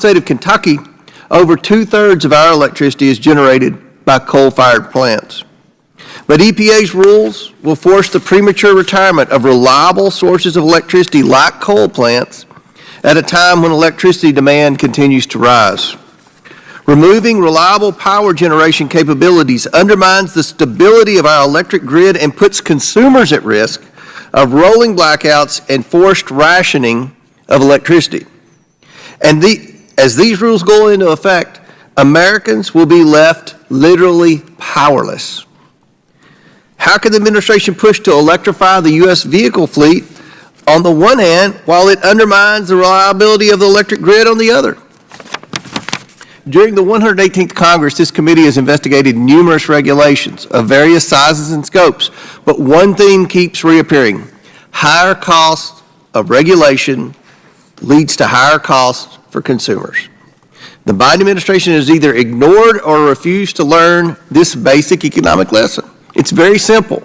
state of Kentucky, over 2/3 of our electricity is generated by coal-fired plants. But EPA's rules will force the premature retirement of reliable sources of electricity like coal plants at a time when electricity demand continues to rise. Removing reliable power generation capabilities undermines the stability of our electric grid and puts consumers at risk of rolling blackouts and forced rationing of electricity. And as these rules go into effect, Americans will be left literally powerless. How can the administration push to electrify the U.S. vehicle fleet on the one hand while it undermines the reliability of the electric grid on the other? During the 118th Congress, this committee has investigated numerous regulations of various sizes and scopes, but one theme keeps reappearing. Higher costs of regulation leads to higher costs for consumers. The Biden administration has either ignored or refused to learn this basic economic lesson. It's very simple.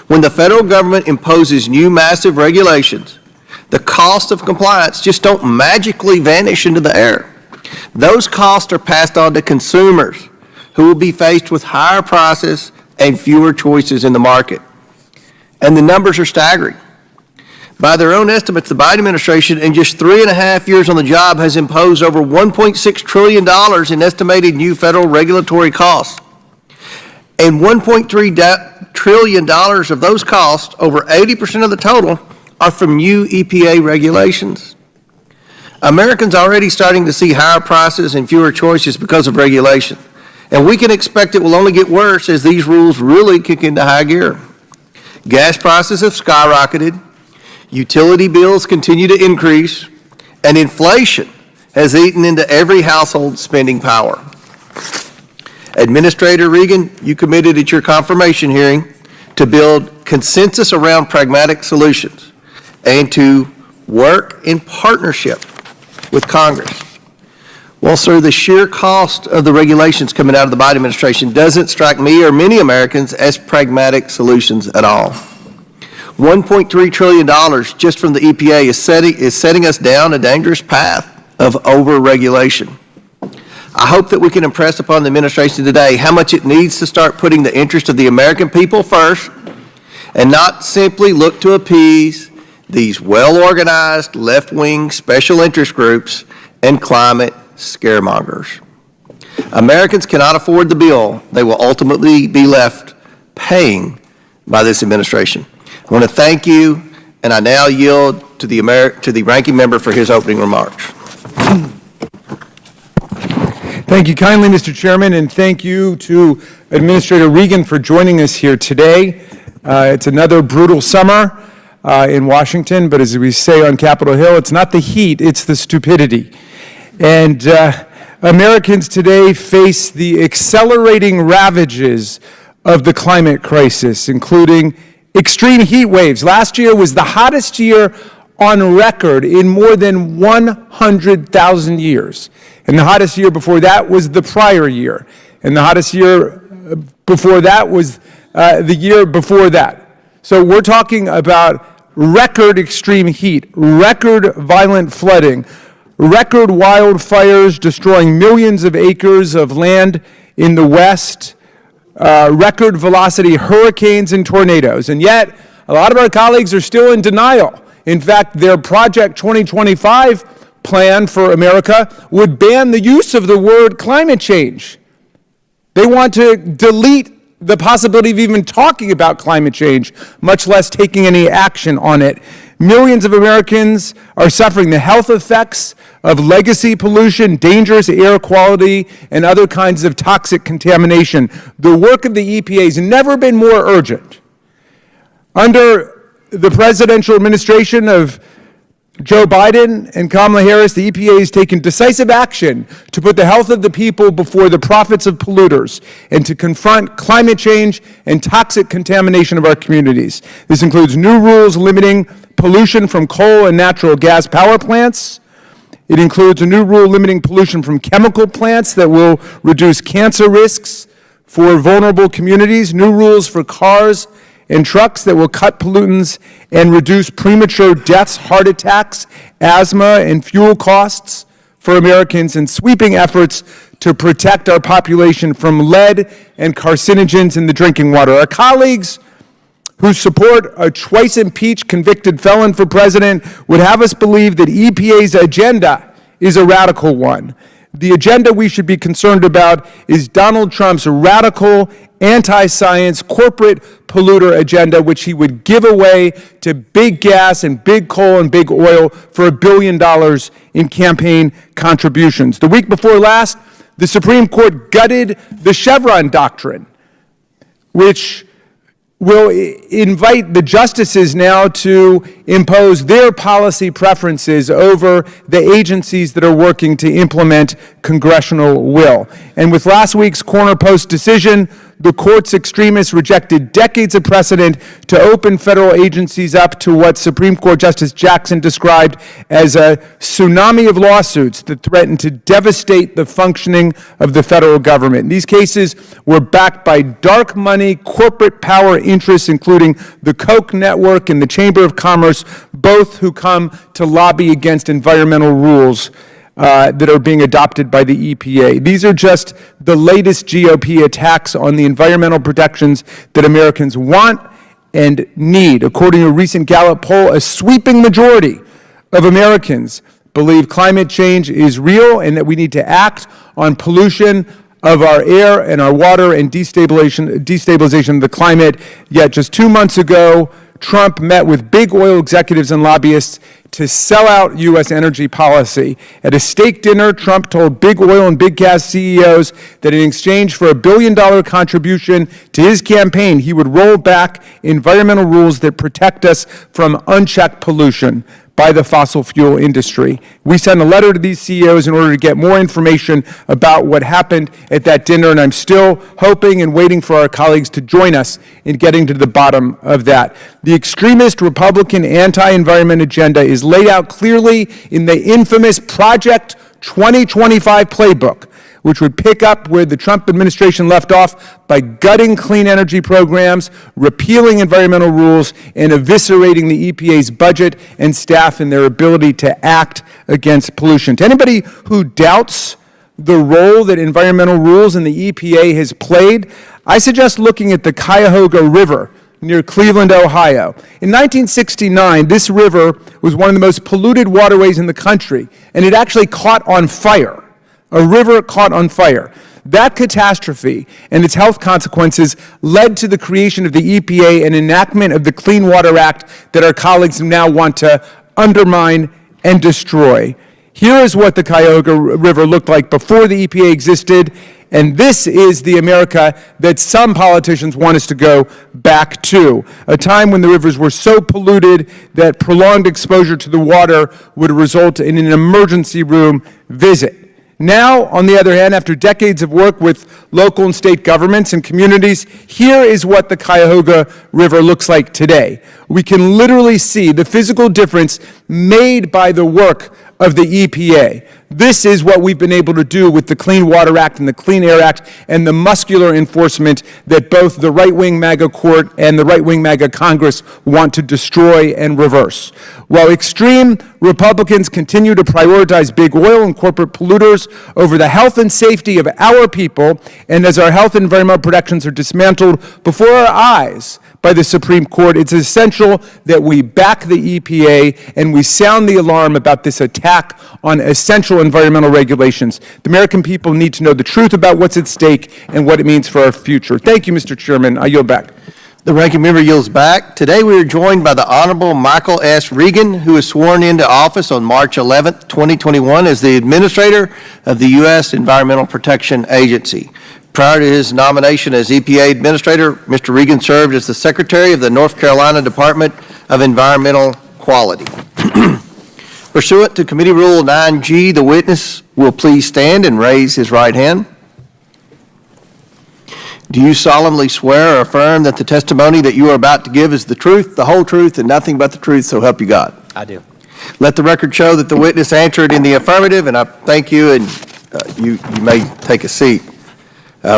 When the federal government imposes new massive regulations, the cost of compliance just don't magically vanish into the air. Those costs are passed on to consumers who will be faced with higher prices and fewer choices in the market. And the numbers are staggering. By their own estimates, the Biden administration, in just 3.5 years on the job, has imposed over $1.6 trillion in estimated new federal regulatory costs. And $1.3 trillion of those costs, over 80% of the total, are from new EPA regulations. Americans are already starting to see higher prices and fewer choices because of regulation. And we can expect it will only get worse as these rules really kick into high gear. Gas prices have skyrocketed, utility bills continue to increase, and inflation has eaten into every household's spending power. Administrator Regan, you committed at your confirmation hearing to build consensus around pragmatic solutions and to work in partnership with Congress. Well, sir, the sheer cost of the regulations coming out of the Biden administration doesn't strike me or many Americans as pragmatic solutions at all. $1.3 trillion just from the EPA is setting us down a dangerous path of over-regulation. I hope that we can impress upon the administration today how much it needs to start putting the interest of the American people first and not simply look to appease these well-organized left-wing special interest groups and climate scaremongers. Americans cannot afford the bill they will ultimately be left paying by this administration. I want to thank you, and I now yield to the ranking member for his opening remarks. Thank you kindly, Mr. Chairman, and thank you to Administrator Regan for joining us here today. It's another brutal summer in Washington, but as we say on Capitol Hill, it's not the heat, it's the stupidity. And Americans today face the accelerating ravages of the climate crisis, including extreme heat waves. Last year was the hottest year on record in more than 100,000 years. And the hottest year before that was the prior year. And the hottest year before that was the year before that. So we're talking about record extreme heat, record violent flooding, record wildfires destroying millions of acres of land in the West, record velocity hurricanes and tornadoes. And yet, a lot of our colleagues are still in denial. In fact, their Project 2025 plan for America would ban the use of the word climate change. They want to delete the possibility of even talking about climate change, much less taking any action on it. Millions of Americans are suffering the health effects of legacy pollution, dangerous air quality, and other kinds of toxic contamination. The work of the EPA has never been more urgent. Under the presidential administration of Joe Biden and Kamala Harris, the EPA has taken decisive action to put the health of the people before the profits of polluters and to confront climate change and toxic contamination of our communities. This includes new rules limiting pollution from coal and natural gas power plants. It includes a new rule limiting pollution from chemical plants that will reduce cancer risks for vulnerable communities, new rules for cars and trucks that will cut pollutants and reduce premature deaths, heart attacks, asthma, and fuel costs for Americans and sweeping efforts to protect our population from lead and carcinogens in the drinking water. Our colleagues who support a twice-impeached convicted felon for president would have us believe that EPA's agenda is a radical one. The agenda we should be concerned about is Donald Trump's radical, anti-science, corporate polluter agenda, which he would give away to big gas and big coal and big oil for $1 billion in campaign contributions. The week before last, the Supreme Court gutted the Chevron doctrine, which will invite the justices now to impose their policy preferences over the agencies that are working to implement congressional will. And with last week's Corner Post decision, the court's extremists rejected decades of precedent to open federal agencies up to what Supreme Court Justice Jackson described as a tsunami of lawsuits that threaten to devastate the functioning of the federal government. These cases were backed by dark money, corporate power interests, including the Koch network and the Chamber of Commerce, both who come to lobby against environmental rules that are being adopted by the EPA. These are just the latest GOP attacks on the environmental protections that Americans want and need. According to a recent Gallup poll, a sweeping majority of Americans believe climate change is real and that we need to act on pollution of our air and our water and destabilization of the climate. Yet just 2 months ago, Trump met with big oil executives and lobbyists to sell out U.S. energy policy. At a steak dinner, Trump told big oil and big gas CEOs that in exchange for $1 billion contribution to his campaign, he would roll back environmental rules that protect us from unchecked pollution by the fossil fuel industry. We sent a letter to these CEOs in order to get more information about what happened at that dinner, and I'm still hoping and waiting for our colleagues to join us in getting to the bottom of that. The extremist Republican anti-environment agenda is laid out clearly in the infamous Project 2025 playbook, which would pick up where the Trump administration left off by gutting clean energy programs, repealing environmental rules, and eviscerating the EPA's budget and staff in their ability to act against pollution. To anybody who doubts the role that environmental rules and the EPA has played, I suggest looking at the Cuyahoga River near Cleveland, Ohio. In 1969, this river was one of the most polluted waterways in the country, and it actually caught on fire. A river caught on fire. That catastrophe and its health consequences led to the creation of the EPA and enactment of the Clean Water Act that our colleagues now want to undermine and destroy. Here is what the Cuyahoga River looked like before the EPA existed, and this is the America that some politicians want us to go back to, a time when the rivers were so polluted that prolonged exposure to the water would result in an emergency room visit. Now, on the other hand, after decades of work with local and state governments and communities, here is what the Cuyahoga River looks like today. We can literally see the physical difference made by the work of the EPA. This is what we've been able to do with the Clean Water Act and the Clean Air Act and the muscular enforcement that both the right-wing MAGA court and the right-wing MAGA Congress want to destroy and reverse. While extreme Republicans continue to prioritize big oil and corporate polluters over the health and safety of our people, and as our health and environmental protections are dismantled before our eyes by the Supreme Court, it's essential that we back the EPA and we sound the alarm about this attack on essential environmental regulations. The American people need to know the truth about what's at stake and what it means for our future. Thank you, Mr. Chairman. I yield back. The ranking member yields back. Today we are joined by the Honorable Michael S. Regan, who was sworn into office on March 11, 2021 as the Administrator of the U.S. Environmental Protection Agency. Prior to his nomination as EPA Administrator, Mr. Regan served as the Secretary of the North Carolina Department of Environmental Quality. Pursuant to Committee Rule 9G, the witness will please stand and raise his right hand. Do you solemnly swear or affirm that the testimony that you are about to give is the truth, the whole truth, and nothing but the truth, so help you God? I do. Let the record show that the witness answered in the affirmative, and I thank you, and you may take a seat.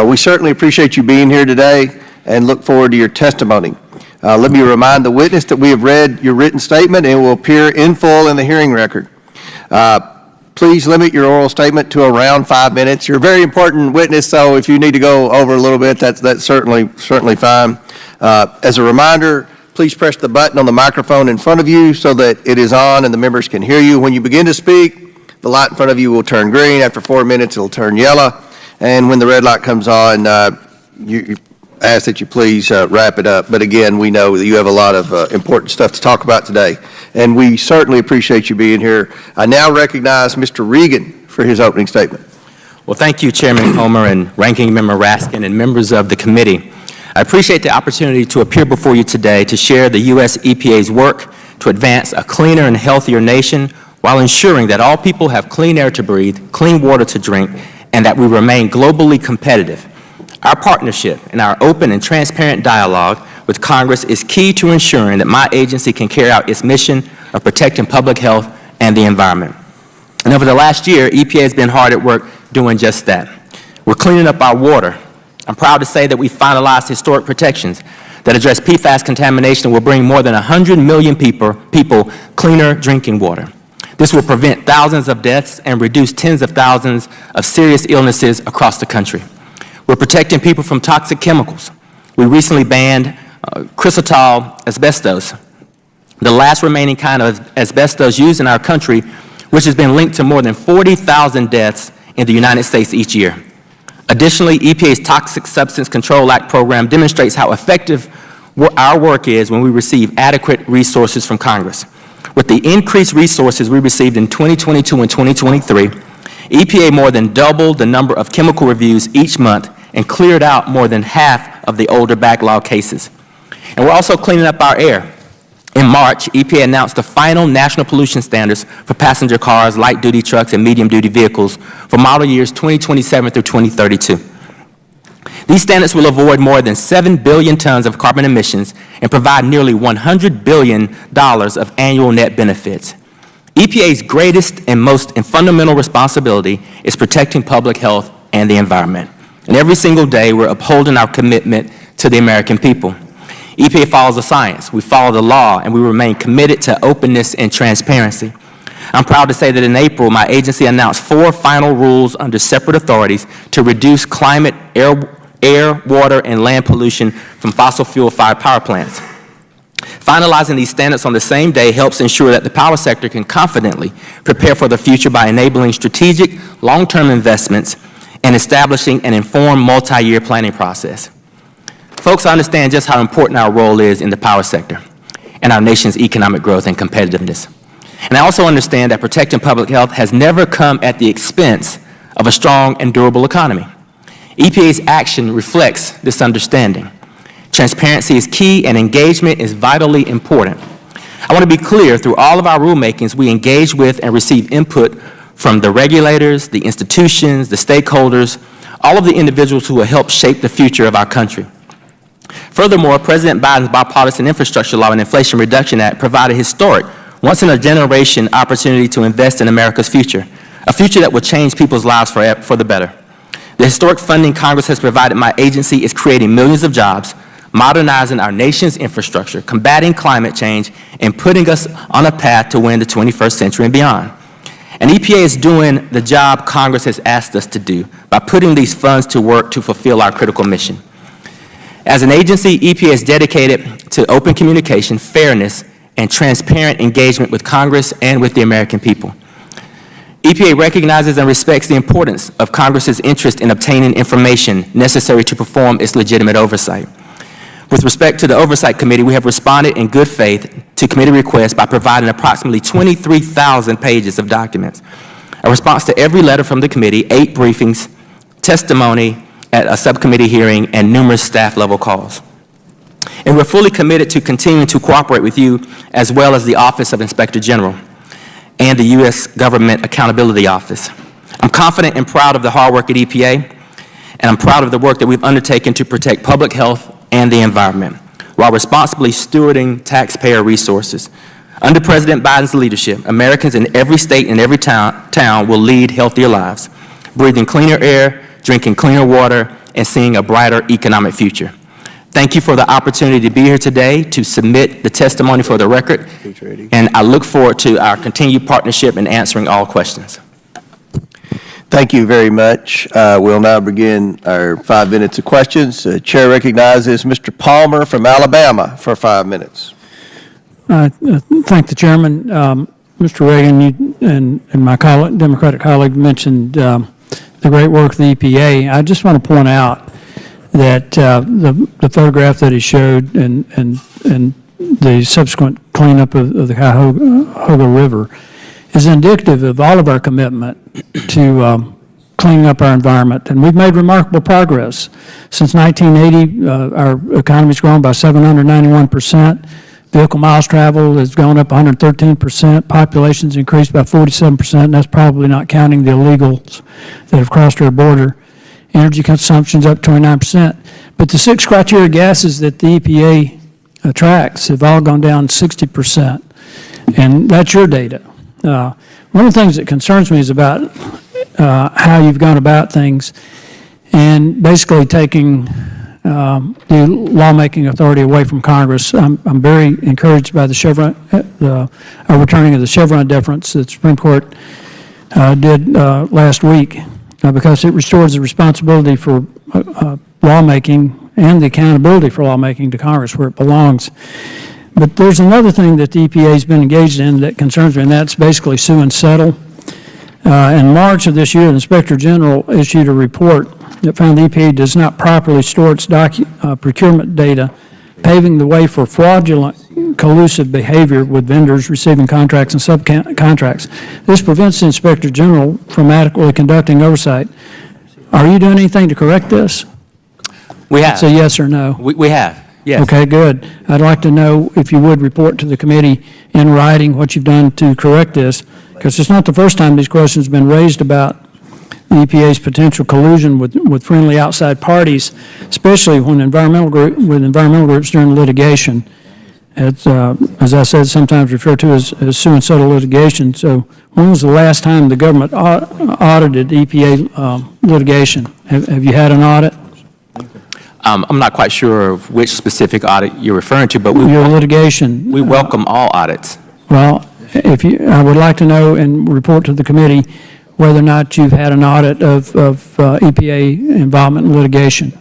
We certainly appreciate you being here today and look forward to your testimony. Let me remind the witness that we have read your written statement and it will appear in full in the hearing record. please limit your oral statement to around 5 minutes. You're a very important witness, so if you need to go over a little bit, that's certainly fine. As a reminder, please press the button on the microphone in front of you so that it is on and the members can hear you. When you begin to speak, the light in front of you will turn green. After 4 minutes, it'll turn yellow. And when the red light comes on, you ask that you please wrap it up. But again, we know that you have a lot of important stuff to talk about today, and we certainly appreciate you being here. I now recognize Mr. Regan for his opening statement. Well, thank you, Chairman Comer and Ranking Member Raskin and members of the committee. I appreciate the opportunity to appear before you today to share the U.S. EPA's work to advance a cleaner and healthier nation while ensuring that all people have clean air to breathe, clean water to drink, and that we remain globally competitive. Our partnership and our open and transparent dialogue with Congress is key to ensuring that my agency can carry out its mission of protecting public health and the environment. And over the last year, EPA has been hard at work doing just that. We're cleaning up our water. I'm proud to say that we finalized historic protections that address PFAS contamination and will bring more than 100 million people cleaner drinking water. This will prevent thousands of deaths and reduce tens of thousands of serious illnesses across the country. We're protecting people from toxic chemicals. We recently banned chrysotile asbestos, the last remaining kind of asbestos used in our country, which has been linked to more than 40,000 deaths in the United States each year. Additionally, EPA's Toxic Substance Control Act program demonstrates how effective our work is when we receive adequate resources from Congress. With the increased resources we received in 2022 and 2023, EPA more than doubled the number of chemical reviews each month and cleared out more than half of the older backlog cases. And we're also cleaning up our air. In March, EPA announced the final national pollution standards for passenger cars, light-duty trucks, and medium-duty vehicles for model years 2027 through 2032. These standards will avoid more than 7 billion tons of carbon emissions and provide nearly $100 billion of annual net benefits. EPA's greatest and most fundamental responsibility is protecting public health and the environment. And every single day, we're upholding our commitment to the American people. EPA follows the science, we follow the law, and we remain committed to openness and transparency. I'm proud to say that in April, my agency announced 4 final rules under separate authorities to reduce climate, air, water, and land pollution from fossil fuel-fired power plants. Finalizing these standards on the same day helps ensure that the power sector can confidently prepare for the future by enabling strategic, long-term investments and establishing an informed multi-year planning process. Folks understand just how important our role is in the power sector and our nation's economic growth and competitiveness. And I also understand that protecting public health has never come at the expense of a strong and durable economy. EPA's action reflects this understanding. Transparency is key and engagement is vitally important. I want to be clear, through all of our rulemakings, we engage with and receive input from the regulators, the institutions, the stakeholders, all of the individuals who will help shape the future of our country. Furthermore, President Biden's Bipartisan Infrastructure Law and Inflation Reduction Act provide a historic, once-in-a-generation opportunity to invest in America's future, a future that will change people's lives for the better. The historic funding Congress has provided my agency is creating millions of jobs, modernizing our nation's infrastructure, combating climate change, and putting us on a path to win the 21st century and beyond. And EPA is doing the job Congress has asked us to do by putting these funds to work to fulfill our critical mission. As an agency, EPA is dedicated to open communication, fairness, and transparent engagement with Congress and with the American people. EPA recognizes and respects the importance of Congress's interest in obtaining information necessary to perform its legitimate oversight. With respect to the Oversight Committee, we have responded in good faith to committee requests by providing approximately 23,000 pages of documents, a response to every letter from the committee, 8 briefings, testimony at a subcommittee hearing, and numerous staff-level calls. And we're fully committed to continuing to cooperate with you, as well as the Office of Inspector General and the U.S. Government Accountability Office. I'm confident and proud of the hard work at EPA, and I'm proud of the work that we've undertaken to protect public health and the environment, while responsibly stewarding taxpayer resources. Under President Biden's leadership, Americans in every state and every town will lead healthier lives, breathing cleaner air, drinking cleaner water, and seeing a brighter economic future. Thank you for the opportunity to be here today to submit the testimony for the record, and I look forward to our continued partnership in answering all questions. Thank you very much. We'll now begin our 5 minutes of questions. Chair recognizes Mr. Palmer from Alabama for 5 minutes. Thank the chairman. Mr. Reagan, you and my Democratic colleague mentioned the great work of the EPA. I just want to point out that the photograph that he showed and the subsequent cleanup of the Cuyahoga River is indicative of all of our commitment to cleaning up our environment. And we've made remarkable progress. Since 1980, our economy's grown by 791%. Vehicle miles traveled has gone up 113%. Population's increased by 47%, and that's probably not counting the illegals that have crossed our border. Energy consumption's up 29%. But the 6 criteria gases that the EPA tracks have all gone down 60%. And that's your data. One of the things that concerns me is about how you've gone about things and basically taking the lawmaking authority away from Congress. I'm very encouraged by the Chevron, overturning of the Chevron deference that the Supreme Court did last week because it restores the responsibility for lawmaking and the accountability for lawmaking to Congress where it belongs. But there's another thing that the EPA has been engaged in that concerns me, and that's basically sue and settle. In March of this year, the Inspector General issued a report that found the EPA does not properly store its procurement data, paving the way for fraudulent, collusive behavior with vendors receiving contracts and subcontracts. This prevents the Inspector General from adequately conducting oversight. Are you doing anything to correct this? We have. It's a yes or no. We have, yes. Okay, good. I'd like to know if you would report to the committee in writing what you've done to correct this, because it's not the first time these questions have been raised about the EPA's potential collusion with friendly outside parties, especially when environmental groups during litigation. It's, as I said, sometimes referred to as sue and settle litigation. So when was the last time the government audited EPA litigation? Have you had an audit? I'm not quite sure of which specific audit you're referring to, but Your litigation. we welcome all audits. Well, I would like to know and report to the committee whether or not you've had an audit of EPA involvement in litigation.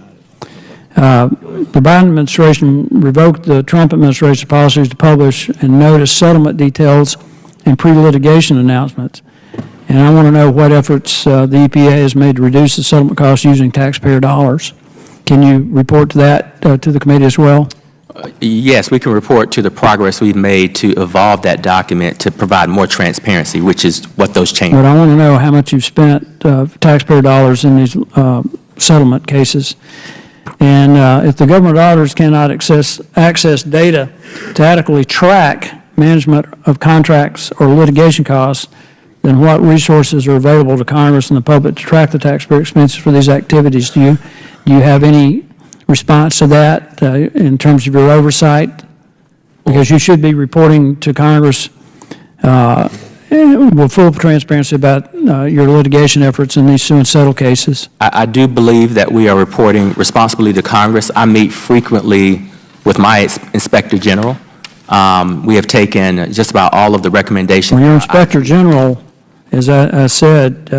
The Biden administration revoked the Trump administration's policies to publish and notice settlement details and pre-litigation announcements. And I want to know what efforts the EPA has made to reduce the settlement costs using taxpayer dollars. Can you report to that to the committee as well? Yes, we can report to the progress we've made to evolve that document to provide more transparency, which is what those changes. But I want to know how much you've spent taxpayer dollars in these settlement cases. And if the government auditors cannot access data to adequately track management of contracts or litigation costs, then what resources are available to Congress and the public to track the taxpayer expenses for these activities? Do you have any response to that in terms of your oversight? Because you should be reporting to Congress with full transparency about your litigation efforts in these sue and settle cases. I do believe that we are reporting responsibly to Congress. I meet frequently with my Inspector General. We have taken just about all of the recommendations. Well, your Inspector General, as I said,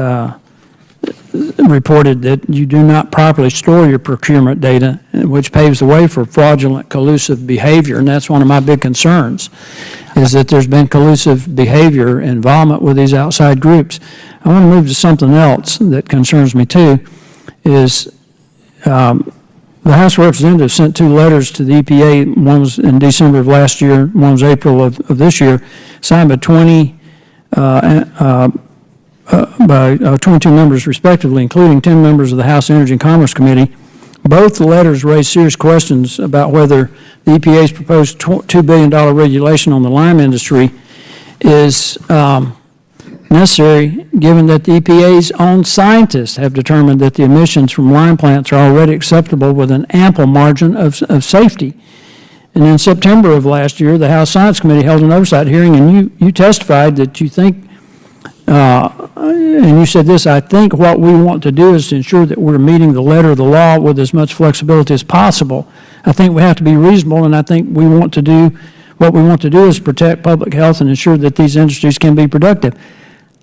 reported that you do not properly store your procurement data, which paves the way for fraudulent, collusive behavior, and that's one of my big concerns, is that there's been collusive behavior, involvement with these outside groups. I want to move to something else that concerns me too, is the House of Representatives sent 2 letters to the EPA. One was in December of last year, one was April of this year, signed by 22 members respectively, including 10 members of the House Energy and Commerce Committee. Both the letters raised serious questions about whether the EPA's proposed $2 billion regulation on the lime industry is necessary, given that the EPA's own scientists have determined that the emissions from lime plants are already acceptable with an ample margin of safety. And in September of last year, the House Science Committee held an oversight hearing, and you testified that you think and you said this, I think what we want to do is to ensure that we're meeting the letter of the law with as much flexibility as possible. I think we have to be reasonable, and I think what we want to do is protect public health and ensure that these industries can be productive.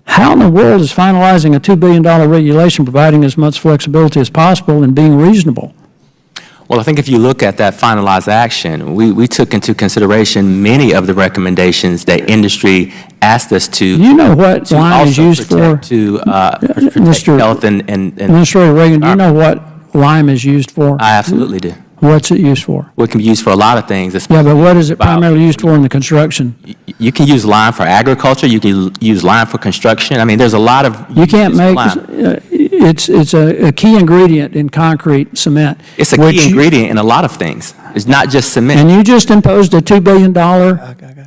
How in the world is finalizing a $2 billion regulation providing as much flexibility as possible and being reasonable? Well, I think if you look at that finalized action, we took into consideration many of the recommendations that industry asked us to. You know what to lime is also used for? To protect Mr. health and Administrator Reagan, do you know what lime is used for? I absolutely do. What's it used for? Well, it can be used for a lot of things. Yeah, but what is it about- primarily used for in the construction? You can use lime for agriculture. You can use lime for construction. I mean, there's a lot of. You can't use of make, lime. it's a key ingredient in concrete cement. It's a which key you- ingredient in a lot of things. It's not just cement. And you just imposed a $2 billion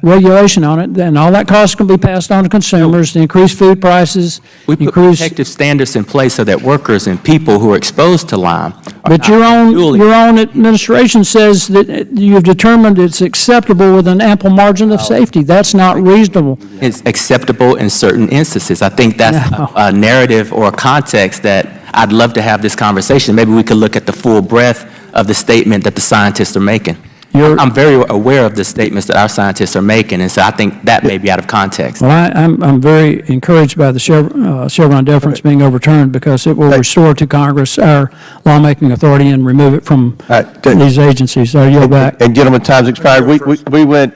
regulation on it, and all that cost can be passed on to consumers to increase food prices, We put increase. protective standards in place so that workers and people who are exposed to lime are But not your unduly- own administration says that you've determined it's acceptable with an ample margin of safety. That's not reasonable. It's acceptable in certain instances. I think that's No. a narrative or a context that I'd love to have this conversation. Maybe we could look at the full breadth of the statement that the scientists are making. I'm very aware of the statements that our scientists are making, and so I think that may be out of context. Well, I'm very encouraged by the Chevron deference being overturned because it will restore to Congress our lawmaking authority and remove it from All right, these agencies. I yield back. And gentlemen, time's expired. We went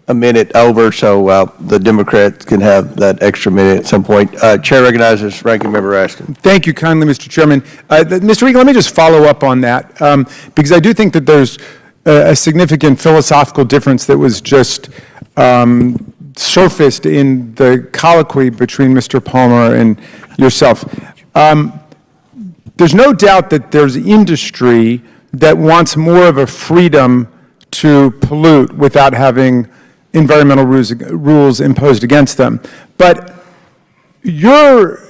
a minute over, so the Democrats can have that extra minute at some point. Chair recognizes Ranking Member Raskin. Thank you kindly, Mr. Chairman. Mr. Regan, let me just follow up on that, because I do think that there's a significant philosophical difference that was just surfaced in the colloquy between Mr. Palmer and yourself. There's no doubt that there's industry that wants more of a freedom to pollute without having environmental rules imposed against them. But your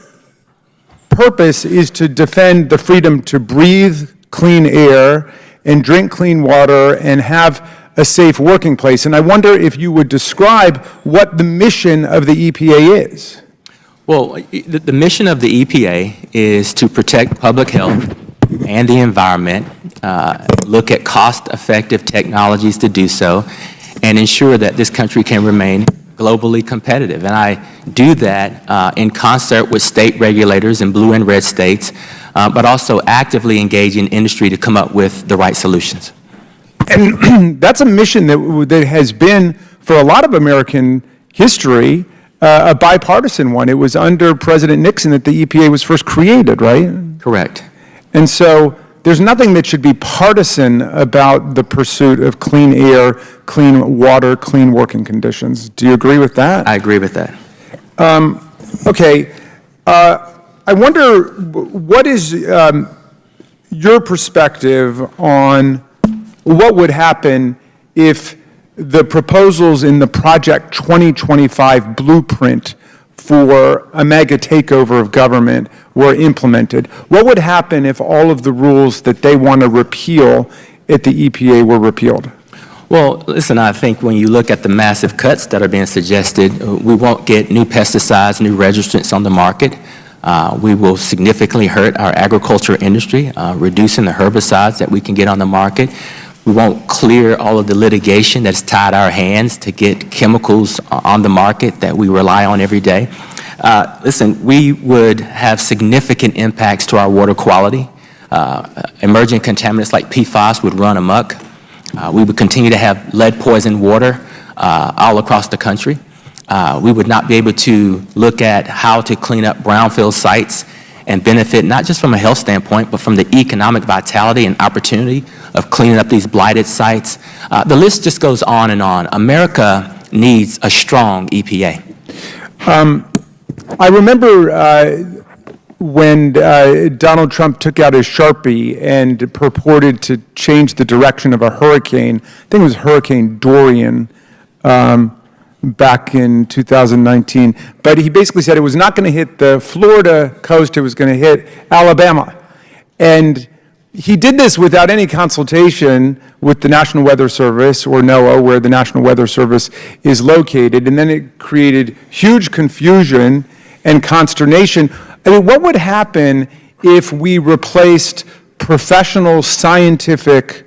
purpose is to defend the freedom to breathe clean air and drink clean water and have a safe working place. And I wonder if you would describe what the mission of the EPA is. Well, the mission of the EPA is to protect public health and the environment, look at cost-effective technologies to do so, and ensure that this country can remain globally competitive. And I do that in concert with state regulators in blue and red states, but also actively engaging industry to come up with the right solutions. And that's a mission that has been, for a lot of American history, a bipartisan one. It was under President Nixon that the EPA was first created, right? Correct. And so there's nothing that should be partisan about the pursuit of clean air, clean water, clean working conditions. Do you agree with that? I agree with that. Okay. I wonder, what is your perspective on what would happen if the proposals in the Project 2025 blueprint for a MAGA takeover of government were implemented? What would happen if all of the rules that they want to repeal at the EPA were repealed? Well, listen, I think when you look at the massive cuts that are being suggested, we won't get new pesticides, new registrants on the market. We will significantly hurt our agriculture industry, reducing the herbicides that we can get on the market. We won't clear all of the litigation that's tied our hands to get chemicals on the market that we rely on every day. Listen, we would have significant impacts to our water quality. Emerging contaminants like PFAS would run amok. We would continue to have lead-poisoned water all across the country. We would not be able to look at how to clean up brownfield sites and benefit not just from a health standpoint, but from the economic vitality and opportunity of cleaning up these blighted sites. The list just goes on and on. America needs a strong EPA. I remember when Donald Trump took out his Sharpie and purported to change the direction of a hurricane. I think it was Hurricane Dorian back in 2019. But he basically said it was not going to hit the Florida coast, it was going to hit Alabama. And he did this without any consultation with the National Weather Service, or NOAA, where the National Weather Service is located. And then it created huge confusion and consternation. I mean, what would happen if we replaced professional, scientific,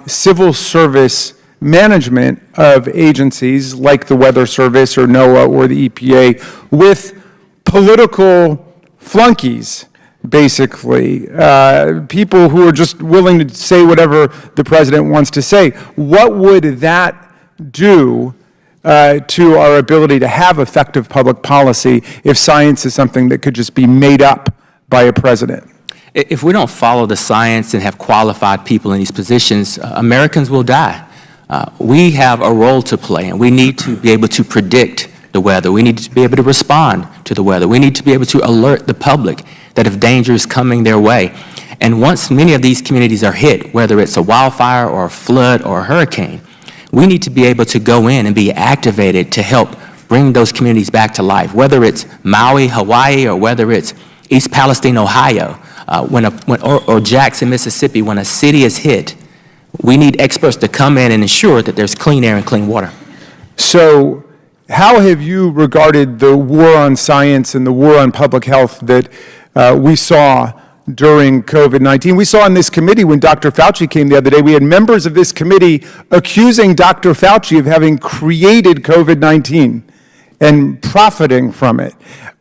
civil service management of agencies like the Weather Service or NOAA or the EPA with political flunkies, basically, people who are just willing to say whatever the president wants to say. What would that do to our ability to have effective public policy if science is something that could just be made up by a president? If we don't follow the science and have qualified people in these positions, Americans will die. We have a role to play, and we need to be able to predict the weather. We need to be able to respond to the weather. We need to be able to alert the public that if danger is coming their way. And once many of these communities are hit, whether it's a wildfire or a flood or a hurricane, we need to be able to go in and be activated to help bring those communities back to life, whether it's Maui, Hawaii, or whether it's East Palestine, Ohio, or Jackson, Mississippi. When a city is hit, we need experts to come in and ensure that there's clean air and clean water. So how have you regarded the war on science and the war on public health that we saw during COVID-19? We saw in this committee when Dr. Fauci came the other day, we had members of this committee accusing Dr. Fauci of having created COVID-19 and profiting from it.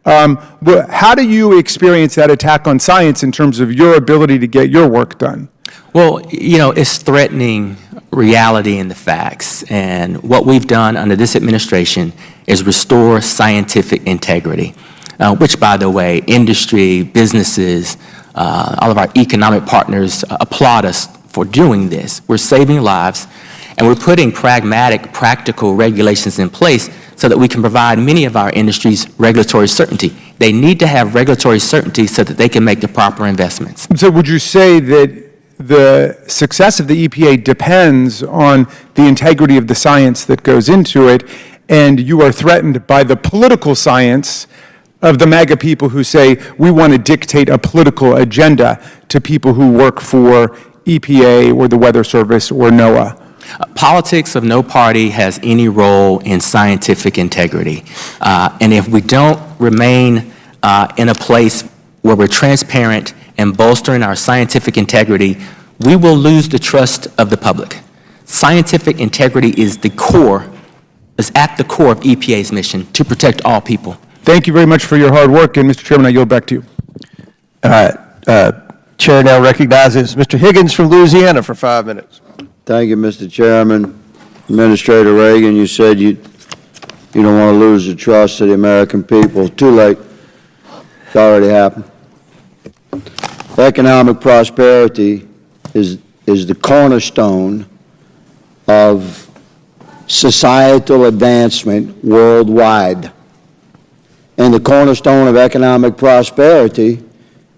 How do you experience that attack on science in terms of your ability to get your work done? Well, it's threatening reality and the facts. And what we've done under this administration is restore scientific integrity, which, by the way, industry, businesses, all of our economic partners applaud us for doing this. We're saving lives, and we're putting pragmatic, practical regulations in place so that we can provide many of our industries regulatory certainty. They need to have regulatory certainty so that they can make the proper investments. So would you say that the success of the EPA depends on the integrity of the science that goes into it, and you are threatened by the political science of the MAGA people who say we want to dictate a political agenda to people who work for EPA or the Weather Service or NOAA? Politics of no party has any role in scientific integrity. And if we don't remain in a place where we're transparent and bolstering our scientific integrity, we will lose the trust of the public. Scientific integrity is at the core of EPA's mission to protect all people. Thank you very much for your hard work, and Mr. Chairman, I yield back to you. All right. Chair now recognizes Mr. Higgins from Louisiana for 5 minutes. Thank you, Mr. Chairman. Administrator Reagan, you said you don't want to lose the trust of the American people. Too late. It's already happened. Economic prosperity is the cornerstone of societal advancement worldwide. And the cornerstone of economic prosperity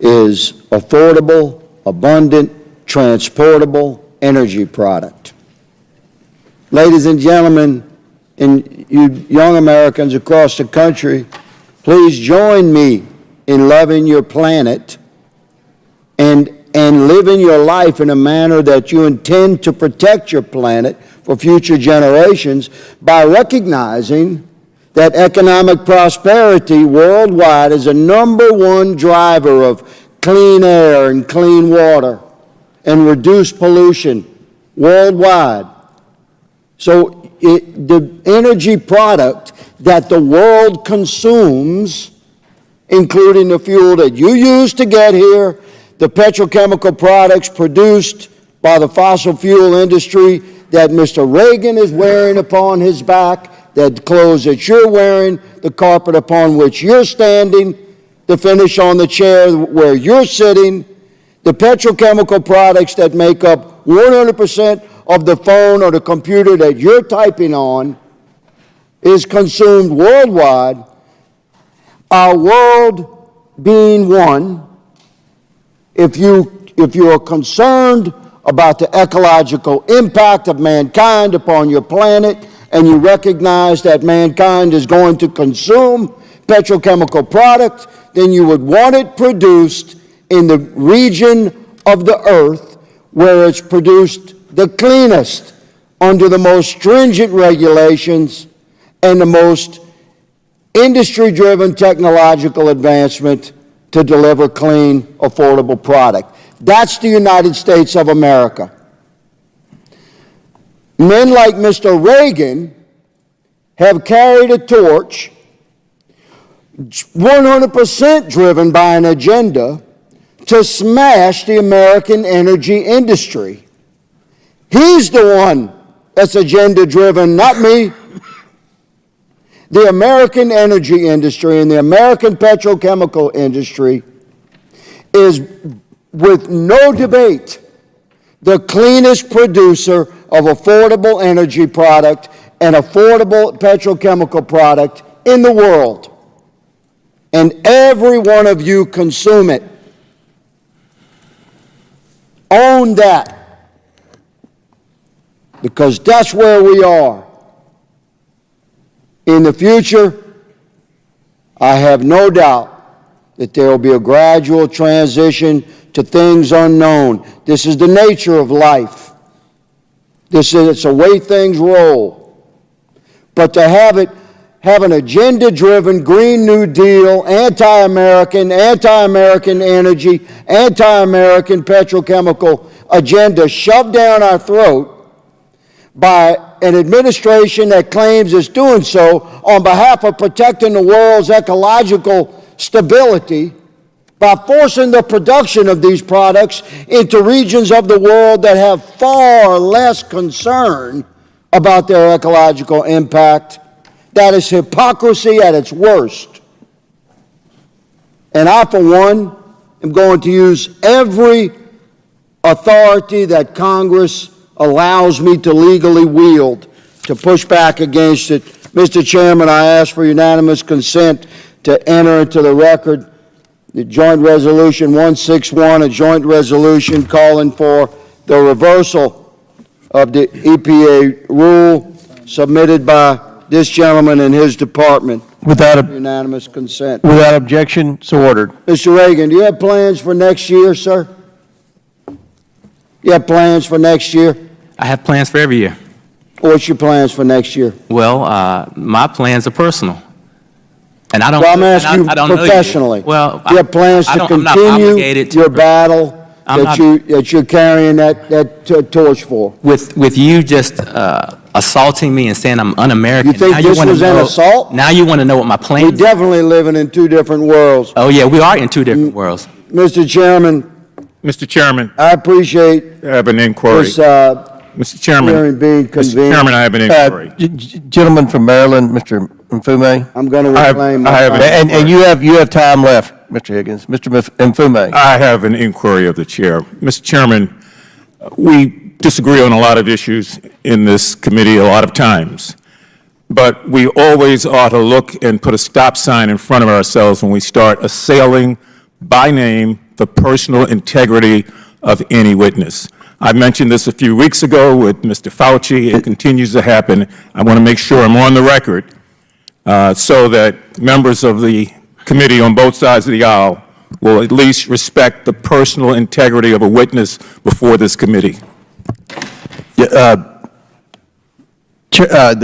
is affordable, abundant, transportable energy product. Ladies and gentlemen, and you young Americans across the country, please join me in loving your planet and living your life in a manner that you intend to protect your planet for future generations by recognizing that economic prosperity worldwide is a #1 driver of clean air and clean water and reduced pollution worldwide. So the energy product that the world consumes, including the fuel that you use to get here, the petrochemical products produced by the fossil fuel industry that Mr. Reagan is wearing upon his back, that clothes that you're wearing, the carpet upon which you're standing, the finish on the chair where you're sitting, the petrochemical products that make up 100% of the phone or the computer that you're typing on is consumed worldwide. Our world being one, if you are concerned about the ecological impact of mankind upon your planet, and you recognize that mankind is going to consume petrochemical products, then you would want it produced in the region of the earth where it's produced the cleanest, under the most stringent regulations and the most industry-driven technological advancement to deliver clean, affordable product. That's the United States of America. men like Mr. Reagan have carried a torch 100% driven by an agenda to smash the American energy industry. He's the one that's agenda-driven, not me. The American energy industry and the American petrochemical industry is, with no debate, the cleanest producer of affordable energy product and affordable petrochemical product in the world. And every one of you consume it. Own that. Because that's where we are. In the future, I have no doubt that there will be a gradual transition to things unknown. This is the nature of life. It's the way things roll. But to have an agenda-driven Green New Deal, anti-American energy, anti-American petrochemical agenda shoved down our throat by an administration that claims it's doing so on behalf of protecting the world's ecological stability by forcing the production of these products into regions of the world that have far less concern about their ecological impact. That is hypocrisy at its worst. And I, for one, am going to use every authority that Congress allows me to legally wield to push back against it. Mr. Chairman, I ask for unanimous consent to enter into the record the Joint Resolution 161, a joint resolution calling for the reversal of the EPA rule submitted by this gentleman and his department. Without Unanimous consent. without objection, so ordered. Mr. Reagan, do you have plans for next year, sir? You have plans for next year? I have plans for every year. What's your plans for next year? Well, my plans are personal. And I don't. Well, I'm asking you I don't know professionally. Well, do you have plans to I'm not continue obligated to your battle that you're carrying that torch for? With you just assaulting me and saying I'm un-American. You think now this wanna was an know, assault? Now you want to know what my We're plans are. definitely living in two different worlds. Oh, yeah, we are in two different worlds. Mr. Chairman, Mr. Chairman, I appreciate I have an inquiry. this Mr. Chairman, hearing being Mr. convened. Chairman, I have an inquiry. Gentleman from Maryland, Mr. Mfume. I'm going to I have- reclaim I my have time. And you have time left, Mr. Higgins. Mr. Mfume. I have an inquiry of the chair. Mr. Chairman, we disagree on a lot of issues in this committee a lot of times, but we always ought to look and put a stop sign in front of ourselves when we start assailing by name the personal integrity of any witness. I mentioned this a few weeks ago with Mr. Fauci. It continues to happen. I want to make sure I'm on the record so that members of the committee on both sides of the aisle will at least respect the personal integrity of a witness before this committee. The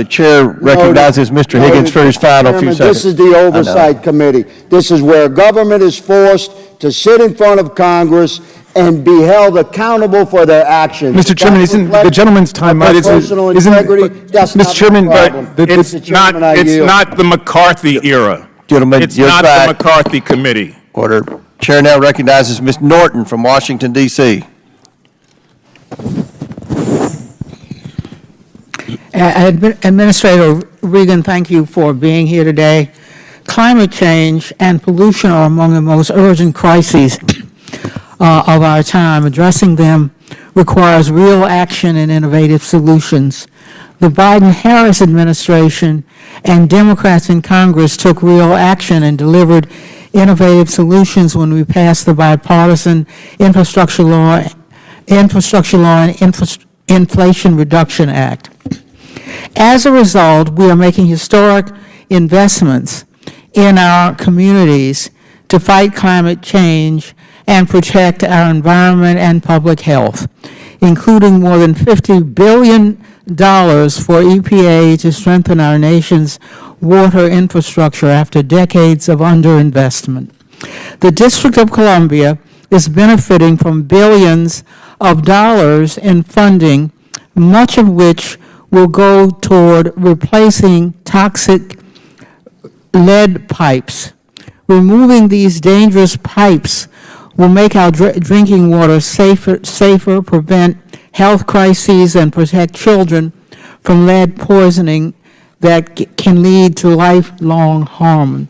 chair recognizes Mr. Higgins for his final few Chairman, seconds. this is the Oversight Committee. This is where government is forced to sit in front of Congress and be held accountable for their actions. Mr. Chairman, isn't the gentleman's time up? Personal integrity, that's not Mr. Chairman, the problem. but It's Mr. Chairman, I not, it's yield. not the McCarthy era. Gentlemen, It's you're not back. the McCarthy committee. Order. Chair now recognizes Ms. Norton from Washington, D.C. Administrator Regan, thank you for being here today. Climate change and pollution are among the most urgent crises of our time. Addressing them requires real action and innovative solutions. The Biden-Harris administration and Democrats in Congress took real action and delivered innovative solutions when we passed the bipartisan Infrastructure Law and Inflation Reduction Act. As a result, we are making historic investments in our communities to fight climate change and protect our environment and public health, including more than $50 billion for EPA to strengthen our nation's water infrastructure after decades of underinvestment. The District of Columbia is benefiting from billions of dollars in funding, much of which will go toward replacing toxic lead pipes. Removing these dangerous pipes will make our drinking water safer, prevent health crises, and protect children from lead poisoning that can lead to lifelong harm.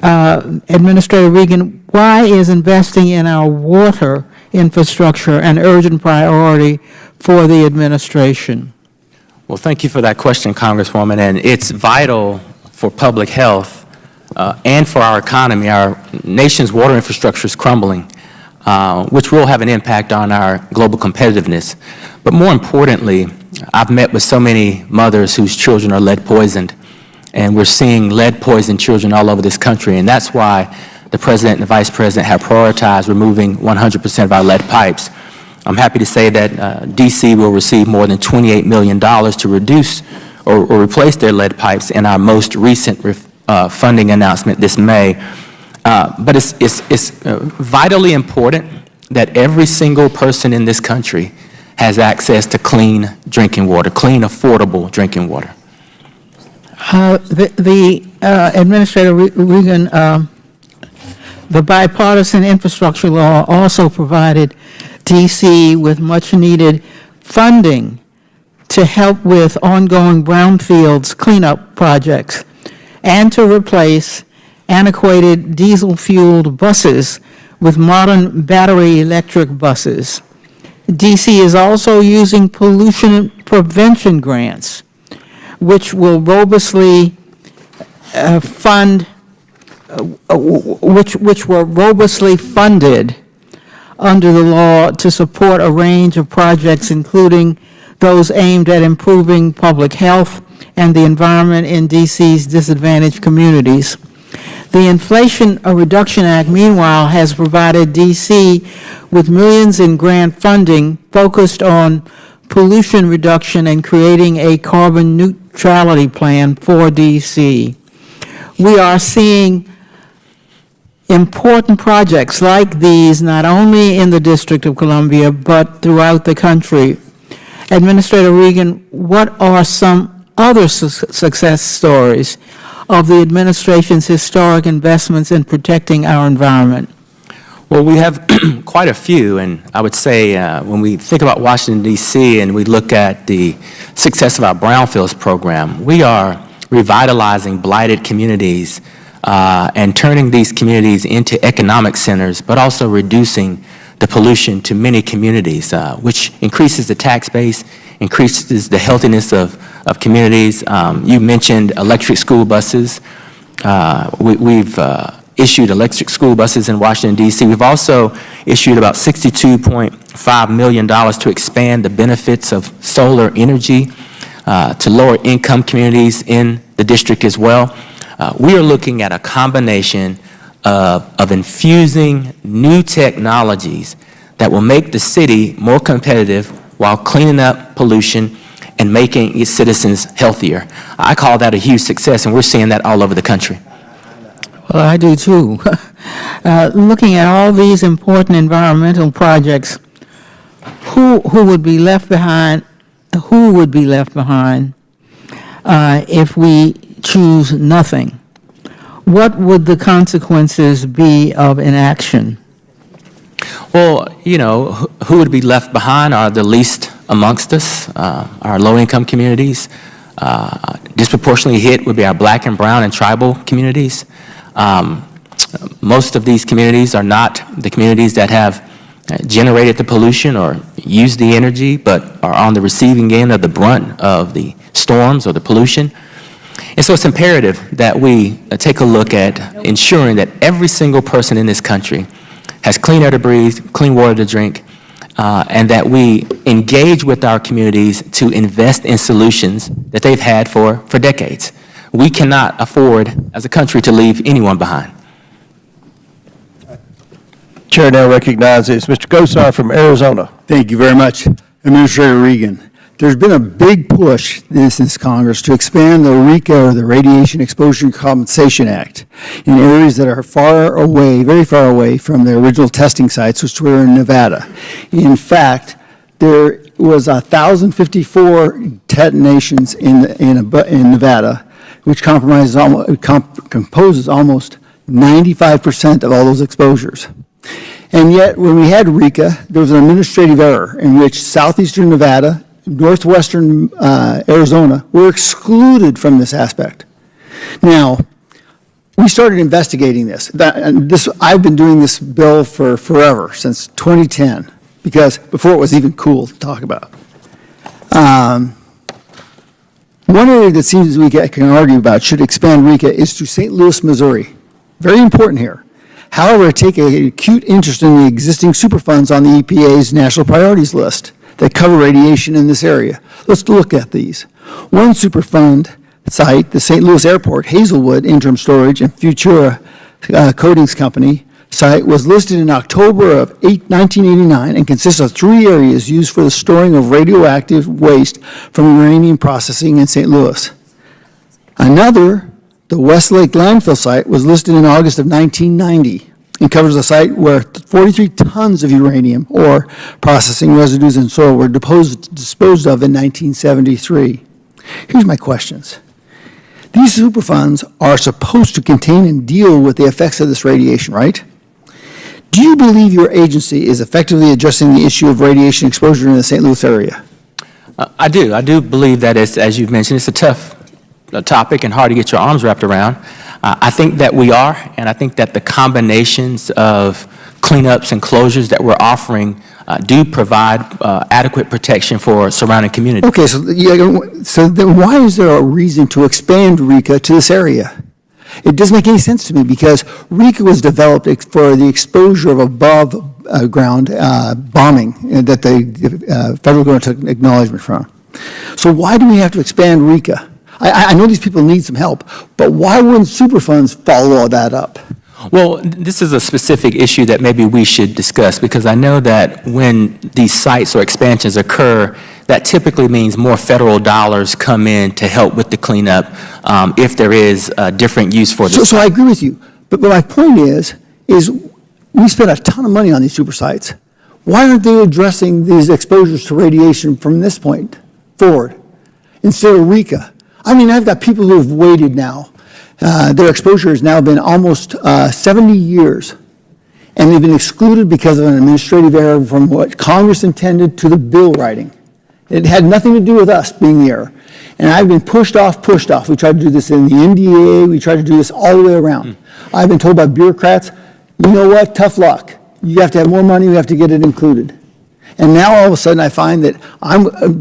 Administrator Regan, why is investing in our water infrastructure an urgent priority for the administration? Well, thank you for that question, Congresswoman, and it's vital for public health and for our economy. Our nation's water infrastructure is crumbling, which will have an impact on our global competitiveness. But more importantly, I've met with so many mothers whose children are lead poisoned, and we're seeing lead poisoned children all over this country, and that's why the President and the Vice President have prioritized removing 100% of our lead pipes. I'm happy to say that D.C. will receive more than $28 million to reduce or replace their lead pipes in our most recent funding announcement this May. But it's vitally important that every single person in this country has access to clean drinking water, clean, affordable drinking water. Administrator Regan, the bipartisan infrastructure law also provided D.C. with much-needed funding to help with ongoing brownfields cleanup projects and to replace antiquated diesel-fueled buses with modern battery electric buses. D.C. is also using pollution prevention grants, which will robustly which were robustly funded under the law to support a range of projects, including those aimed at improving public health and the environment in D.C.'s disadvantaged communities. The Inflation Reduction Act, meanwhile, has provided D.C. with millions in grant funding focused on pollution reduction and creating a carbon neutrality plan for D.C. We are seeing important projects like these not only in the District of Columbia, but throughout the country. Administrator Regan, what are some other success stories of the administration's historic investments in protecting our environment? Well, we have quite a few, and I would say when we think about Washington, D.C., and we look at the success of our brownfields program, we are revitalizing blighted communities and turning these communities into economic centers, but also reducing the pollution to many communities, which increases the tax base, increases the healthiness of communities. You mentioned electric school buses. We've issued electric school buses in Washington, D.C. We've also issued about $62.5 million to expand the benefits of solar energy to lower income communities in the district as well. We are looking at a combination of infusing new technologies that will make the city more competitive while cleaning up pollution and making its citizens healthier. I call that a huge success, and we're seeing that all over the country. Well, I do too. Looking at all these important environmental projects, who would be left behind? Who would be left behind if we choose nothing? What would the consequences be of inaction? Well, you know, who would be left behind are the least amongst us, our low-income communities. Disproportionately hit would be our black and brown and tribal communities. Most of these communities are not the communities that have generated the pollution or used the energy, but are on the receiving end of the brunt of the storms or the pollution. And so it's imperative that we take a look at ensuring that every single person in this country has clean air to breathe, clean water to drink, and that we engage with our communities to invest in solutions that they've had for decades. We cannot afford, as a country, to leave anyone behind. Chair now recognizes Mr. Gosar from Arizona. Thank you very much, Administrator Regan. There's been a big push in this Congress to expand the RECA, or the Radiation Exposure Compensation Act, in areas that are far away, very far away from the original testing sites, which were in Nevada. In fact, there was 1,054 detonations in Nevada, which composes almost 95% of all those exposures. And yet, when we had RECA, there was an administrative error in which southeastern Nevada, northwestern Arizona were excluded from this aspect. Now, we started investigating this. I've been doing this bill for forever, since 2010, because before it was even cool to talk about. One area that seems we can argue about should expand RECA is to St. Louis, Missouri. Very important here. However, I take an acute interest in the existing Superfunds on the EPA's national priorities list that cover radiation in this area. Let's look at these. One Superfund site, the St. Louis Airport, Hazelwood Interim Storage, and Futura Coatings Company site, was listed in October of 1989 and consists of 3 areas used for the storing of radioactive waste from uranium processing in St. Louis. Another, the Westlake landfill site, was listed in August of 1990 and covers a site where 43 tons of uranium ore processing residues in soil were disposed of in 1973. Here's my questions. These Superfunds are supposed to contain and deal with the effects of this radiation, right? Do you believe your agency is effectively addressing the issue of radiation exposure in the St. Louis area? I do. I do believe that it's, as you've mentioned, it's a tough topic and hard to get your arms wrapped around. I think that we are, and I think that the combinations of cleanups and closures that we're offering do provide adequate protection for surrounding communities. Okay, so then why is there a reason to expand RECA to this area? It doesn't make any sense to me, because RECA was developed for the exposure of above ground bombing that the federal government took acknowledgement from. So why do we have to expand RECA? I know these people need some help, but why wouldn't Superfunds follow all that up? Well, this is a specific issue that maybe we should discuss, because I know that when these sites or expansions occur, that typically means more federal dollars come in to help with the cleanup if there is a different use for this. So I agree with you, but my point is we spend a ton of money on these super sites. Why aren't they addressing these exposures to radiation from this point forward instead of RECA? I mean, I've got people who have waited now. Their exposure has now been almost 70 years, and they've been excluded because of an administrative error from what Congress intended to the bill writing. It had nothing to do with us being the error. And I've been pushed off. We tried to do this in the NDAA. We tried to do this all the way around. I've been told by bureaucrats, you know what, tough luck. You have to have more money. We have to get it included. And now all of a sudden I find that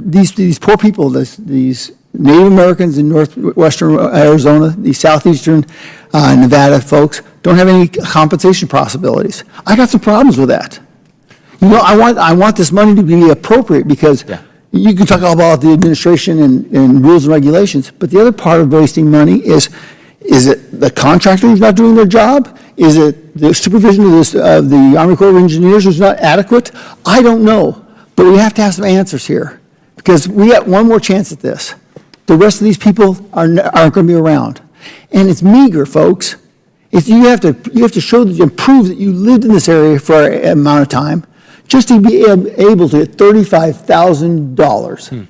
these poor people, these Native Americans in northwestern Arizona, the southeastern Nevada folks, don't have any compensation possibilities. I got some problems with that. You know, I want this money to be appropriate, because you can talk all about the administration and rules and regulations, but the other part of wasting money is it the contractor who's not doing their job? Is it the supervision of the Army Corps of Engineers who's not adequate? I don't know, but we have to have some answers here, because we got one more chance at this. The rest of these people aren't going to be around. And it's meager, folks. You have to show that you prove that you lived in this area for an amount of time just to be able to get $35,000.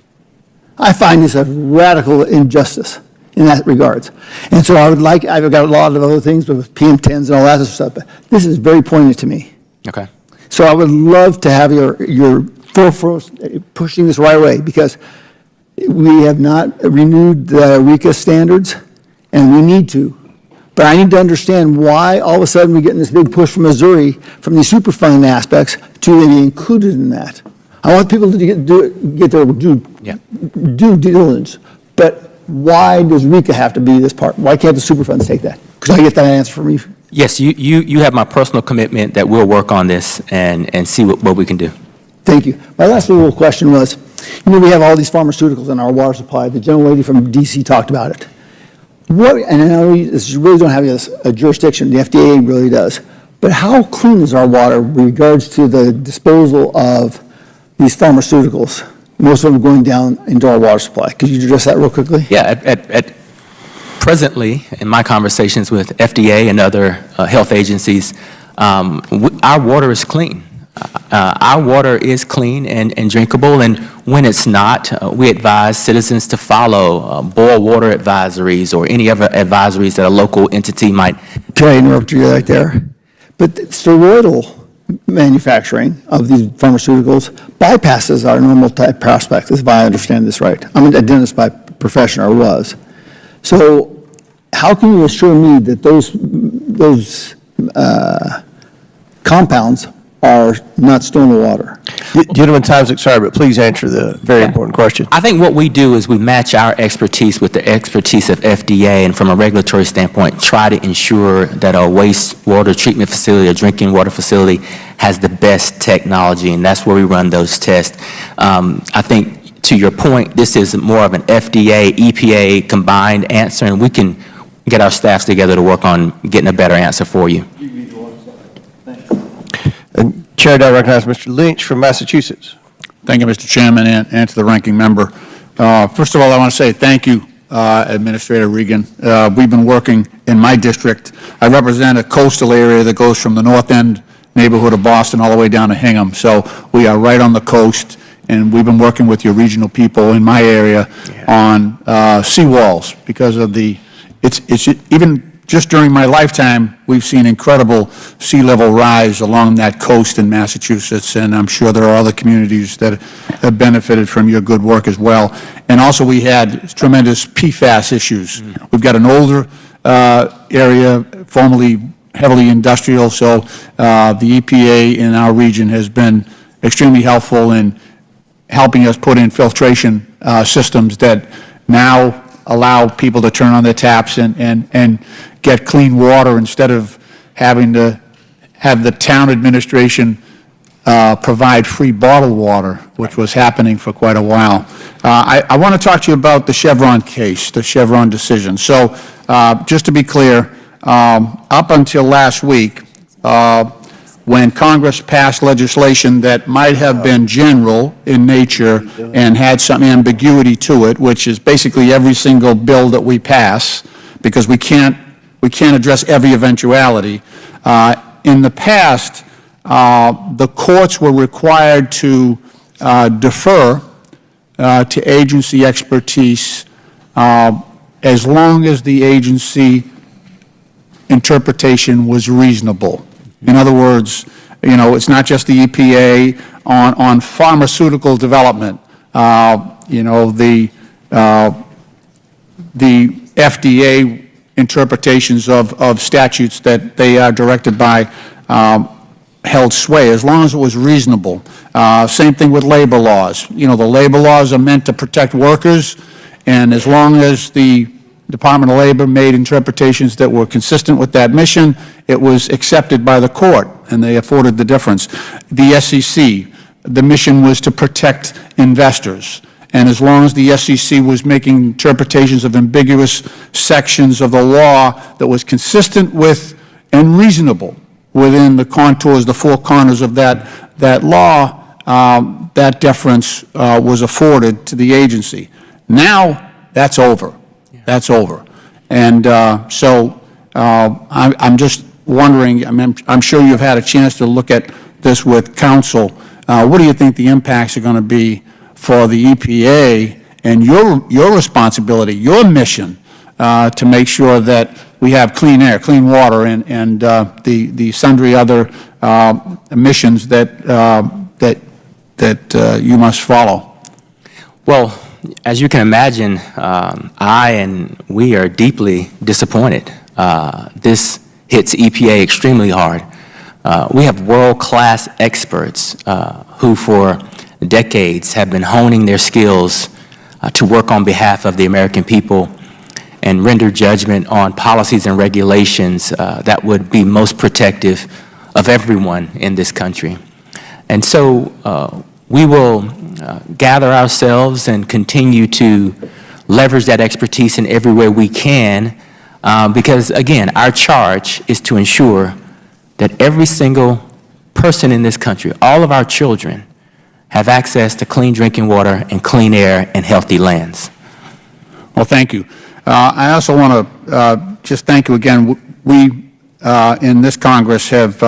I find this a radical injustice in that regards. And so I've got a lot of other things with PM10s and all that stuff, but this is very poignant to me. Okay. So I would love to have your forefront pushing this right away, because we have not renewed the RECA standards, and we need to. But I need to understand why all of a sudden we're getting this big push from Missouri from these Superfund aspects to be included in that. I want people to get their due diligence, but why does RECA have to be this part? Why can't the Superfunds take that? Could I get that answer from you? Yes, you have my personal commitment that we'll work on this and see what we can do. Thank you. My last little question was, we have all these pharmaceuticals in our water supply. The gentle lady from D.C. talked about it. And I know this really don't have a jurisdiction, the FDA really does, but how clean is our water with regards to the disposal of these pharmaceuticals? Most of them going down into our water supply. Could you address that real quickly? Yeah, presently, in my conversations with FDA and other health agencies, our water is clean. Our water is clean and drinkable, and when it's not, we advise citizens to follow boil water advisories or any other advisories that a local entity might. Can I interrupt you right there? But steroidal manufacturing of these pharmaceuticals bypasses our normal type prospects, if I understand this right. I'm a dentist by profession, or was. So how can you assure me that those compounds are not still in the water? Gentleman, time's expired, but please answer the very important question. I think what we do is we match our expertise with the expertise of FDA, and from a regulatory standpoint, try to ensure that a wastewater treatment facility, a drinking water facility, has the best technology, and that's where we run those tests. I think, to your point, this is more of an FDA, EPA combined answer, and we can get our staffs together to work on getting a better answer for you. And Chair, I recognize Mr. Lynch from Massachusetts. Thank you, Mr. Chairman, and to the ranking member. First of all, I want to say thank you, Administrator Regan. We've been working in my district. I represent a coastal area that goes from the north end neighborhood of Boston all the way down to Hingham. So we are right on the coast, and we've been working with your regional people in my area on seawalls because of it's even just during my lifetime, we've seen incredible sea level rise along that coast in Massachusetts, and I'm sure there are other communities that have benefited from your good work as well. And also we had tremendous PFAS issues. We've got an older area, formerly heavily industrial, so the EPA in our region has been extremely helpful in helping us put in filtration systems that now allow people to turn on their taps and get clean water instead of having to have the town administration provide free bottled water, which was happening for quite a while. I want to talk to you about the Chevron case, the Chevron decision. So just to be clear, up until last week, when Congress passed legislation that might have been general in nature and had some ambiguity to it, which is basically every single bill that we pass, because we can't address every eventuality. In the past, the courts were required to defer to agency expertise as long as the agency interpretation was reasonable. In other words, you know, it's not just the EPA on pharmaceutical development. You know, the FDA interpretations of statutes that they are directed by held sway, as long as it was reasonable. Same thing with labor laws. You know, the labor laws are meant to protect workers, and as long as the Department of Labor made interpretations that were consistent with that mission, it was accepted by the court, and they afforded the difference. The SEC, the mission was to protect investors, and as long as the SEC was making interpretations of ambiguous sections of the law that was consistent with and reasonable within the contours, the four corners of that law, that deference was afforded to the agency. Now, that's over. That's over. And so I'm just wondering, I'm sure you've had a chance to look at this with counsel. What do you think the impacts are going to be for the EPA and your responsibility, your mission to make sure that we have clean air, clean water, and the sundry other missions that you must follow? Well, as you can imagine, I and we are deeply disappointed. This hits EPA extremely hard. We have world-class experts who for decades have been honing their skills to work on behalf of the American people and render judgment on policies and regulations that would be most protective of everyone in this country. And so we will gather ourselves and continue to leverage that expertise in every way we can because, again, our charge is to ensure that every single person in this country, all of our children, have access to clean drinking water and clean air and healthy lands. Well, thank you. I also want to just thank you again. We in this Congress have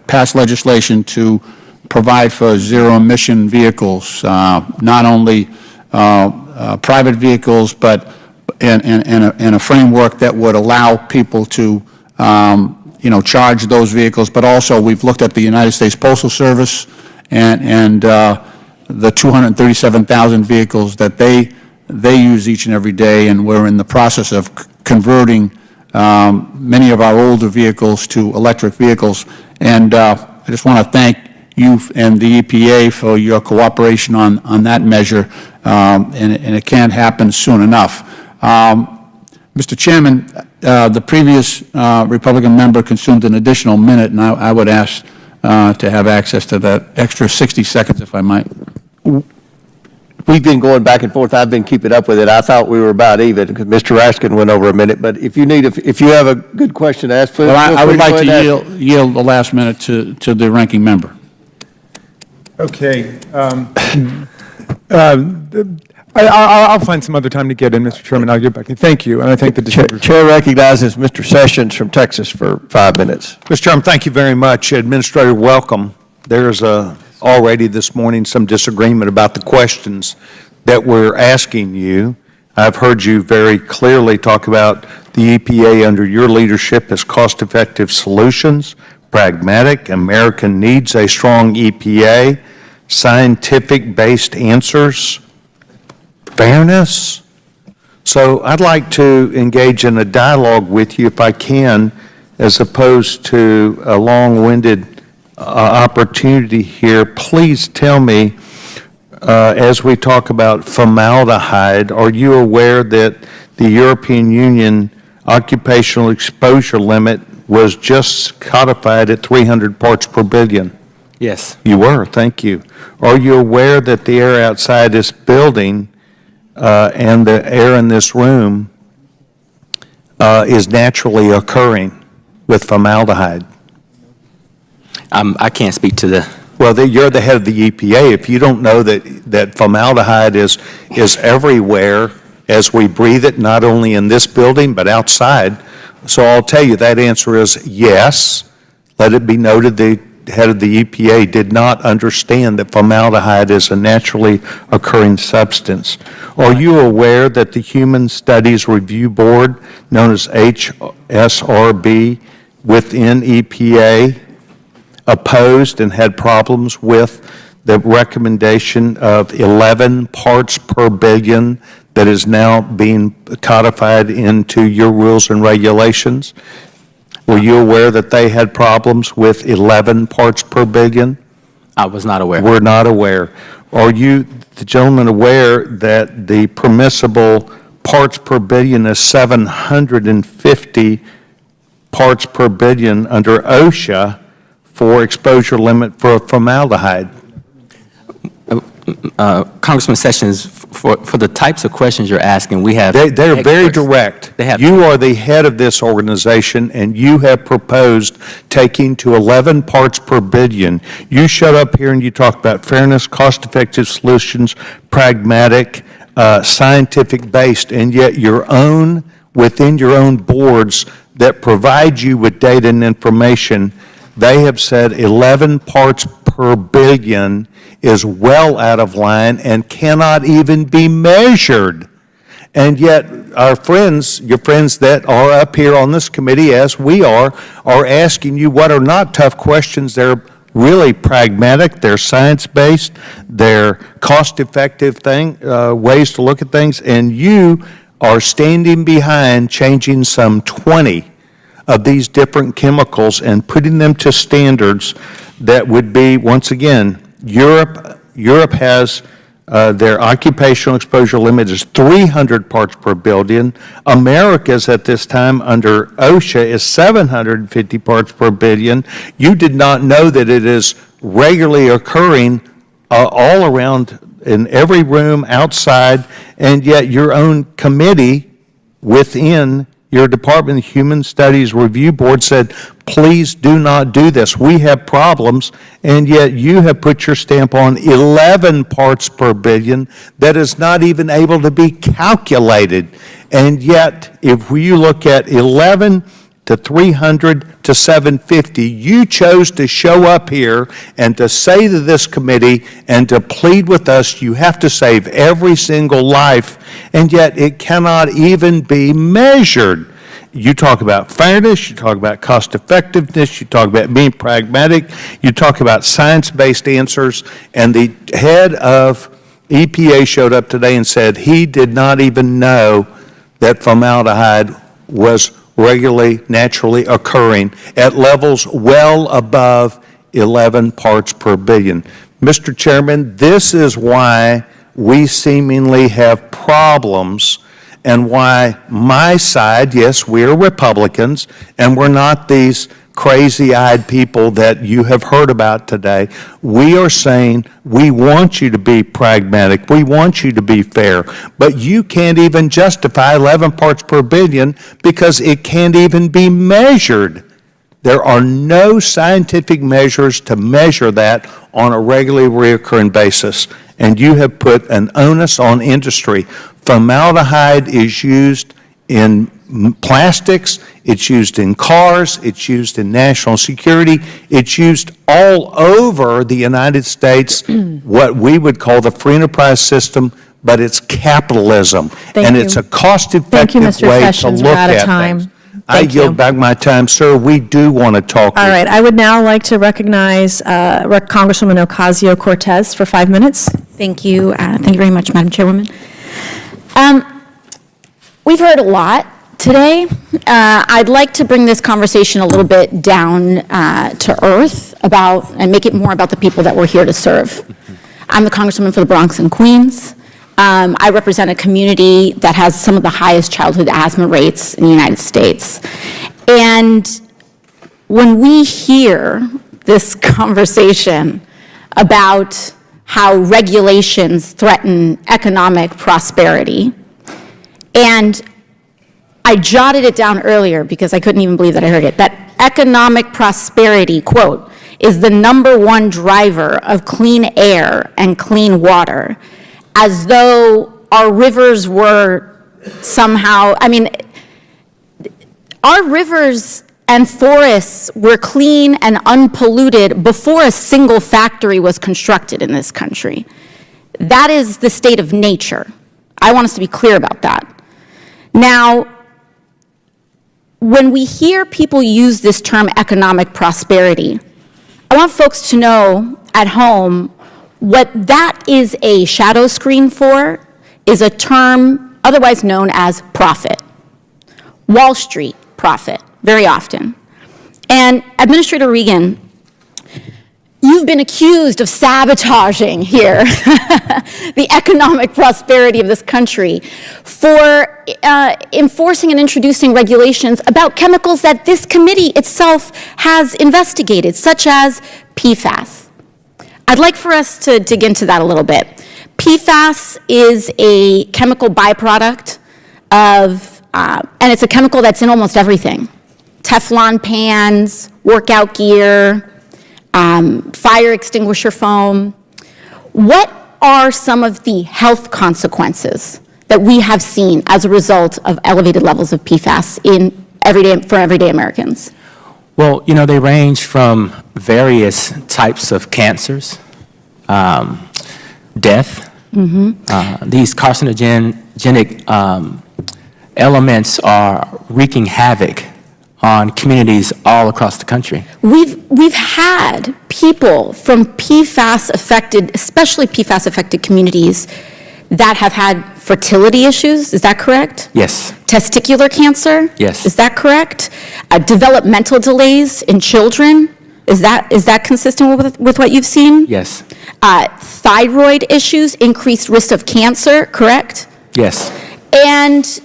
passed legislation to provide for zero-emission vehicles, not only private vehicles, but in a framework that would allow people to, charge those vehicles. But also, we've looked at the United States Postal Service and the 237,000 vehicles that they use each and every day, and we're in the process of converting many of our older vehicles to electric vehicles. And I just want to thank you and the EPA for your cooperation on that measure, and it can't happen soon enough. Mr. Chairman, the previous Republican member consumed an additional minute, and I would ask to have access to that extra 60 seconds, if I might. We've been going back and forth. I've been keeping up with it. I thought we were about even because Mr. Raskin went over a minute. But if you have a good question to ask, please. Well, I would like to yield the last minute to the ranking member. Okay. I'll find some other time to get in, Mr. Chairman. I'll get back. Thank you, and I thank the distinguished. Chair recognizes Mr. Sessions from Texas for 5 minutes. Mr. Chairman, thank you very much. Administrator, welcome. There's already this morning some disagreement about the questions that we're asking you. I've heard you very clearly talk about the EPA under your leadership as cost-effective solutions, pragmatic, American needs a strong EPA, scientific-based answers, fairness. So I'd like to engage in a dialogue with you if I can, as opposed to a long-winded opportunity here. Please tell me, as we talk about formaldehyde, are you aware that the European Union occupational exposure limit was just codified at 300 parts per billion? Yes. You were, thank you. Are you aware that the air outside this building and the air in this room is naturally occurring with formaldehyde? I can't speak to the... Well, you're the head of the EPA. If you don't know that formaldehyde is everywhere as we breathe it, not only in this building but outside, so I'll tell you that answer is yes. Let it be noted the head of the EPA did not understand that formaldehyde is a naturally occurring substance. Are you aware that the Human Studies Review Board, known as HSRB, within EPA, opposed and had problems with the recommendation of 11 parts per billion that is now being codified into your rules and regulations? Were you aware that they had problems with 11 parts per billion? I was not aware. We're not aware. Are you, the gentleman, aware that the permissible parts per billion is 750 parts per billion under OSHA for exposure limit for formaldehyde? Congressman Sessions, for the types of questions you're asking, we have... They're very direct. They have... You are the head of this organization, and you have proposed taking to 11 parts per billion. You shut up here and you talk about fairness, cost-effective solutions, pragmatic, scientific-based, and yet within your own boards that provide you with data and information, they have said 11 parts per billion is well out of line and cannot even be measured. And yet our friends, your friends that are up here on this committee, as we are asking you what are not tough questions. They're really pragmatic, they're science-based, they're cost-effective ways to look at things, and you are standing behind changing some 20 of these different chemicals and putting them to standards that would be, once again, Europe has their occupational exposure limit is 300 parts per billion. America's at this time under OSHA is 750 parts per billion. You did not know that it is regularly occurring all around in every room outside, and yet your own committee within your Department of Human Studies Review Board said, please do not do this. We have problems, and yet you have put your stamp on 11 parts per billion that is not even able to be calculated. And yet, if you look at 11 to 300 to 750. You chose to show up here and to say to this committee and to plead with us, you have to save every single life, and yet it cannot even be measured. You talk about fairness, you talk about cost effectiveness, you talk about being pragmatic, you talk about science-based answers, and the head of EPA showed up today and said he did not even know that formaldehyde was regularly, naturally occurring at levels well above 11 parts per billion. Mr. Chairman, this is why we seemingly have problems, and why my side, yes, we're Republicans, and we're not these crazy-eyed people that you have heard about today. We are saying we want you to be pragmatic, we want you to be fair, but you can't even justify 11 parts per billion because it can't even be measured. There are no scientific measures to measure that on a regularly recurring basis, and you have put an onus on industry. Formaldehyde is used in plastics, it's used in cars, it's used in national security, it's used all over the United States, what we would call the free enterprise system, but it's capitalism. And it's a cost-effective way to look at things. I yield back my time. Sir, we do want to talk. All right, I would now like to recognize Congresswoman Ocasio-Cortez for 5 minutes. Thank you. Thank you very much, Madam Chairwoman. We've heard a lot today. I'd like to bring this conversation a little bit down to earth and make it more about the people that we're here to serve. I'm the Congresswoman for the Bronx and Queens. I represent a community that has some of the highest childhood asthma rates in the United States. And when we hear this conversation about how regulations threaten economic prosperity, and I jotted it down earlier because I couldn't even believe that I heard it, that economic prosperity, quote, is the #1 driver of clean air and clean water, as though our rivers were somehow, our rivers and forests were clean and unpolluted before a single factory was constructed in this country. That is the state of nature. I want us to be clear about that. Now, when we hear people use this term economic prosperity, I want folks to know at home what that is a shadow screen for is a term otherwise known as profit. Wall Street profit, very often. And Administrator Regan, you've been accused of sabotaging here the economic prosperity of this country for enforcing and introducing regulations about chemicals that this committee itself has investigated, such as PFAS. I'd like for us to dig into that a little bit. PFAS is a chemical byproduct of, and it's a chemical that's in almost everything. Teflon pans, workout gear, fire extinguisher foam. What are some of the health consequences that we have seen as a result of elevated levels of PFAS for everyday Americans? Well, they range from various types of cancers, death. These carcinogenic elements are wreaking havoc on communities all across the country. We've had people from PFAS-affected, especially PFAS-affected communities, that have had fertility issues. Is that correct? Yes. Testicular cancer? Yes. Is that correct? Developmental delays in children? Is that consistent with what you've seen? Yes. Thyroid issues, increased risk of cancer, correct? Yes. And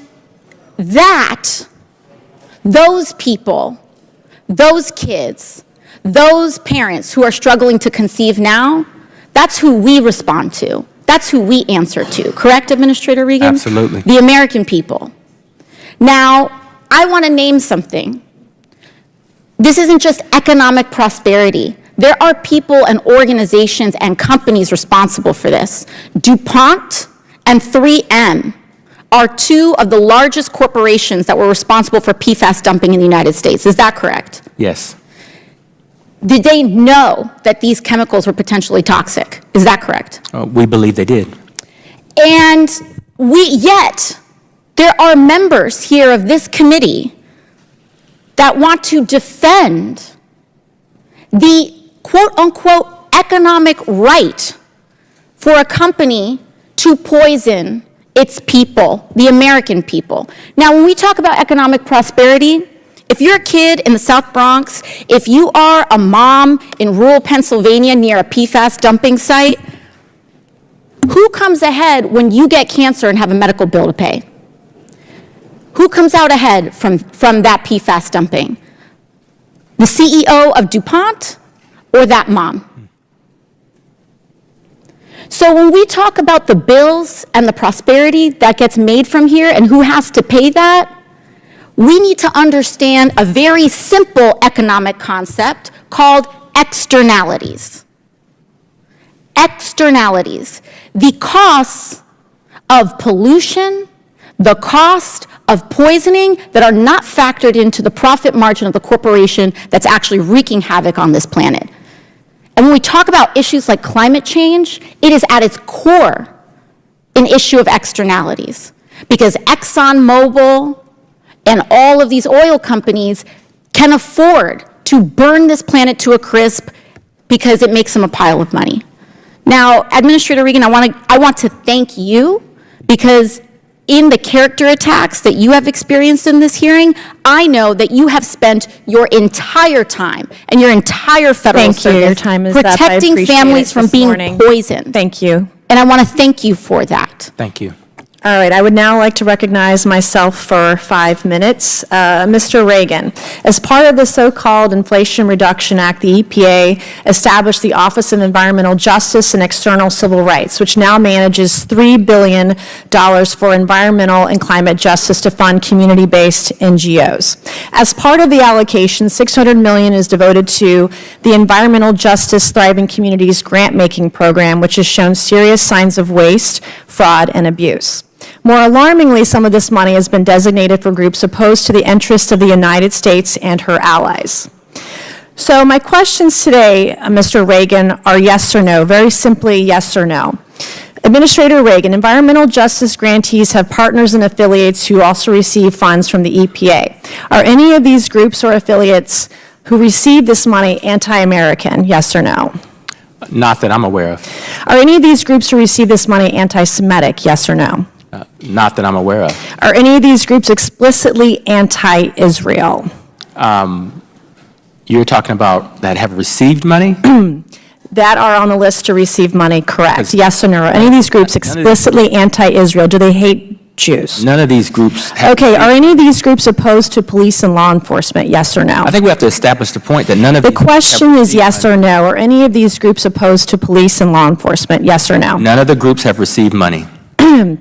those people, those kids, those parents who are struggling to conceive now, that's who we respond to. That's who we answer to. Correct, Administrator Regan? Absolutely. The American people. Now, I want to name something. This isn't just economic prosperity. There are people and organizations and companies responsible for this. DuPont and 3M are two of the largest corporations that were responsible for PFAS dumping in the United States. Is that correct? Yes. Did they know that these chemicals were potentially toxic? Is that correct? We believe they did. And yet, there are members here of this committee that want to defend the quote-unquote economic right for a company to poison its people, the American people. Now, when we talk about economic prosperity, if you're a kid in the South Bronx, if you are a mom in rural Pennsylvania near a PFAS dumping site, who comes ahead when you get cancer and have a medical bill to pay? Who comes out ahead from that PFAS dumping? The CEO of DuPont or that mom? So when we talk about the bills and the prosperity that gets made from here and who has to pay that, we need to understand a very simple economic concept called externalities. Externalities. The costs of pollution, the cost of poisoning that are not factored into the profit margin of the corporation that's actually wreaking havoc on this planet. And when we talk about issues like climate change, it is at its core an issue of externalities. Because ExxonMobil and all of these oil companies can afford to burn this planet to a crisp because it makes them a pile of money. Now, Administrator Regan, I want to thank you because in the character attacks that you have experienced in this hearing, I know that you have spent your entire time and your entire federal service Your time is up. I protecting appreciate families it from this being morning. poisoned. Thank you. And I want to thank you for that. Thank you. All right, I would now like to recognize myself for 5 minutes. Mr. Regan, as part of the so-called Inflation Reduction Act, the EPA established the Office of Environmental Justice and External Civil Rights, which now manages $3 billion for environmental and climate justice to fund community-based NGOs. As part of the allocation, $600 million is devoted to the Environmental Justice Thriving Communities grant-making program, which has shown serious signs of waste, fraud, and abuse. More alarmingly, some of this money has been designated for groups opposed to the interests of the United States and her allies. So my questions today, Mr. Regan, are yes or no, very simply yes or no. Administrator Regan, environmental justice grantees have partners and affiliates who also receive funds from the EPA. Are any of these groups or affiliates who receive this money anti-American, yes or no? Not that I'm aware of. Are any of these groups who receive this money anti-Semitic, yes or no? Not that I'm aware of. Are any of these groups explicitly anti-Israel? You're talking about that have received money? That are on the list to receive money, correct? Because- Yes or no? Are any of these groups explicitly anti-Israel? Do they hate Jews? None of these groups have. Okay, are any of these groups opposed to police and law enforcement? Yes or no? I think we have to establish the point that none of The these groups have question is received yes money. or no. Are any of these groups opposed to police and law enforcement? Yes or no? None of the groups have received money.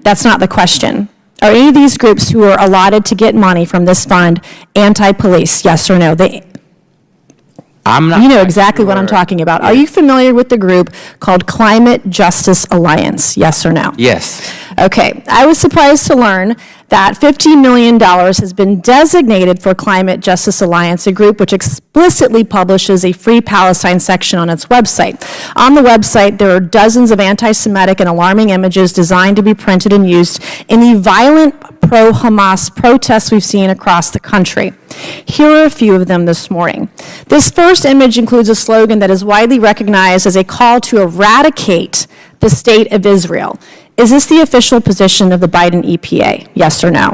That's not the question. Are any of these groups who are allotted to get money from this fund anti-police? Yes or no? I'm not. You know exactly what I'm sure. talking about. Are you familiar with the group called Climate Justice Alliance? Yes or no? Yes. Okay. I was surprised to learn that $15 million has been designated for Climate Justice Alliance, a group which explicitly publishes a Free Palestine section on its website. On the website, there are dozens of anti-Semitic and alarming images designed to be printed and used in the violent pro-Hamas protests we've seen across the country. Here are a few of them this morning. This first image includes a slogan that is widely recognized as a call to eradicate the state of Israel. Is this the official position of the Biden EPA? Yes or no?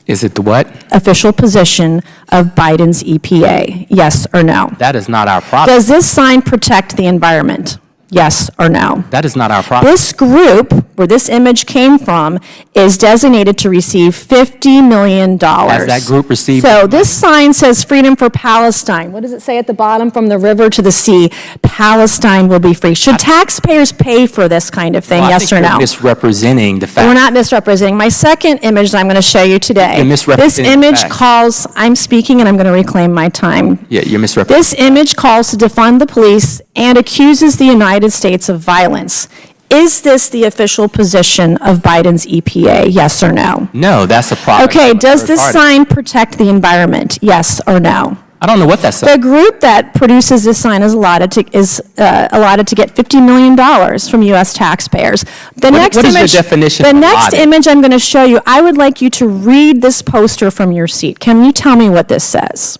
Is it the what? Official position of Biden's EPA? Yes or no? That is not our problem. Does this sign protect the environment? Yes or no? That is not our problem. This group, where this image came from, is designated to receive $50 million. Has that group received So money? this sign says Freedom for Palestine. What does it say at the bottom? From the river to the sea, Palestine will be free. Should taxpayers pay for this kind of thing, Well, I yes think or you're no? misrepresenting the fact. We're not misrepresenting. My second image that I'm going to show you today. You're misrepresenting This image the facts. calls, I'm speaking and I'm going to reclaim my time. Yeah, you're misrepresenting. This image calls to defund the police and accuses the United States of violence. Is this the official position of Biden's EPA, yes or no? No, that's a product. Okay, of a does third this party. sign protect the environment, yes or no? I don't know what that says. The group that produces this sign is allotted to get $50 million from U.S. taxpayers. The next what is your image, definition the of next allotted? image I'm going to show you, I would like you to read this poster from your seat. Can you tell me what this says?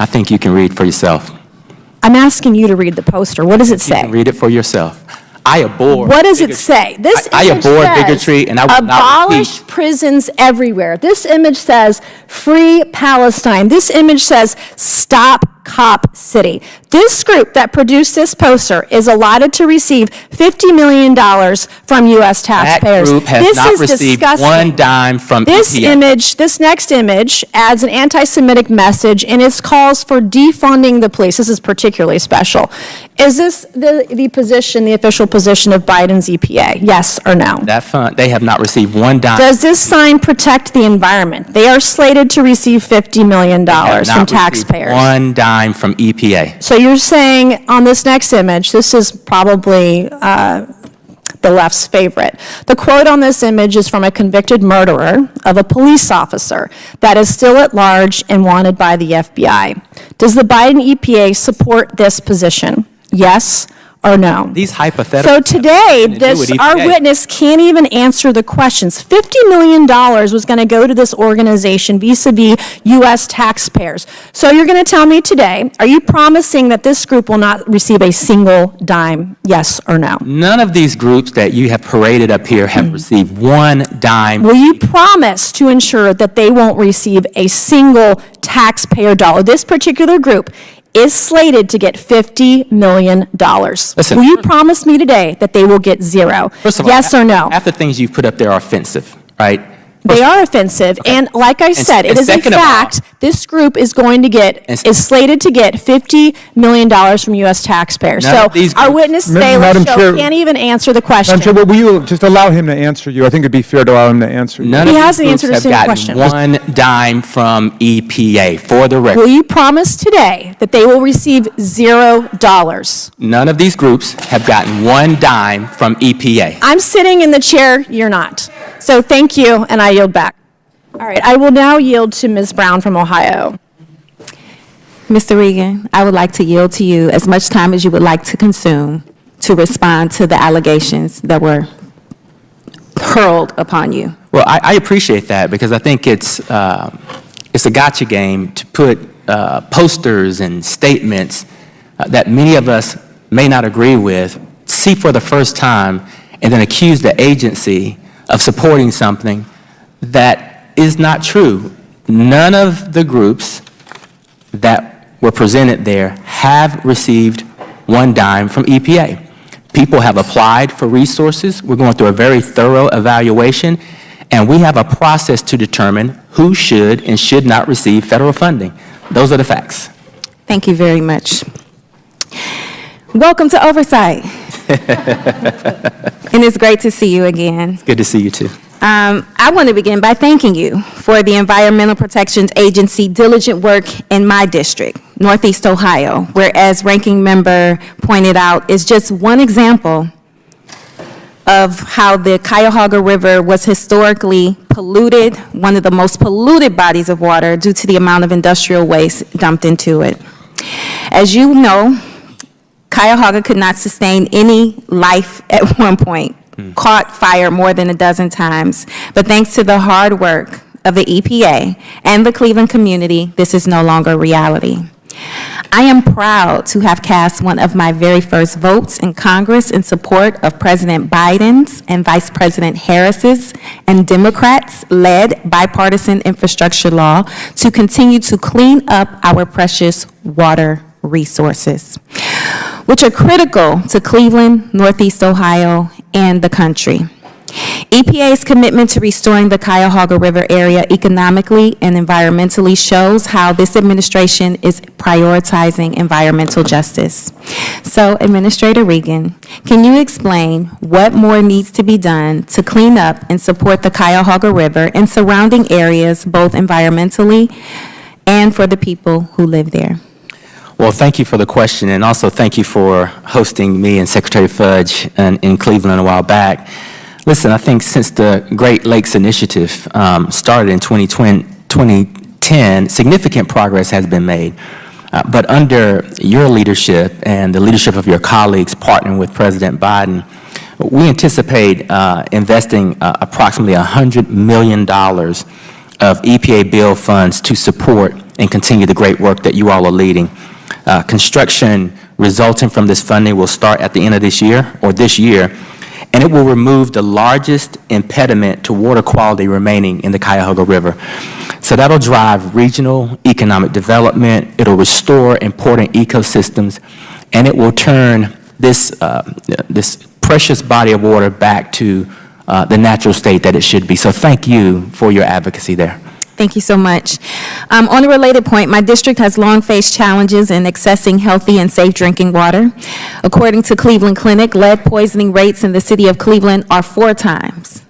I think you can read for yourself. I'm asking you to read the poster. What does it You say? can read it for yourself. I abhor. What does it bigotry. say? This I image abhor says, bigotry, and I will not abolish repeat. prisons everywhere. This image says, free Palestine. This image says, stop Cop City. This group that produced this poster is allotted to receive $50 million from U.S. That taxpayers. group has This not is received disgusting. one dime from This EPA. image, this next image, adds an anti-Semitic message, and it calls for defunding the police. This is particularly special. Is this the position, the official position of Biden's EPA? Yes or no? That fund, they have not received one dime. Does this sign protect the environment? They are slated to receive $50 million They have from not received taxpayers. one dime from EPA. So you're saying on this next image, this is probably the left's favorite. The quote on this image is from a convicted murderer of a police officer that is still at large and wanted by the FBI. Does the Biden EPA support this position? Yes or no? These hypotheticals. So today, have nothing to do with our EPA. witness can't even answer the questions. $50 million was going to go to this organization vis-a-vis U.S. taxpayers. So you're going to tell me today, are you promising that this group will not receive a single dime? Yes or no? None of these groups that you have paraded up here have received one dime. Will you promise to ensure that they won't receive a single taxpayer dollar? This particular group is slated to get $50 million. Listen. Will you promise me today that they will get zero? First of all, yes or no? half the things you've put up there are offensive, right? They are offensive, and like I said, it is a second of all- fact, this group is going to get, And- is slated to get $50 million from U.S. taxpayers. None So of these our groups- witness Ma- today, Madam let's Chair- show, can't even answer the question. Madam Chair, will you just allow him to answer you? I think it'd be fair to allow him to answer you. None He of hasn't these answered groups a have single gotten question. one dime from EPA, for the Will record. you promise today that they will receive $0? None of these groups have gotten one dime from EPA. I'm sitting in the chair, you're not. So thank you, and I yield back. All right, I will now yield to Ms. Brown from Ohio. Mr. Regan, I would like to yield to you as much time as you would like to consume to respond to the allegations that were hurled upon you. Well, I appreciate that because I think it's a gotcha game to put posters and statements that many of us may not agree with, see for the first time, and then accuse the agency of supporting something that is not true. None of the groups that were presented there have received one dime from EPA. People have applied for resources. We're going through a very thorough evaluation, and we have a process to determine who should and should not receive federal funding. Those are the facts. Thank you very much. Welcome to Oversight. And it's great to see you again. Good to see you too. I want to begin by thanking you for the Environmental Protection Agency diligent work in my district, Northeast Ohio, where, as Ranking Member pointed out, is just one example of how the Cuyahoga River was historically polluted, one of the most polluted bodies of water due to the amount of industrial waste dumped into it. As you know, Cuyahoga could not sustain any life at one point. Caught fire more than a dozen times. But thanks to the hard work of the EPA and the Cleveland community, this is no longer reality. I am proud to have cast one of my very first votes in Congress in support of President Biden's and Vice President Harris's and Democrats-led bipartisan infrastructure law to continue to clean up our precious water resources, which are critical to Cleveland, Northeast Ohio, and the country. EPA's commitment to restoring the Cuyahoga River area economically and environmentally shows how this administration is prioritizing environmental justice. So, Administrator Regan, can you explain what more needs to be done to clean up and support the Cuyahoga River and surrounding areas, both environmentally and for the people who live there? Well, thank you for the question, and also thank you for hosting me and Secretary Fudge in Cleveland a while back. Listen, I think since the Great Lakes Initiative started in 2010, significant progress has been made. But under your leadership and the leadership of your colleagues partnering with President Biden, we anticipate investing approximately $100 million of EPA bill funds to support and continue the great work that you all are leading. Construction resulting from this funding will start at the end of this year, and it will remove the largest impediment to water quality remaining in the Cuyahoga River. So that'll drive regional economic development, it'll restore important ecosystems, and it will turn this precious body of water back to the natural state that it should be. So thank you for your advocacy there. Thank you so much. On a related point, my district has long faced challenges in accessing healthy and safe drinking water. According to Cleveland Clinic, lead poisoning rates in the city of Cleveland are four times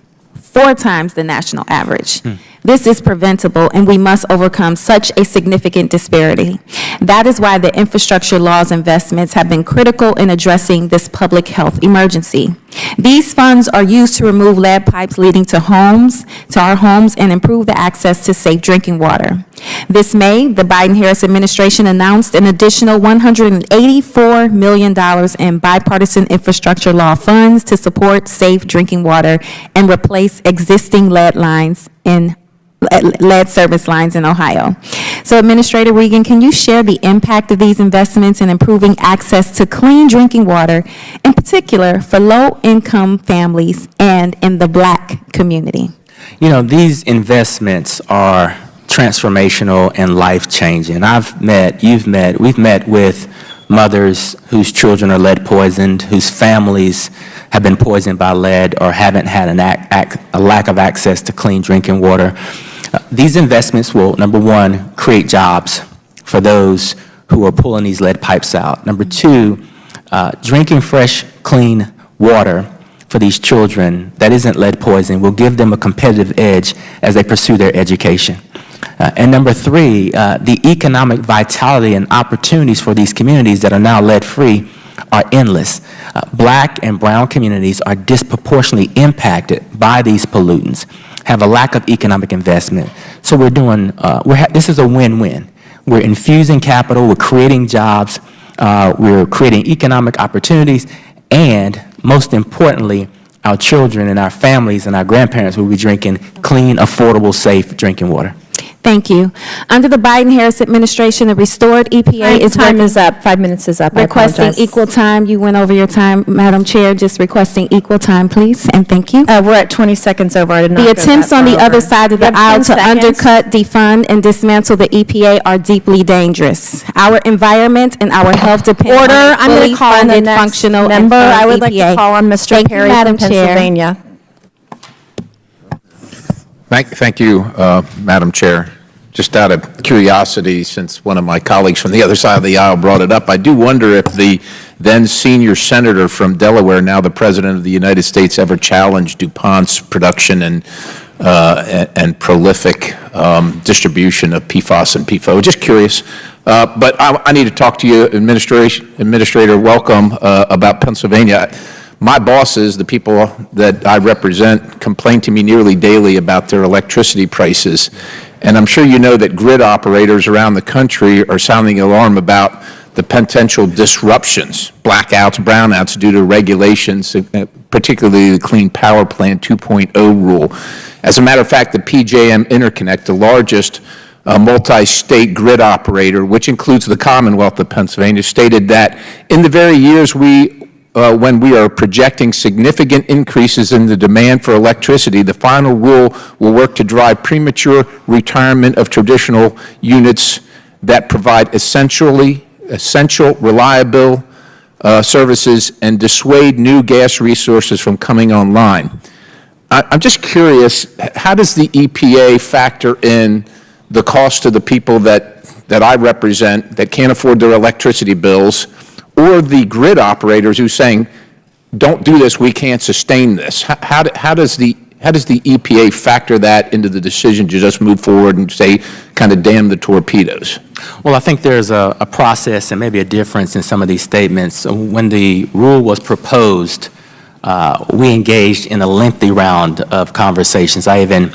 the national average. This is preventable, and we must overcome such a significant disparity. That is why the infrastructure laws investments have been critical in addressing this public health emergency. These funds are used to remove lead pipes leading to our homes, and improve the access to safe drinking water. This May, the Biden-Harris administration announced an additional $184 million in bipartisan infrastructure law funds to support safe drinking water and replace existing lead service lines in Ohio. So Administrator Regan, can you share the impact of these investments in improving access to clean drinking water, in particular for low-income families and in the Black community? You know, these investments are transformational and life-changing. We've met with mothers whose children are lead poisoned, whose families have been poisoned by lead or haven't had a lack of access to clean drinking water. These investments will, number one, create jobs for those who are pulling these lead pipes out. Number two, drinking fresh, clean water for these children that isn't lead poisoned will give them a competitive edge as they pursue their education. And number three, the economic vitality and opportunities for these communities that are now lead-free are endless. Black and brown communities are disproportionately impacted by these pollutants, have a lack of economic investment. So this is a win-win. We're infusing capital, we're creating jobs, we're creating economic opportunities, and most importantly, our children and our families and our grandparents will be drinking clean, affordable, safe drinking water. Thank you. Under the Biden-Harris administration, the restored EPA is Time is up. 5 minutes is up. I requesting apologize. equal time. You went over your time, Madam Chair, just requesting equal time, please, and thank you. We're at 20 seconds over. I did not The go attempts that on the far other over. side of You the have 10 aisle to seconds. undercut, defund, and dismantle the EPA are deeply dangerous. Our environment and our health depend Order. on a I'm going fully to call on the funded, next functional, member. and I firm would like EPA. to call on Mr. Thank you, Perry Madam from Chair. Pennsylvania. Thank you, Madam Chair. Just out of curiosity, since one of my colleagues from the other side of the aisle brought it up, I do wonder if the then senior senator from Delaware, now the President of the United States, ever challenged DuPont's production and prolific distribution of PFAS and PFOA. Just curious. But I need to talk to you, Administrator, welcome, about Pennsylvania. My bosses, the people that I represent, complain to me nearly daily about their electricity prices. And I'm sure you know that grid operators around the country are sounding alarm about the potential disruptions, blackouts, brownouts due to regulations, particularly the Clean Power Plan 2.0 rule. As a matter of fact, the PJM Interconnect, the largest multi-state grid operator, which includes the Commonwealth of Pennsylvania, stated that in the very years when we are projecting significant increases in the demand for electricity, the final rule will work to drive premature retirement of traditional units that provide essential, reliable services and dissuade new gas resources from coming online. I'm just curious, how does the EPA factor in the cost to the people that I represent that can't afford their electricity bills, or the grid operators who are saying, don't do this, we can't sustain this? How does the EPA factor that into the decision to just move forward and say, kind of damn the torpedoes? Well, I think there's a process and maybe a difference in some of these statements. When the rule was proposed, we engaged in a lengthy round of conversations. I even,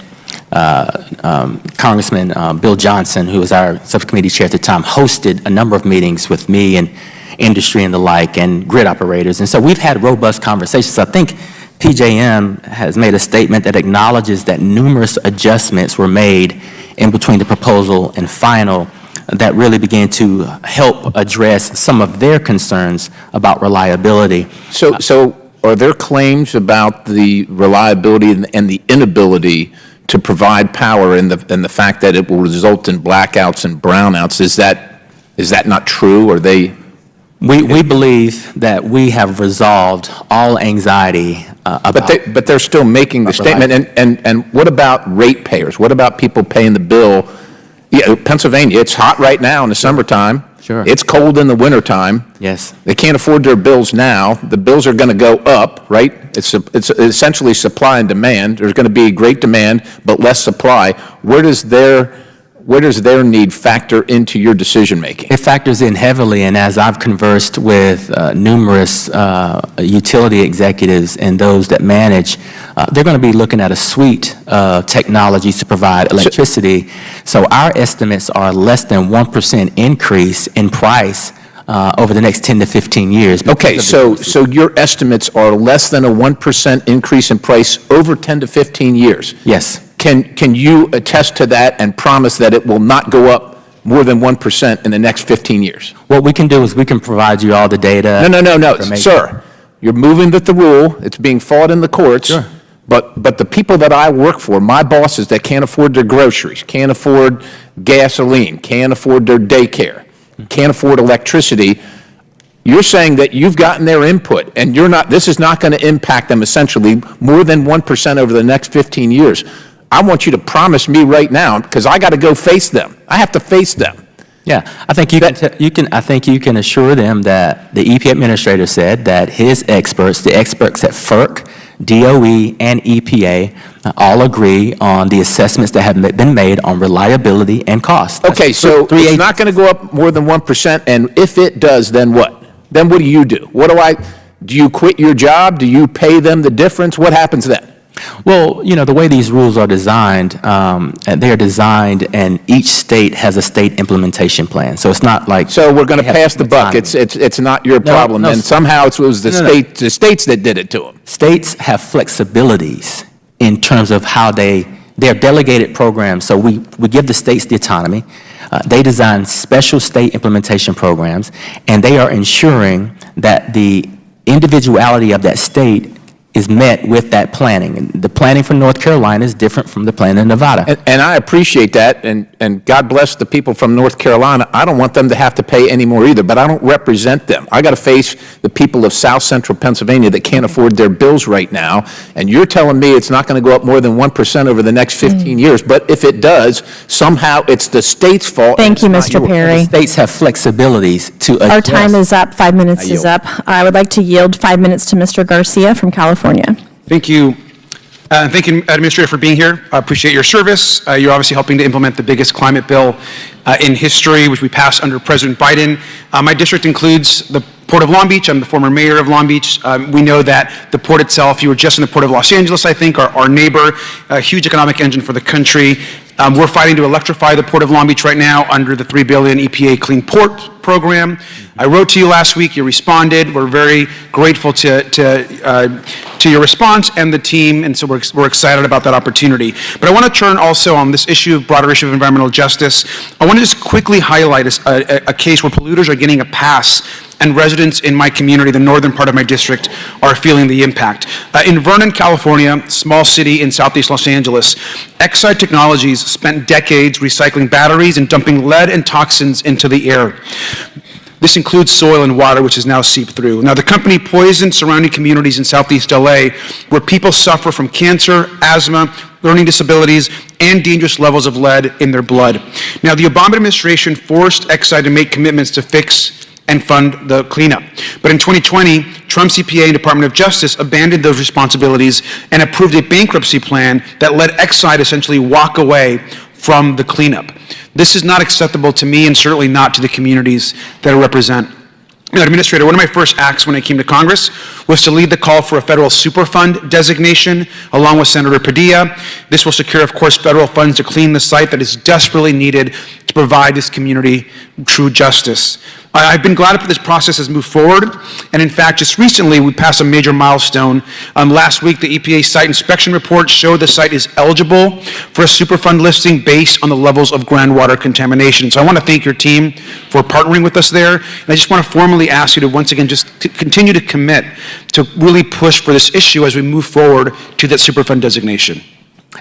Congressman Bill Johnson, who was our subcommittee chair at the time, hosted a number of meetings with me and industry and the like and grid operators. And so we've had robust conversations. I think PJM has made a statement that acknowledges that numerous adjustments were made in between the proposal and final that really began to help address some of their concerns about reliability. So are there claims about the reliability and the inability to provide power and the fact that it will result in blackouts and brownouts? Is that not true? Are they? We believe that we have resolved all anxiety about. But they're still making the statement. And what about ratepayers? What about people paying the bill? Yeah, Pennsylvania, it's hot right now in the summertime. Sure. It's cold in the wintertime. Yes. They can't afford their bills now. The bills are going to go up, right? It's essentially supply and demand. There's going to be great demand, but less supply. Where does their need factor into your decision making? It factors in heavily, and as I've conversed with numerous utility executives and those that manage, they're going to be looking at a suite of technologies to provide electricity. So our estimates are less than 1% increase in price over the next 10 to 15 years. Okay, so your estimates are less than a 1% increase in price over 10 to 15 years? Yes. Can you attest to that and promise that it will not go up more than 1% in the next 15 years? What we can do is we can provide you all the data. No, sir. You're moving with the rule. It's being fought in the courts. Sure. But the people that I work for, my bosses that can't afford their groceries, can't afford gasoline, can't afford their daycare, can't afford electricity, you're saying that you've gotten their input and this is not going to impact them essentially more than 1% over the next 15 years. I want you to promise me right now, because I got to go face them. I have to face them. Yeah, I think you can assure them that the EPA Administrator said that his experts, the experts at FERC, DOE, and EPA, all agree on the assessments that have been made on reliability and cost. Okay, so it's not going to go up more than 1%, and if it does, then what? Then what do you do? Do you quit your job? Do you pay them the difference? What happens then? Well, the way these rules are designed, they are designed, and each state has a state implementation plan. So it's not like. So we're going to pass the buck. It's not your problem. And somehow it was the states that did it to them. States have flexibilities in terms of how they're delegated programs. So we give the states the autonomy. They design special state implementation programs, and they are ensuring that the individuality of that state is met with that planning. And the planning for North Carolina is different from the planning in Nevada. And I appreciate that, and God bless the people from North Carolina. I don't want them to have to pay any more either, but I don't represent them. I got to face the people of South Central Pennsylvania that can't afford their bills right now, and you're telling me it's not going to go up more than 1% over the next 15 years, but if it does, somehow it's the state's fault. Thank you, Mr. Perry. States have flexibilities to adjust. Our time is up. 5 minutes is up. I would like to yield 5 minutes to Mr. Garcia from California. Thank you. Thank you, Administrator, for being here. I appreciate your service. You're obviously helping to implement the biggest climate bill in history, which we passed under President Biden. My district includes the Port of Long Beach. I'm the former mayor of Long Beach. We know that the port itself, you were just in the Port of Los Angeles, I think, our neighbor, a huge economic engine for the country. We're fighting to electrify the Port of Long Beach right now under the $3 billion EPA Clean Port program. I wrote to you last week. You responded. We're very grateful to your response and the team, and so we're excited about that opportunity. But I want to turn also on this issue, broader issue of environmental justice. I want to just quickly highlight a case where polluters are getting a pass, and residents in my community, the northern part of my district, are feeling the impact. In Vernon, California, small city in southeast Los Angeles, Exide Technologies spent decades recycling batteries and dumping lead and toxins into the air. This includes soil and water, which has now seeped through. Now, the company poisoned surrounding communities in southeast LA, where people suffer from cancer, asthma, learning disabilities, and dangerous levels of lead in their blood. Now, the Obama administration forced Exide to make commitments to fix and fund the cleanup. But in 2020, Trump's EPA and Department of Justice abandoned those responsibilities and approved a bankruptcy plan that let Exide essentially walk away from the cleanup. This is not acceptable to me and certainly not to the communities that I represent. Administrator, one of my first acts when I came to Congress was to lead the call for a federal Superfund designation, along with Senator Padilla. This will secure, of course, federal funds to clean the site that is desperately needed to provide this community true justice. I've been glad that this process has moved forward, and in fact, just recently, we passed a major milestone. Last week, the EPA site inspection report showed the site is eligible for a Superfund listing based on the levels of groundwater contamination. So I want to thank your team for partnering with us there, and I just want to formally ask you to once again just continue to commit to really push for this issue as we move forward to that Superfund designation.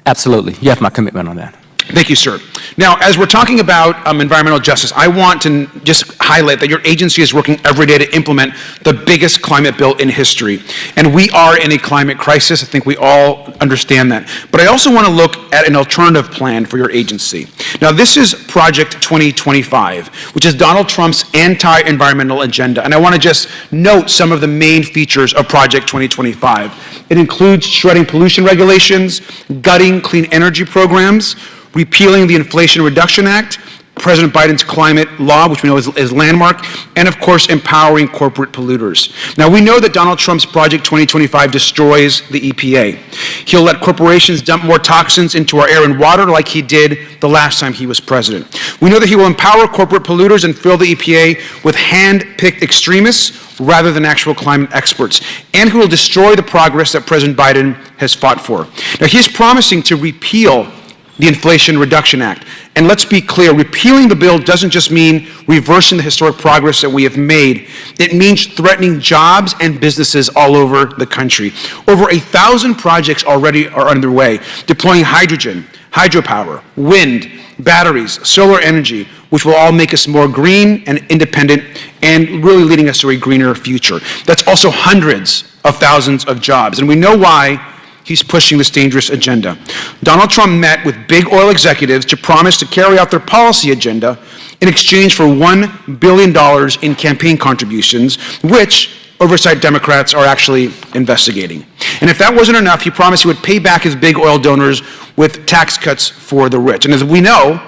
Absolutely. You have my commitment on that. Thank you, sir. Now, as we're talking about environmental justice, I want to just highlight that your agency is working every day to implement the biggest climate bill in history. And we are in a climate crisis. I think we all understand that. But I also want to look at an alternative plan for your agency. Now, this is Project 2025, which is Donald Trump's anti-environmental agenda. And I want to just note some of the main features of Project 2025. It includes shredding pollution regulations, gutting clean energy programs, repealing the Inflation Reduction Act, President Biden's climate law, which we know is landmark, and of course, empowering corporate polluters. Now, we know that Donald Trump's Project 2025 destroys the EPA. He'll let corporations dump more toxins into our air and water like he did the last time he was president. We know that he will empower corporate polluters and fill the EPA with hand-picked extremists rather than actual climate experts, and who will destroy the progress that President Biden has fought for. Now, he's promising to repeal the Inflation Reduction Act. And let's be clear, repealing the bill doesn't just mean reversing the historic progress that we have made. It means threatening jobs and businesses all over the country. Over 1,000 projects already are underway, deploying hydrogen, hydropower, wind, batteries, solar energy, which will all make us more green and independent and really leading us to a greener future. That's also hundreds of thousands of jobs. And we know why he's pushing this dangerous agenda. Donald Trump met with big oil executives to promise to carry out their policy agenda in exchange for $1 billion in campaign contributions, which Oversight Democrats are actually investigating. And if that wasn't enough, he promised he would pay back his big oil donors with tax cuts for the rich. And as we know,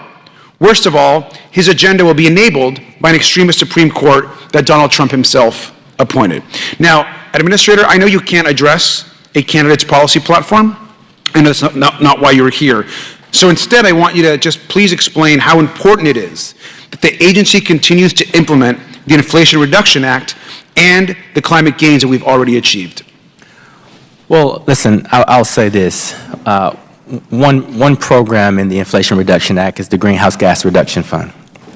worst of all, his agenda will be enabled by an extremist Supreme Court that Donald Trump himself appointed. Now, Administrator, I know you can't address a candidate's policy platform, and that's not why you're here. So instead, I want you to just please explain how important it is that the agency continues to implement the Inflation Reduction Act and the climate gains that we've already achieved. Well, listen, I'll say this. One program in the Inflation Reduction Act is the Greenhouse Gas Reduction Fund.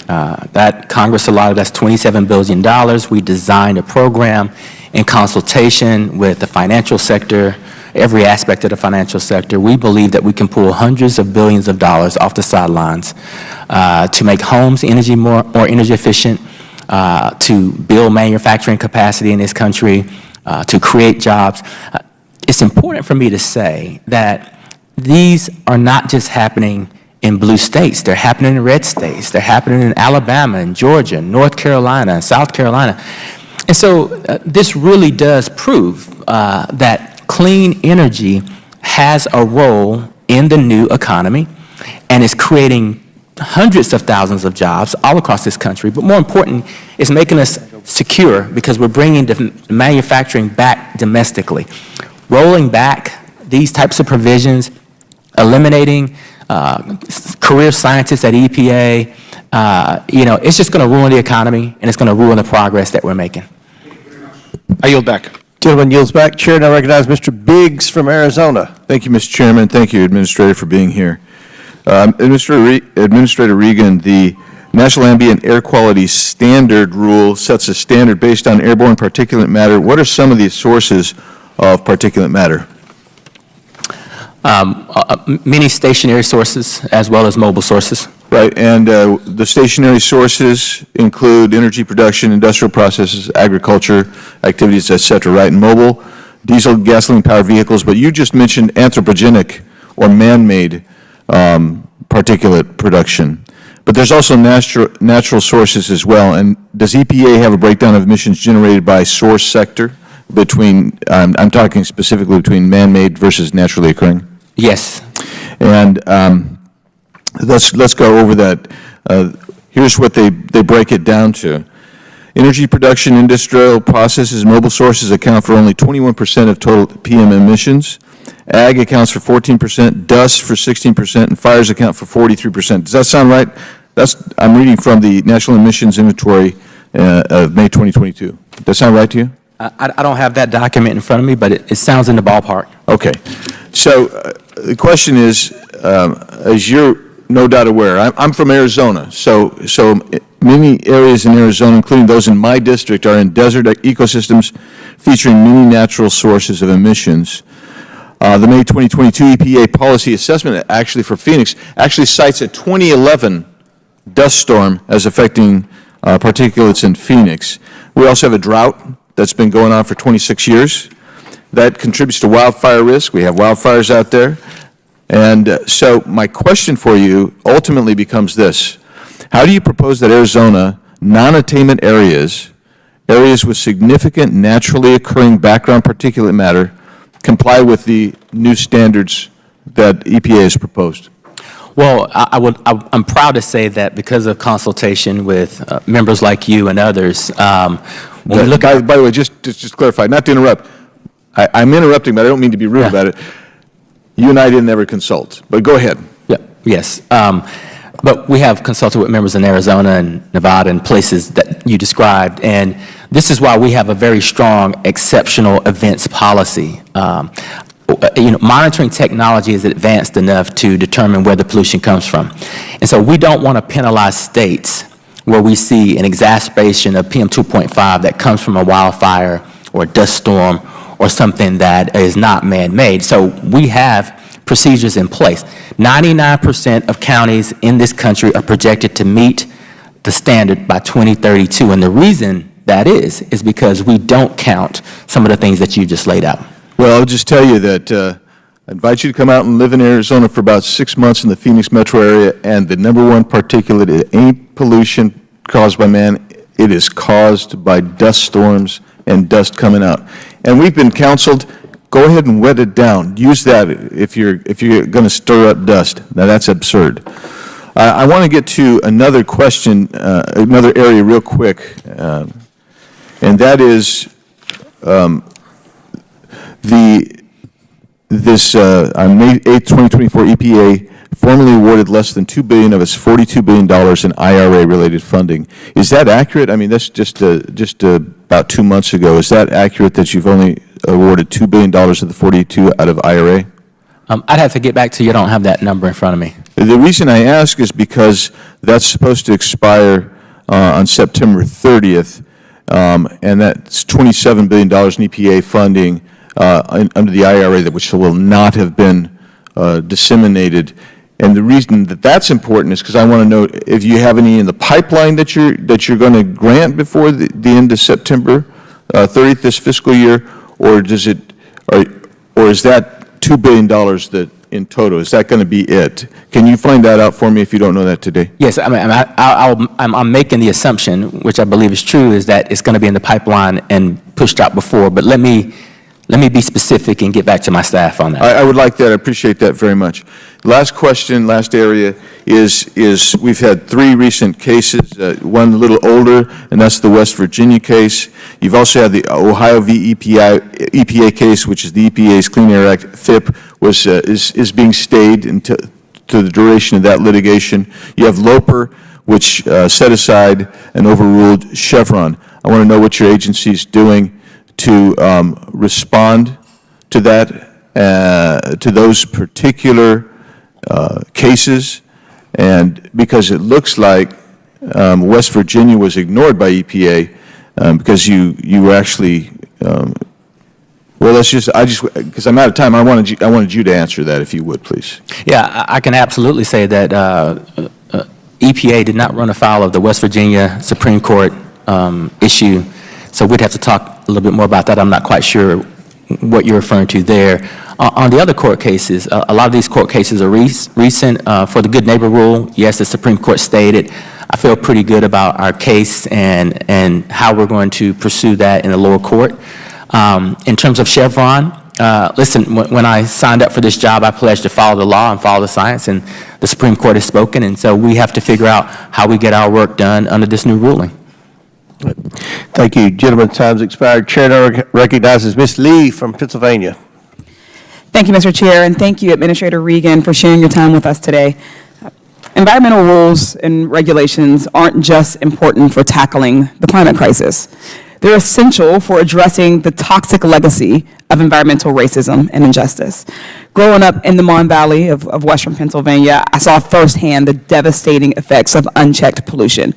That Congress allotted us $27 billion. We designed a program in consultation with the financial sector, every aspect of the financial sector. We believe that we can pull hundreds of billions of dollars off the sidelines to make homes more energy efficient, to build manufacturing capacity in this country, to create jobs. It's important for me to say that these are not just happening in blue states. They're happening in red states. They're happening in Alabama and Georgia, North Carolina, and South Carolina. And so this really does prove that clean energy has a role in the new economy and is creating hundreds of thousands of jobs all across this country. But more important, it's making us secure because we're bringing the manufacturing back domestically. Rolling back these types of provisions, eliminating career scientists at EPA, it's just going to ruin the economy and it's going to ruin the progress that we're making. I yield back. Gentleman yields back. Chair now recognizes Mr. Biggs from Arizona. Thank you, Mr. Chairman. Thank you, Administrator, for being here. Administrator Regan, the National Ambient Air Quality Standard Rule sets a standard based on airborne particulate matter. What are some of the sources of particulate matter? Many stationary sources as well as mobile sources. Right, and the stationary sources include energy production, industrial processes, agriculture, activities, et cetera, right? And mobile, diesel, gasoline-powered vehicles, but you just mentioned anthropogenic or man-made particulate production. But there's also natural sources as well. And does EPA have a breakdown of emissions generated by source sector between, I'm talking specifically between man-made versus naturally occurring? Yes. And let's go over that. Here's what they break it down to. Energy production, industrial processes, mobile sources account for only 21% of total PM emissions. Ag accounts for 14%, dust for 16%, and fires account for 43%. Does that sound right? I'm reading from the National Emissions Inventory of May 2022. Does that sound right to you? I don't have that document in front of me, but it sounds in the ballpark. Okay. So the question is, as you're no doubt aware, I'm from Arizona, so many areas in Arizona, including those in my district, are in desert ecosystems featuring many natural sources of emissions. The May 2022 EPA policy assessment actually for Phoenix actually cites a 2011 dust storm as affecting particulates in Phoenix. We also have a drought that's been going on for 26 years. That contributes to wildfire risk. We have wildfires out there. And so my question for you ultimately becomes this. How do you propose that Arizona non-attainment areas with significant naturally occurring background particulate matter, comply with the new standards that EPA has proposed? Well, I'm proud to say that because of consultation with members like you and others, when we look at... By the way, just clarify, not to interrupt. I'm interrupting, but I don't mean to be rude about it. You and I didn't ever consult, but go ahead. Yeah, yes. But we have consulted with members in Arizona and Nevada and places that you described, and this is why we have a very strong exceptional events policy. Monitoring technology is advanced enough to determine where the pollution comes from. And so we don't want to penalize states where we see an exacerbation of PM 2.5 that comes from a wildfire or a dust storm or something that is not man-made. So we have procedures in place. 99% of counties in this country are projected to meet the standard by 2032. And the reason that is because we don't count some of the things that you just laid out. Well, I'll just tell you that I invite you to come out and live in Arizona for about 6 months in the Phoenix metro area, and the number one particulate, it ain't pollution caused by man, it is caused by dust storms and dust coming out. And we've been counseled, go ahead and wet it down. Use that if you're going to stir up dust. Now, that's absurd. I want to get to another question, another area real quick, and that is on May 8th, 2024, EPA formally awarded less than $2 billion of its $42 billion in IRA-related funding. Is that accurate? I mean, that's just about 2 months ago. Is that accurate that you've only awarded $2 billion of the 42 out of IRA? I'd have to get back to you. I don't have that number in front of me. The reason I ask is because that's supposed to expire on September 30th, and that's $27 billion in EPA funding under the IRA, which will not have been disseminated. And the reason that that's important is because I want to know if you have any in the pipeline that you're going to grant before the end of September 30th this fiscal year, or is that $2 billion that in total, is that going to be it? Can you find that out for me if you don't know that today? Yes, I'm making the assumption, which I believe is true, is that it's going to be in the pipeline and pushed out before. But let me be specific and get back to my staff on that. I would like that. I appreciate that very much. Last question, last area is we've had 3 recent cases, one a little older, and that's the West Virginia case. You've also had the Ohio v. EPA case, which is the EPA's Clean Air Act, FIP, is being stayed to the duration of that litigation. You have Loper, which set aside and overruled Chevron. I want to know what your agency is doing to respond to that, to those particular cases, and because it looks like West Virginia was ignored by EPA because you were actually, well, because I'm out of time, I wanted you to answer that, if you would, please. Yeah, I can absolutely say that EPA did not run afoul of the West Virginia Supreme Court issue, so we'd have to talk a little bit more about that. I'm not quite sure what you're referring to there. On the other court cases, a lot of these court cases are recent. For the Good Neighbor Rule, yes, the Supreme Court stayed it. I feel pretty good about our case and how we're going to pursue that in the lower court. In terms of Chevron, listen, when I signed up for this job, I pledged to follow the law and follow the science, and the Supreme Court has spoken, and so we have to figure out how we get our work done under this new ruling. Thank you. Gentlemen, time's expired. Chair now recognizes Ms. Lee from Pennsylvania. Thank you, Mr. Chair, and thank you, Administrator Regan, for sharing your time with us today. Environmental rules and regulations aren't just important for tackling the climate crisis. They're essential for addressing the toxic legacy of environmental racism and injustice. Growing up in the Mon Valley of Western Pennsylvania, I saw firsthand the devastating effects of unchecked pollution.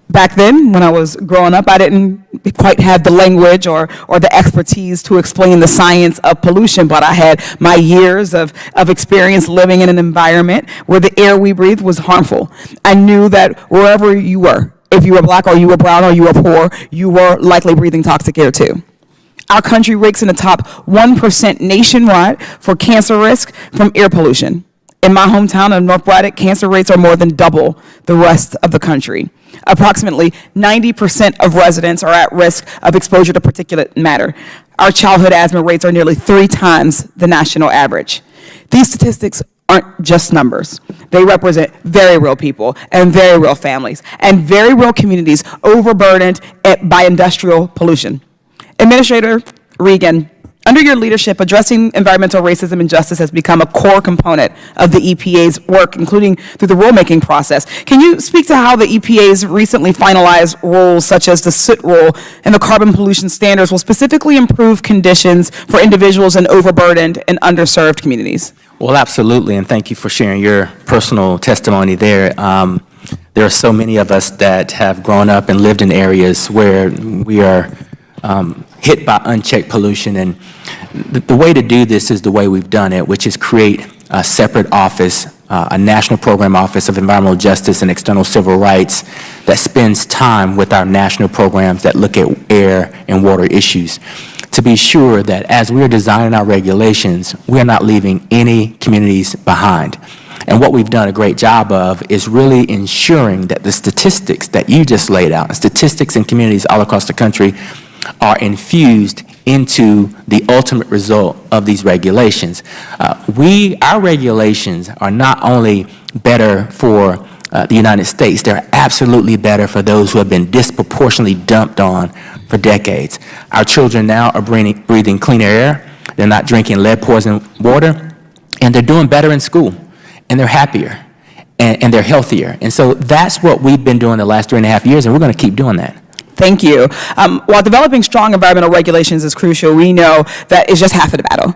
Back then, when I was growing up, I didn't quite have the language or the expertise to explain the science of pollution, but I had my years of experience living in an environment where the air we breathed was harmful. I knew that wherever you were, if you were black or you were brown or you were poor, you were likely breathing toxic air too. Our country ranks in the top 1% nationwide for cancer risk from air pollution. In my hometown of North Braddock, cancer rates are more than double the rest of the country. Approximately 90% of residents are at risk of exposure to particulate matter. Our childhood asthma rates are nearly 3 times the national average. These statistics aren't just numbers. They represent very real people and very real families and very real communities overburdened by industrial pollution. Administrator Regan, under your leadership, addressing environmental racism and injustice has become a core component of the EPA's work, including through the rulemaking process. Can you speak to how the EPA's recently finalized rules, such as the soot rule and the carbon pollution standards, will specifically improve conditions for individuals in overburdened and underserved communities? Well, absolutely, and thank you for sharing your personal testimony there. There are so many of us that have grown up and lived in areas where we are hit by unchecked pollution, and the way to do this is the way we've done it, which is create a separate office, a National Program Office of Environmental Justice and External Civil Rights that spends time with our national programs that look at air and water issues, to be sure that as we are designing our regulations, we are not leaving any communities behind. And what we've done a great job of is really ensuring that the statistics that you just laid out, statistics in communities all across the country, are infused into the ultimate result of these regulations. Our regulations are not only better for the United States, they're absolutely better for those who have been disproportionately dumped on for decades. Our children now are breathing cleaner air, they're not drinking lead-poisoned water, and they're doing better in school, and they're happier, and they're healthier. And so that's what we've been doing the last 3.5 years, and we're going to keep doing that. Thank you. While developing strong environmental regulations is crucial, we know that it's just half of the battle.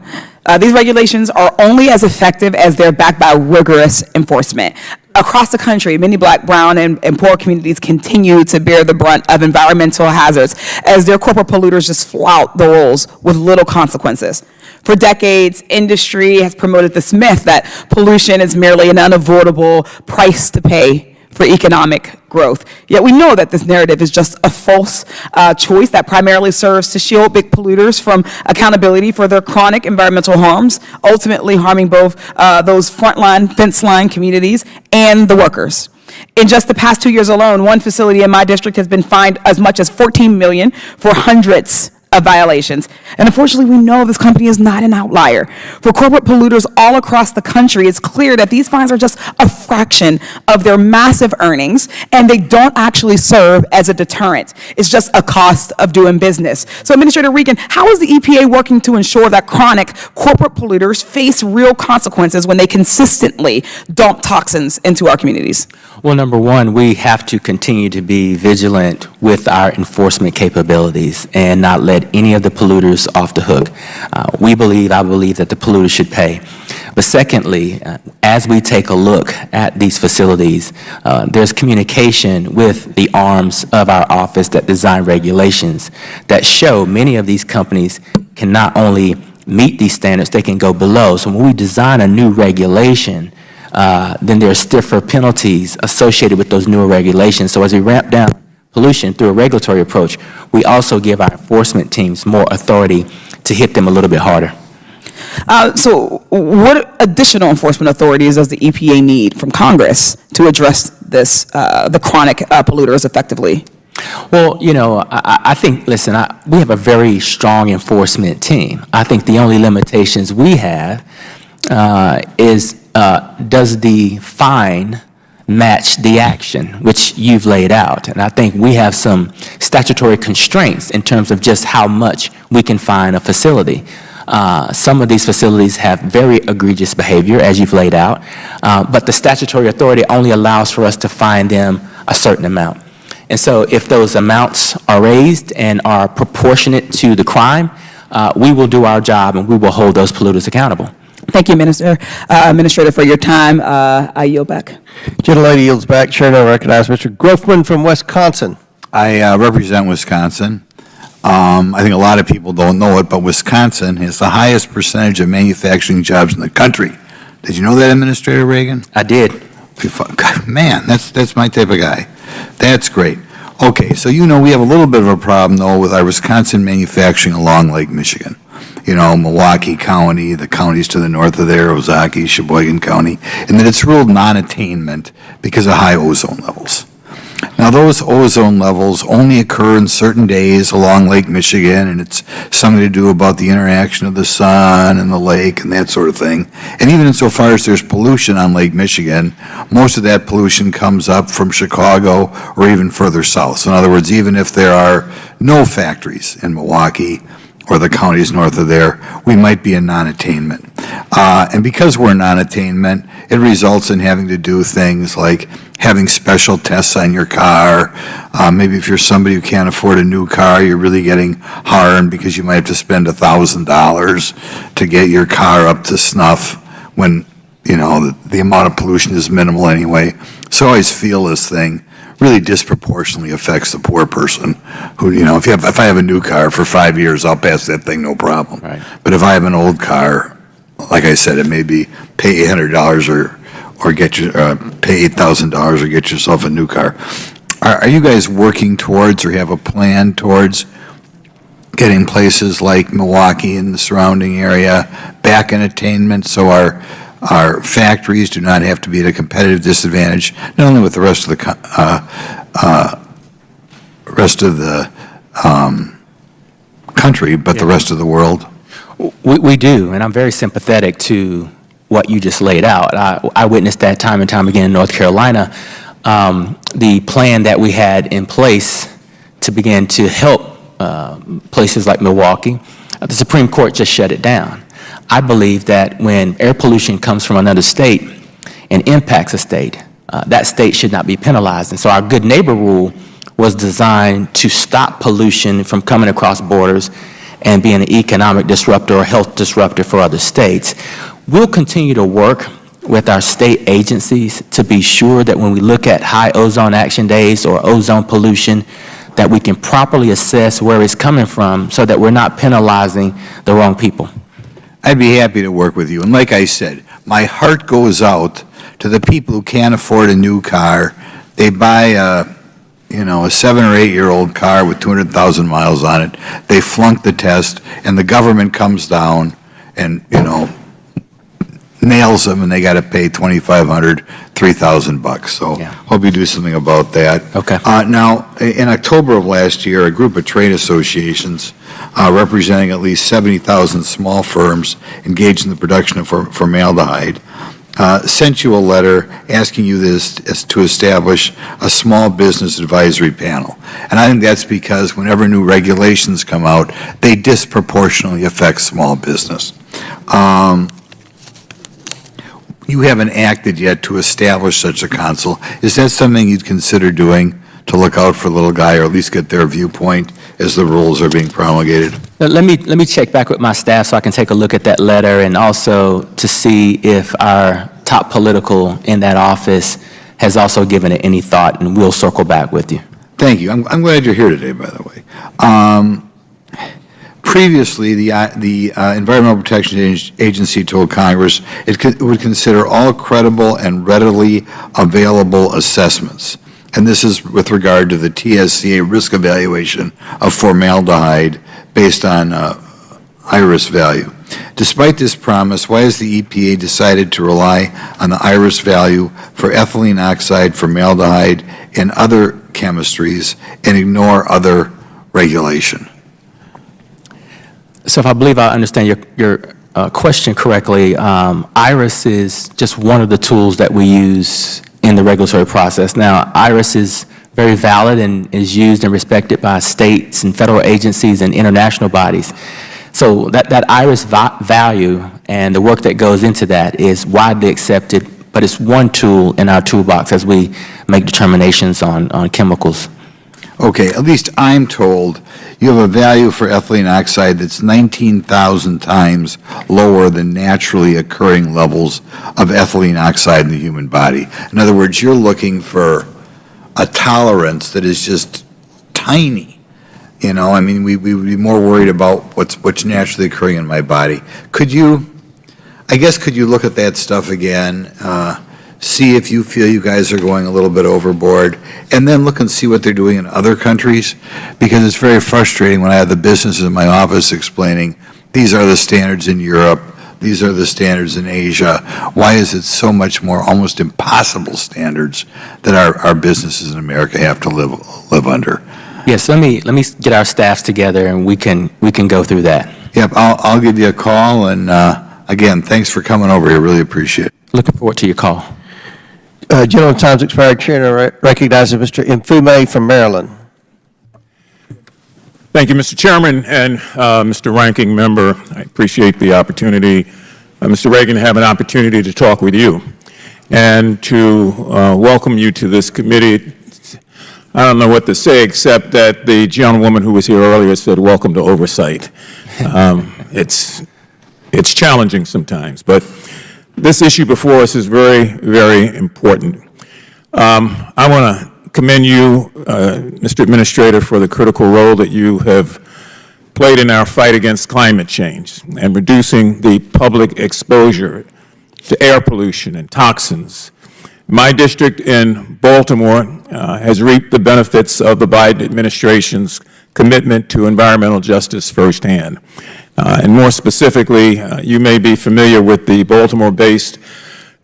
These regulations are only as effective as they're backed by rigorous enforcement. Across the country, many black, brown, and poor communities continue to bear the brunt of environmental hazards as their corporate polluters just flout the rules with little consequences. For decades, industry has promoted this myth that pollution is merely an unavoidable price to pay for economic growth. Yet we know that this narrative is just a false choice that primarily serves to shield big polluters from accountability for their chronic environmental harms, ultimately harming both those frontline, fence line communities and the workers. In just the past 2 years alone, one facility in my district has been fined as much as $14 million for hundreds of violations. And unfortunately, we know this company is not an outlier. For corporate polluters all across the country, it's clear that these fines are just a fraction of their massive earnings, and they don't actually serve as a deterrent. It's just a cost of doing business. So, Administrator Regan, how is the EPA working to ensure that chronic corporate polluters face real consequences when they consistently dump toxins into our communities? Well, number one, we have to continue to be vigilant with our enforcement capabilities and not let any of the polluters off the hook. I believe that the polluters should pay. But secondly, as we take a look at these facilities, there's communication with the arms of our office that design regulations that show many of these companies can not only meet these standards, they can go below. So when we design a new regulation, then there are stiffer penalties associated with those newer regulations. So as we ramp down pollution through a regulatory approach, we also give our enforcement teams more authority to hit them a little bit harder. So what additional enforcement authorities does the EPA need from Congress to address this, the chronic polluters effectively? Well, you know, I think, listen, we have a very strong enforcement team. I think the only limitations we have is does the fine match the action, which you've laid out. And I think we have some statutory constraints in terms of just how much we can fine a facility. Some of these facilities have very egregious behavior, as you've laid out, but the statutory authority only allows for us to fine them a certain amount. And so if those amounts are raised and are proportionate to the crime, we will do our job and we will hold those polluters accountable. Thank you, Administrator, for your time. I yield back. Gentlelady yields back. Chair now recognizes Mr. Grofman from Wisconsin. I represent Wisconsin. I think a lot of people don't know it, but Wisconsin has the highest percentage of manufacturing jobs in the country. Did you know that, Administrator Regan? I did. Man, that's my type of guy. That's great. Okay, so you know we have a little bit of a problem, though, with our Wisconsin manufacturing along Lake Michigan. You know, Milwaukee County, the counties to the north of there, Ozaukee, Sheboygan County, and that it's ruled non-attainment because of high ozone levels. Now, those ozone levels only occur in certain days along Lake Michigan, and it's something to do about the interaction of the sun and the lake and that sort of thing. And even insofar as there's pollution on Lake Michigan, most of that pollution comes up from Chicago or even further south. So in other words, even if there are no factories in Milwaukee or the counties north of there, we might be in non-attainment. And because we're in non-attainment, it results in having to do things like having special tests on your car. Maybe if you're somebody who can't afford a new car, you're really getting harmed because you might have to spend $1,000 to get your car up to snuff when, you know, the amount of pollution is minimal anyway. So I always feel this thing really disproportionately affects the poor person who, you know, if I have a new car for 5 years, I'll pass that thing no problem. Right. But if I have an old car, like I said, it may be pay $800 or get you pay $8,000 or get yourself a new car. Are you guys working towards or have a plan towards getting places like Milwaukee and the surrounding area back in attainment so our factories do not have to be at a competitive disadvantage, not only with the rest of the country, but the rest of the world? We do, and I'm very sympathetic to what you just laid out. I witnessed that time and time again in North Carolina. The plan that we had in place to begin to help places like Milwaukee, the Supreme Court just shut it down. I believe that when air pollution comes from another state and impacts a state, that state should not be penalized. And so our good neighbor rule was designed to stop pollution from coming across borders and being an economic disruptor or health disruptor for other states. We'll continue to work with our state agencies to be sure that when we look at high ozone action days or ozone pollution, that we can properly assess where it's coming from so that we're not penalizing the wrong people. I'd be happy to work with you. And like I said, my heart goes out to the people who can't afford a new car. They buy a 7 or 8 year old car with 200,000 miles on it. They flunk the test, and the government comes down and, nails them, and they got to pay $2,500, $3,000. So hope you do something about that. Okay. Now, in October of last year, a group of trade associations representing at least 70,000 small firms engaged in the production of formaldehyde sent you a letter asking you to establish a small business advisory panel. And I think that's because whenever new regulations come out, they disproportionately affect small business. You haven't acted yet to establish such a council. Is that something you'd consider doing to look out for the little guy, or at least get their viewpoint as the rules are being promulgated? Let me check back with my staff so I can take a look at that letter, and also to see if our top political in that office has also given it any thought, and we'll circle back with you. Thank you. I'm glad you're here today, by the way. Previously, the Environmental Protection Agency told Congress it would consider all credible and readily available assessments. And this is with regard to the TSCA risk evaluation of formaldehyde based on IRIS value. Despite this promise, why has the EPA decided to rely on the IRIS value for ethylene oxide, formaldehyde, and other chemistries and ignore other regulation? So if I believe I understand your question correctly, IRIS is just one of the tools that we use in the regulatory process. Now, IRIS is very valid and is used and respected by states and federal agencies and international bodies. So that IRIS value and the work that goes into that is widely accepted, but it's one tool in our toolbox as we make determinations on chemicals. Okay, at least I'm told you have a value for ethylene oxide that's 19,000 times lower than naturally occurring levels of ethylene oxide in the human body. In other words, you're looking for a tolerance that is just tiny. You know, I mean, we would be more worried about what's naturally occurring in my body. Could you look at that stuff again, see if you feel you guys are going a little bit overboard, and then look and see what they're doing in other countries? Because it's very frustrating when I have the businesses in my office explaining, these are the standards in Europe, these are the standards in Asia. Why is it so much more almost impossible standards that our businesses in America have to live under? Yes, let me get our staffs together and we can go through that. Yep, I'll give you a call, and again, thanks for coming over here. Really appreciate it. Looking forward to your call. Gentleman's time's expired. Chair recognizes Mr. Mfume from Maryland. Thank you, Mr. Chairman and Mr. Ranking Member. I appreciate the opportunity, Mr. Reagan, to have an opportunity to talk with you and to welcome you to this committee. I don't know what to say except that the gentlewoman who was here earlier said, "Welcome to Oversight." It's challenging sometimes, but this issue before us is very, very important. I want to commend you, Mr. Administrator, for the critical role that you have played in our fight against climate change and reducing the public exposure to air pollution and toxins. My district in Baltimore has reaped the benefits of the Biden administration's commitment to environmental justice firsthand. And more specifically, you may be familiar with the Baltimore-based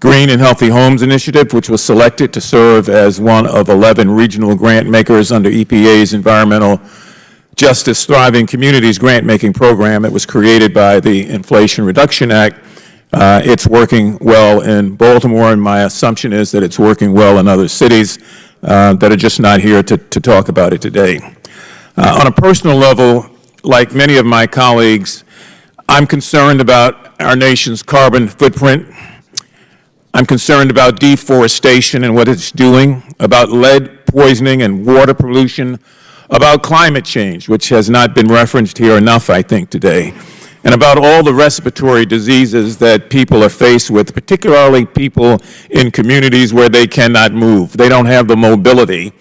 Green and Healthy Homes Initiative, which was selected to serve as one of 11 regional grant makers under EPA's Environmental Justice Thriving Communities grant-making program. It was created by the Inflation Reduction Act. It's working well in Baltimore, and my assumption is that it's working well in other cities that are just not here to talk about it today. On a personal level, like many of my colleagues, I'm concerned about our nation's carbon footprint. I'm concerned about deforestation and what it's doing, about lead poisoning and water pollution, about climate change, which has not been referenced here enough, I think, today, and about all the respiratory diseases that people are faced with, particularly people in communities where they cannot move. They don't have the mobility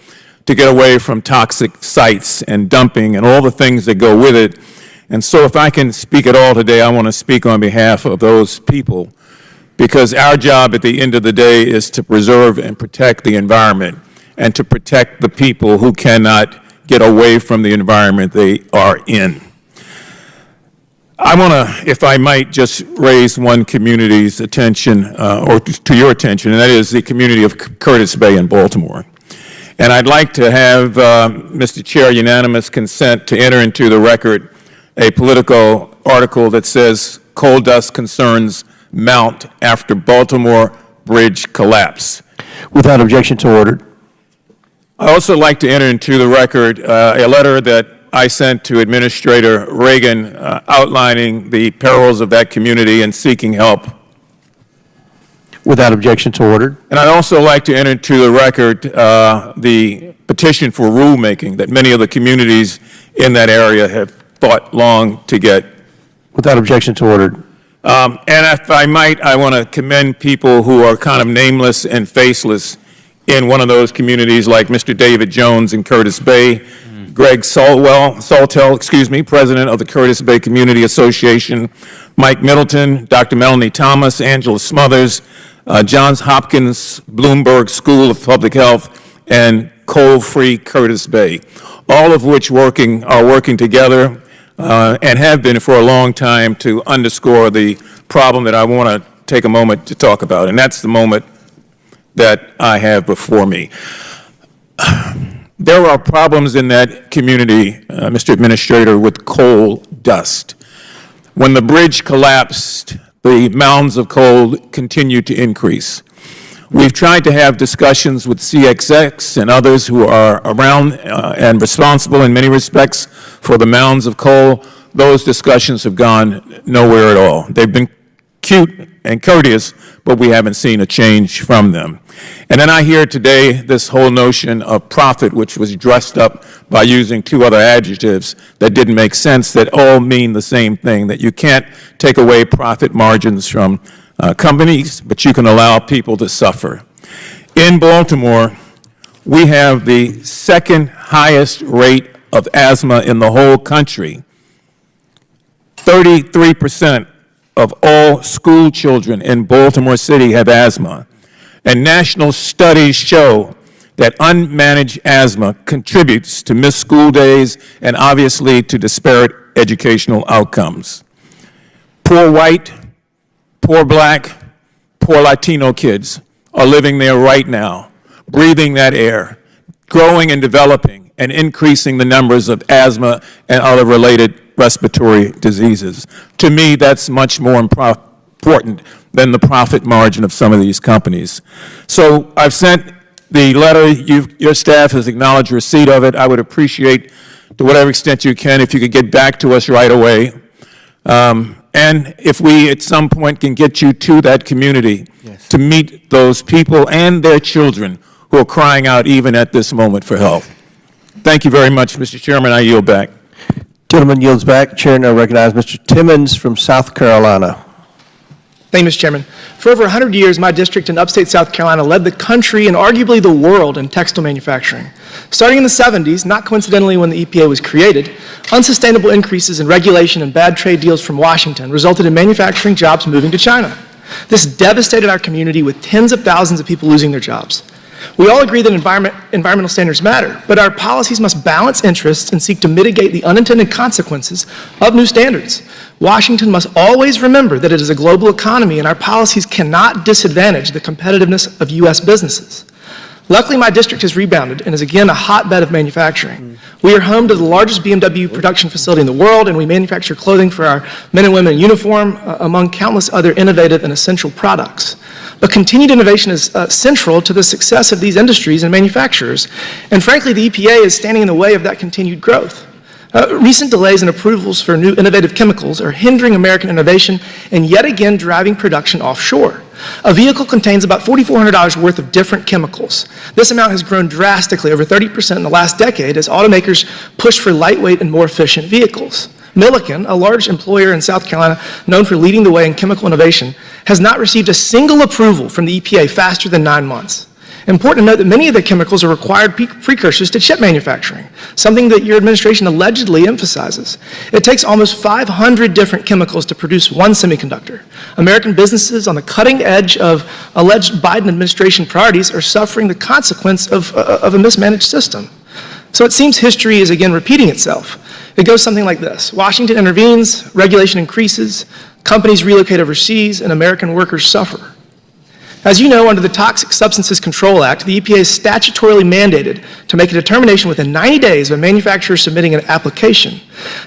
to get away from toxic sites and dumping and all the things that go with it. And so if I can speak at all today, I want to speak on behalf of those people, because our job at the end of the day is to preserve and protect the environment and to protect the people who cannot get away from the environment they are in. I want to, if I might, just raise one community's attention, or to your attention, and that is the community of Curtis Bay in Baltimore. And I'd like to have, Mr. Chair, unanimous consent to enter into the record a political article that says coal dust concerns mount after Baltimore Bridge collapse. Without objection, to ordered. I also like to enter into the record a letter that I sent to Administrator Regan outlining the perils of that community and seeking help. Without objection, to ordered. And I'd also like to enter into the record the petition for rulemaking that many of the communities in that area have fought long to get. Without objection, to ordered. And if I might, I want to commend people who are kind of nameless and faceless in one of those communities, like Mr. David Jones in Curtis Bay, Greg Saltel, president of the Curtis Bay Community Association, Mike Middleton, Dr. Melanie Thomas, Angela Smothers, Johns Hopkins Bloomberg School of Public Health, and Coal-Free Curtis Bay, all of which are working together and have been for a long time to underscore the problem that I want to take a moment to talk about, and that's the moment that I have before me. There are problems in that community, Mr. Administrator, with coal dust. When the bridge collapsed, the mounds of coal continued to increase. We've tried to have discussions with CXX and others who are around and responsible in many respects for the mounds of coal. Those discussions have gone nowhere at all. They've been cute and courteous, but we haven't seen a change from them. And then I hear today this whole notion of profit, which was dressed up by using two other adjectives that didn't make sense, that all mean the same thing, that you can't take away profit margins from companies, but you can allow people to suffer. In Baltimore, we have the second highest rate of asthma in the whole country. 33% of all school children in Baltimore City have asthma. And national studies show that unmanaged asthma contributes to missed school days and obviously to disparate educational outcomes. Poor white, poor black, poor Latino kids are living there right now, breathing that air, growing and developing and increasing the numbers of asthma and other related respiratory diseases. To me, that's much more important than the profit margin of some of these companies. So I've sent the letter. Your staff has acknowledged receipt of it. I would appreciate, to whatever extent you can, if you could get back to us right away. And if we at some point can get you to that community to meet those people and their children who are crying out even at this moment for help. Thank you very much, Mr. Chairman. I yield back. Gentleman yields back. Chair now recognizes Mr. Timmons from South Carolina. Thank you, Mr. Chairman. For over 100 years, my district in upstate South Carolina led the country and arguably the world in textile manufacturing. Starting in the 70s, not coincidentally when the EPA was created, unsustainable increases in regulation and bad trade deals from Washington resulted in manufacturing jobs moving to China. This devastated our community with tens of thousands of people losing their jobs. We all agree that environmental standards matter, but our policies must balance interests and seek to mitigate the unintended consequences of new standards. Washington must always remember that it is a global economy and our policies cannot disadvantage the competitiveness of U.S. businesses. Luckily, my district has rebounded and is again a hotbed of manufacturing. We are home to the largest BMW production facility in the world, and we manufacture clothing for our men and women in uniform, among countless other innovative and essential products. But continued innovation is central to the success of these industries and manufacturers, and frankly, the EPA is standing in the way of that continued growth. Recent delays in approvals for new innovative chemicals are hindering American innovation and yet again driving production offshore. A vehicle contains about $4,400 worth of different chemicals. This amount has grown drastically, over 30% in the last decade, as automakers push for lightweight and more efficient vehicles. Milliken, a large employer in South Carolina known for leading the way in chemical innovation, has not received a single approval from the EPA faster than 9 months. Important to note that many of the chemicals are required precursors to chip manufacturing, something that your administration allegedly emphasizes. It takes almost 500 different chemicals to produce one semiconductor. American businesses on the cutting edge of alleged Biden administration priorities are suffering the consequence of a mismanaged system. So it seems history is again repeating itself. It goes something like this. Washington intervenes, regulation increases, companies relocate overseas, and American workers suffer. As you know, under the Toxic Substances Control Act, the EPA is statutorily mandated to make a determination within 90 days of a manufacturer submitting an application.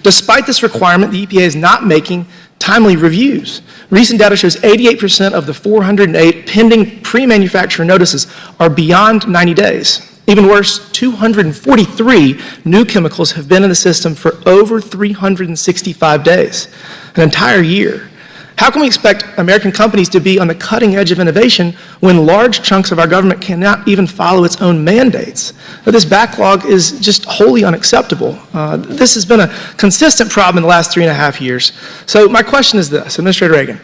Despite this requirement, the EPA is not making timely reviews. Recent data shows 88% of the 408 pending pre-manufacturer notices are beyond 90 days. Even worse, 243 new chemicals have been in the system for over 365 days, an entire year. How can we expect American companies to be on the cutting edge of innovation when large chunks of our government cannot even follow its own mandates? This backlog is just wholly unacceptable. This has been a consistent problem in the last 3.5 years. So my question is this, Administrator Regan,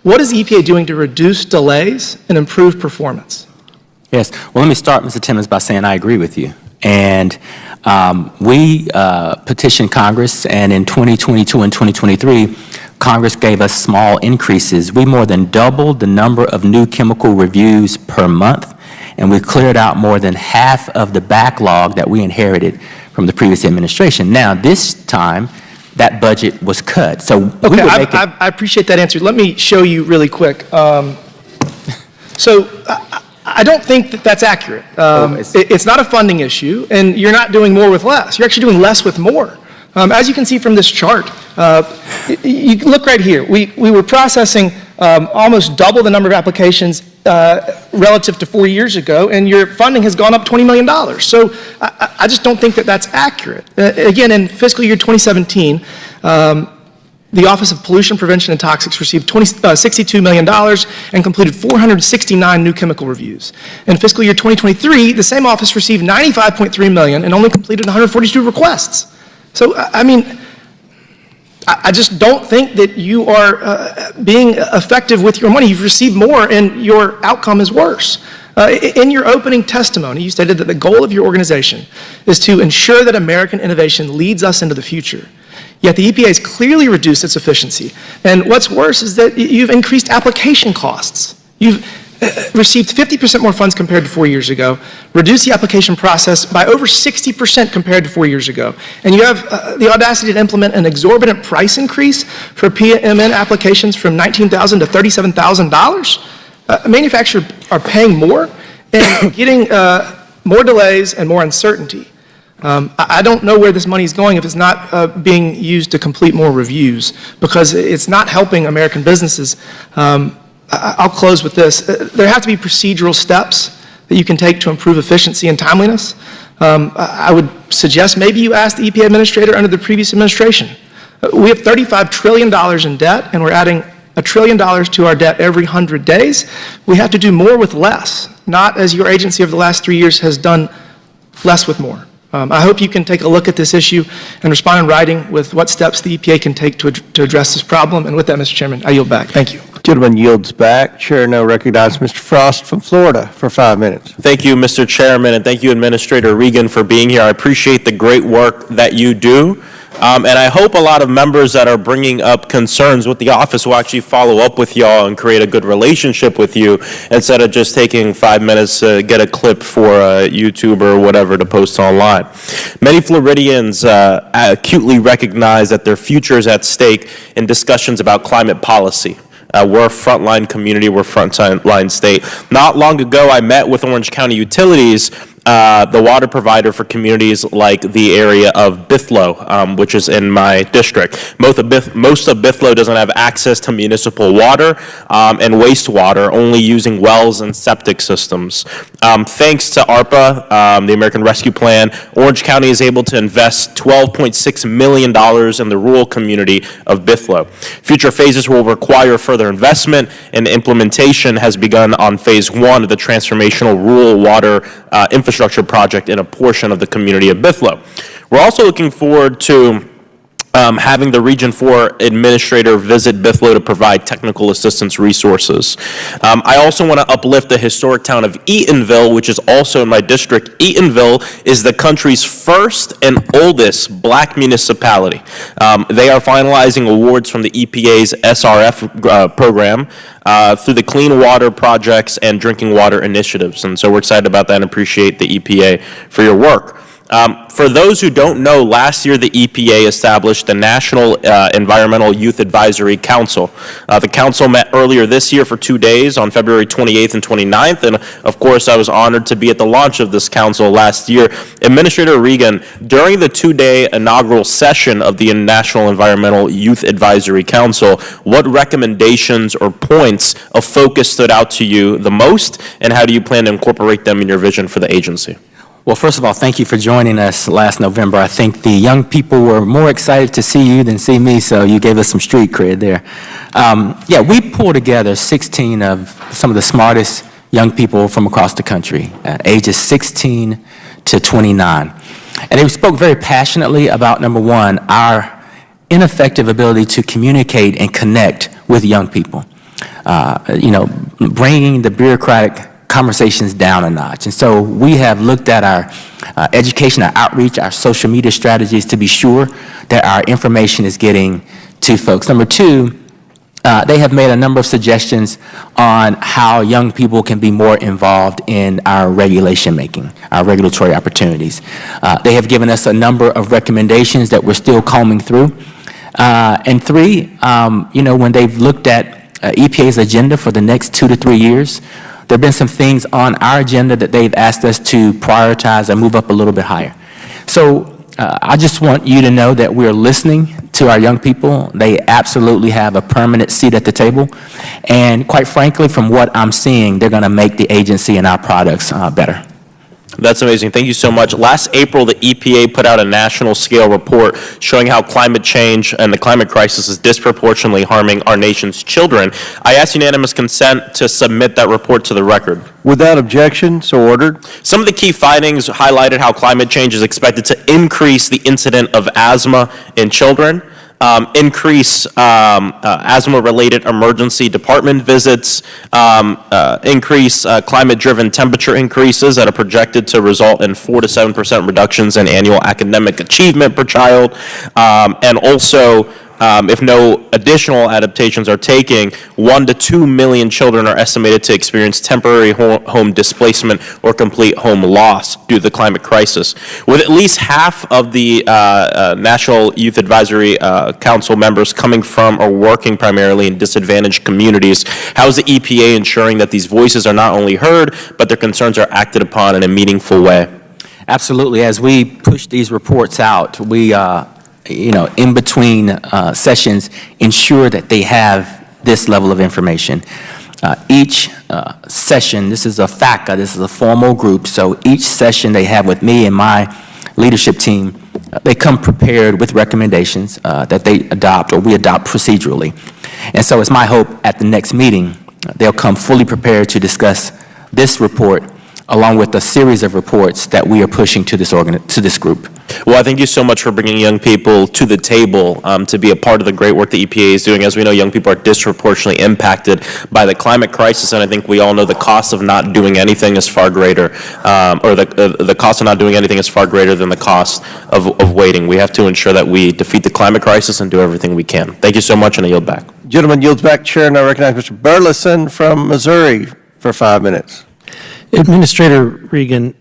what is the EPA doing to reduce delays and improve performance? Yes. Well, let me start, Mr. Timmons, by saying I agree with you. And we petitioned Congress, and in 2022 and 2023, Congress gave us small increases. We more than doubled the number of new chemical reviews per month, and we cleared out more than half of the backlog that we inherited from the previous administration. Now, this time, that budget was cut. So okay, I appreciate that answer. Let me show you really quick. I don't think that that's accurate. It's not a funding issue, and you're not doing more with less. You're actually doing less with more. As you can see from this chart, you look right here. We were processing almost double the number of applications relative to 4 years ago, and your funding has gone up $20 million. So I just don't think that that's accurate. Again, in fiscal year 2017, the Office of Pollution Prevention and Toxics received $62 million and completed 469 new chemical reviews. In fiscal year 2023, the same office received $95.3 million and only completed 142 requests. So, I mean, I just don't think that you are being effective with your money. You've received more and your outcome is worse. In your opening testimony, you stated that the goal of your organization is to ensure that American innovation leads us into the future. Yet the EPA has clearly reduced its efficiency. And what's worse is that you've increased application costs. You've received 50% more funds compared to 4 years ago, reduced the application process by over 60% compared to 4 years ago. And you have the audacity to implement an exorbitant price increase for PMN applications from $19,000 to $37,000. Manufacturers are paying more and getting more delays and more uncertainty. I don't know where this money is going if it's not being used to complete more reviews, because it's not helping American businesses. I'll close with this. There have to be procedural steps that you can take to improve efficiency and timeliness. I would suggest maybe you ask the EPA Administrator under the previous administration. We have $35 trillion in debt, and we're adding $1 trillion to our debt every 100 days. We have to do more with less, not as your agency over the last 3 years has done less with more. I hope you can take a look at this issue and respond in writing with what steps the EPA can take to address this problem. And with that, Mr. Chairman, I yield back. Thank you. Gentleman yields back. Chair now recognizes Mr. Frost from Florida for 5 minutes. Thank you, Mr. Chairman, and thank you, Administrator Regan, for being here. I appreciate the great work that you do. And I hope a lot of members that are bringing up concerns with the office will actually follow up with y'all and create a good relationship with you instead of just taking 5 minutes to get a clip for YouTube or whatever to post online. Many Floridians acutely recognize that their future is at stake in discussions about climate policy. We're a frontline community, we're a frontline state. Not long ago, I met with Orange County Utilities, the water provider for communities like the area of Bithlo, which is in my district. Most of Bithlo doesn't have access to municipal water and wastewater, only using wells and septic systems. Thanks to ARPA, the American Rescue Plan, Orange County is able to invest $12.6 million in the rural community of Bithlo. Future phases will require further investment, and the implementation has begun on phase 1 of the transformational rural water infrastructure project in a portion of the community of Bithlo. We're also looking forward to having the Region 4 Administrator visit Bithlo to provide technical assistance resources. I also want to uplift the historic town of Eatonville, which is also in my district. Eatonville is the country's first and oldest black municipality. They are finalizing awards from the EPA's SRF program through the Clean Water Projects and Drinking Water Initiatives. And so we're excited about that and appreciate the EPA for your work. For those who don't know, last year the EPA established the National Environmental Youth Advisory Council. The council met earlier this year for 2 days on February 28th and 29th, and of course I was honored to be at the launch of this council last year. Administrator Regan, during the 2-day inaugural session of the National Environmental Youth Advisory Council, what recommendations or points of focus stood out to you the most, and how do you plan to incorporate them in your vision for the agency? Well, first of all, thank you for joining us last November. I think the young people were more excited to see you than see me, so you gave us some street cred there. Yeah, we pulled together 16 of some of the smartest young people from across the country, ages 16 to 29. And they spoke very passionately about, number one, our ineffective ability to communicate and connect with young people. Bringing the bureaucratic conversations down a notch. And so we have looked at our education, our outreach, our social media strategies to be sure that our information is getting to folks. Number two, they have made a number of suggestions on how young people can be more involved in our regulation making, our regulatory opportunities. They have given us a number of recommendations that we're still combing through. And three, when they've looked at EPA's agenda for the next 2 to 3 years, There have been some things on our agenda that they've asked us to prioritize and move up a little bit higher. So I just want you to know that we're listening to our young people. They absolutely have a permanent seat at the table. And quite frankly, from what I'm seeing, they're going to make the agency and our products better. That's amazing. Thank you so much. Last April, the EPA put out a national scale report showing how climate change and the climate crisis is disproportionately harming our nation's children. I ask unanimous consent to submit that report to the record. Without objection, so ordered. Some of the key findings highlighted how climate change is expected to increase the incidence of asthma in children, increase asthma-related emergency department visits, increase climate-driven temperature increases that are projected to result in 4 to 7% reductions in annual academic achievement per child, and also if no additional adaptations are taken, 1 to 2 million children are estimated to experience temporary home displacement or complete home loss due to the climate crisis. With at least half of the National Youth Advisory Council members coming from or working primarily in disadvantaged communities, how is the EPA ensuring that these voices are not only heard, but their concerns are acted upon in a meaningful way? Absolutely. As we push these reports out, we in between sessions, ensure that they have this level of information. Each session, this is a FACA, this is a formal group, so each session they have with me and my leadership team, they come prepared with recommendations that they adopt or we adopt procedurally. And so it's my hope at the next meeting, they'll come fully prepared to discuss this report along with a series of reports that we are pushing to this group. Well, I thank you so much for bringing young people to the table to be a part of the great work the EPA is doing. As we know, young people are disproportionately impacted by the climate crisis, and I think we all know the cost of not doing anything is far greater, or the cost of not doing anything is far greater than the cost of waiting. We have to ensure that we defeat the climate crisis and do everything we can. Thank you so much, and I yield back. Gentleman yields back chair, and I recognize Mr. Burleson from Missouri for 5 minutes. Administrator Regan,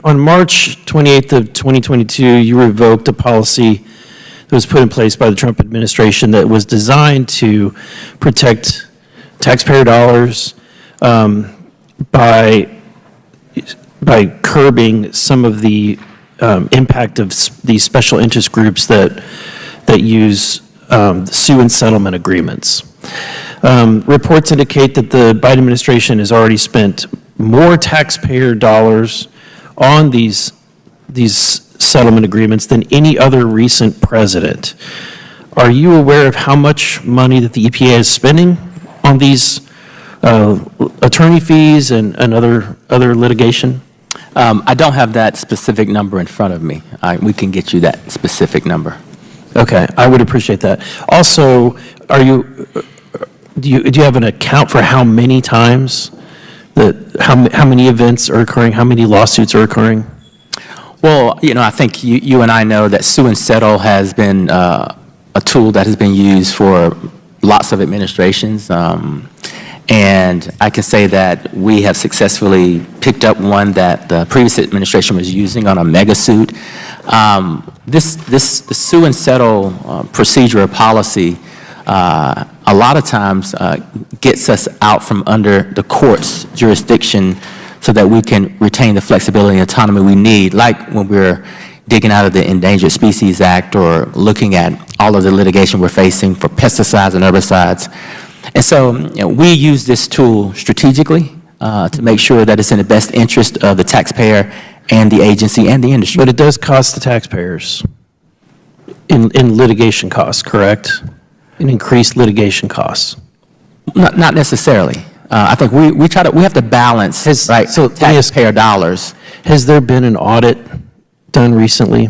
on March 28th of 2022, you revoked a policy that was put in place by the Trump administration that was designed to protect taxpayer dollars by curbing some of the impact of these special interest groups that use sue and settlement agreements. Reports indicate that the Biden administration has already spent more taxpayer dollars on these settlement agreements than any other recent president. Are you aware of how much money that the EPA is spending on these attorney fees and other litigation? I don't have that specific number in front of me. We can get you that specific number. Okay, I would appreciate that. Also, do you have an account for how many times how many events are occurring, how many lawsuits are occurring? Well, I think you and I know that sue and settle has been a tool that has been used for lots of administrations. And I can say that we have successfully picked up one that the previous administration was using on a mega suit. This sue and settle procedure or policy a lot of times gets us out from under the court's jurisdiction so that we can retain the flexibility and autonomy we need, like when we're digging out of the Endangered Species Act or looking at all of the litigation we're facing for pesticides and herbicides. And so we use this tool strategically to make sure that it's in the best interest of the taxpayer and the agency and the industry. But it does cost the taxpayers in litigation costs, correct? In increased litigation costs? Not necessarily. I think we have to balance taxpayer dollars. Has there been an audit done recently?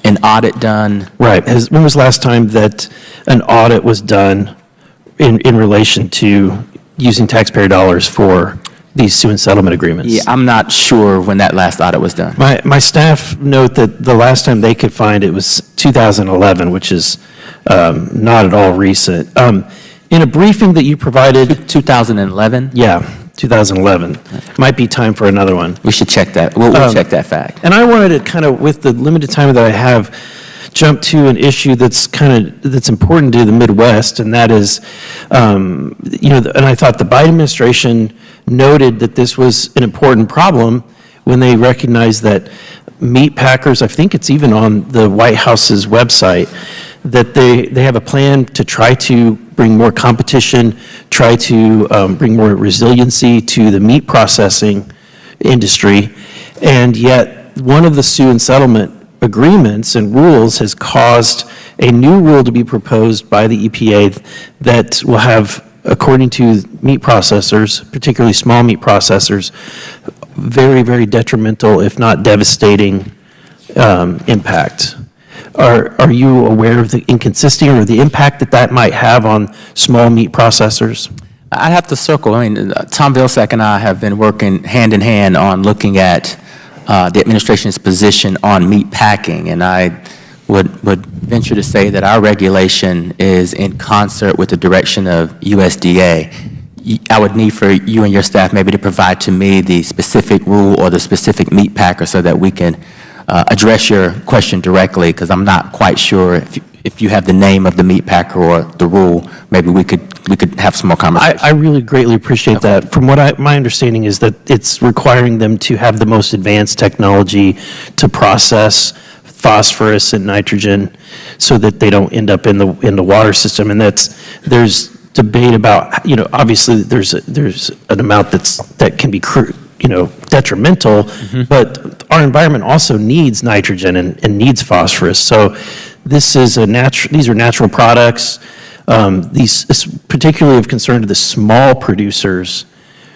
An audit done? Right. When was the last time that an audit was done in relation to using taxpayer dollars for these sue and settlement agreements? Yeah, I'm not sure when that last audit was done. My staff note that the last time they could find it was 2011, which is not at all recent. In a briefing that you provided... 2011? Yeah, 2011. Might be time for another one. We should check that. We'll check that fact. And I wanted to kind of, with the limited time that I have, jump to an issue that's important to the Midwest, and that is, and I thought the Biden administration noted that this was an important problem when they recognized that meat packers, I think it's even on the White House's website, that they have a plan to try to bring more competition, try to bring more resiliency to the meat processing industry, and yet one of the sue and settlement agreements and rules has caused a new rule to be proposed by the EPA that will have, according to meat processors, particularly small meat processors, very, very detrimental, if not devastating, impact. Are you aware of the inconsistency or the impact that might have on small meat processors? I'd have to circle. I mean, Tom Vilsack and I have been working hand in hand on looking at the administration's position on meat packing, and I would venture to say that our regulation is in concert with the direction of USDA. I would need for you and your staff maybe to provide to me the specific rule or the specific meat packer so that we can address your question directly, because I'm not quite sure if you have the name of the meat packer or the rule. Maybe we could have some more conversation. I really greatly appreciate that. From what my understanding is that it's requiring them to have the most advanced technology to process phosphorus and nitrogen so that they don't end up in the water system. And there's debate about, obviously there's an amount that can be detrimental, but our environment also needs nitrogen and needs phosphorus. So these are natural products. These is particularly of concern to the small producers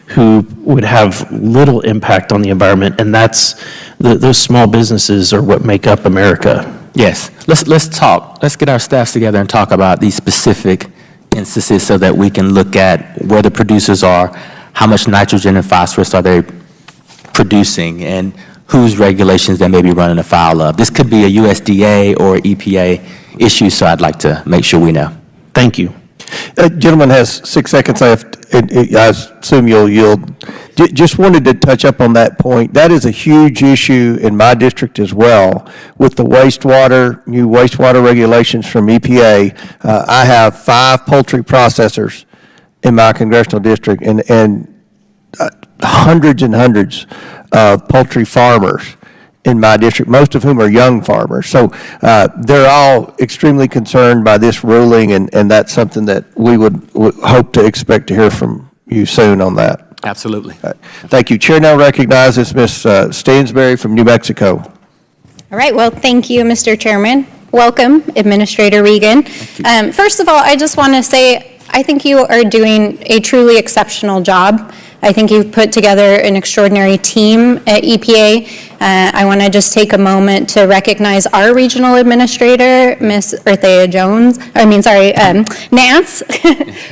who would have little impact on the environment, and those small businesses are what make up America. Yes, let's talk. Let's get our staffs together and talk about these specific instances so that we can look at where the producers are, how much nitrogen and phosphorus are they producing, and whose regulations they may be running afoul of. This could be a USDA or EPA issue, so I'd like to make sure we know. Thank you. Gentleman has 6 seconds left. I assume you'll yield. Just wanted to touch up on that point. That is a huge issue in my district as well with the new wastewater regulations from EPA. I have 5 poultry processors in my congressional district and hundreds and hundreds of poultry farmers in my district, most of whom are young farmers. So they're all extremely concerned by this ruling, and that's something that we would hope to expect to hear from you soon on that. Absolutely. Thank you. Chair now recognizes Ms. Stansberry from New Mexico. All right. Well, thank you, Mr. Chairman. Welcome, Administrator Regan. First of all, I just want to say I think you are doing a truly exceptional job. I think you've put together an extraordinary team at EPA. I want to just take a moment to recognize our regional administrator, Ms. Nance,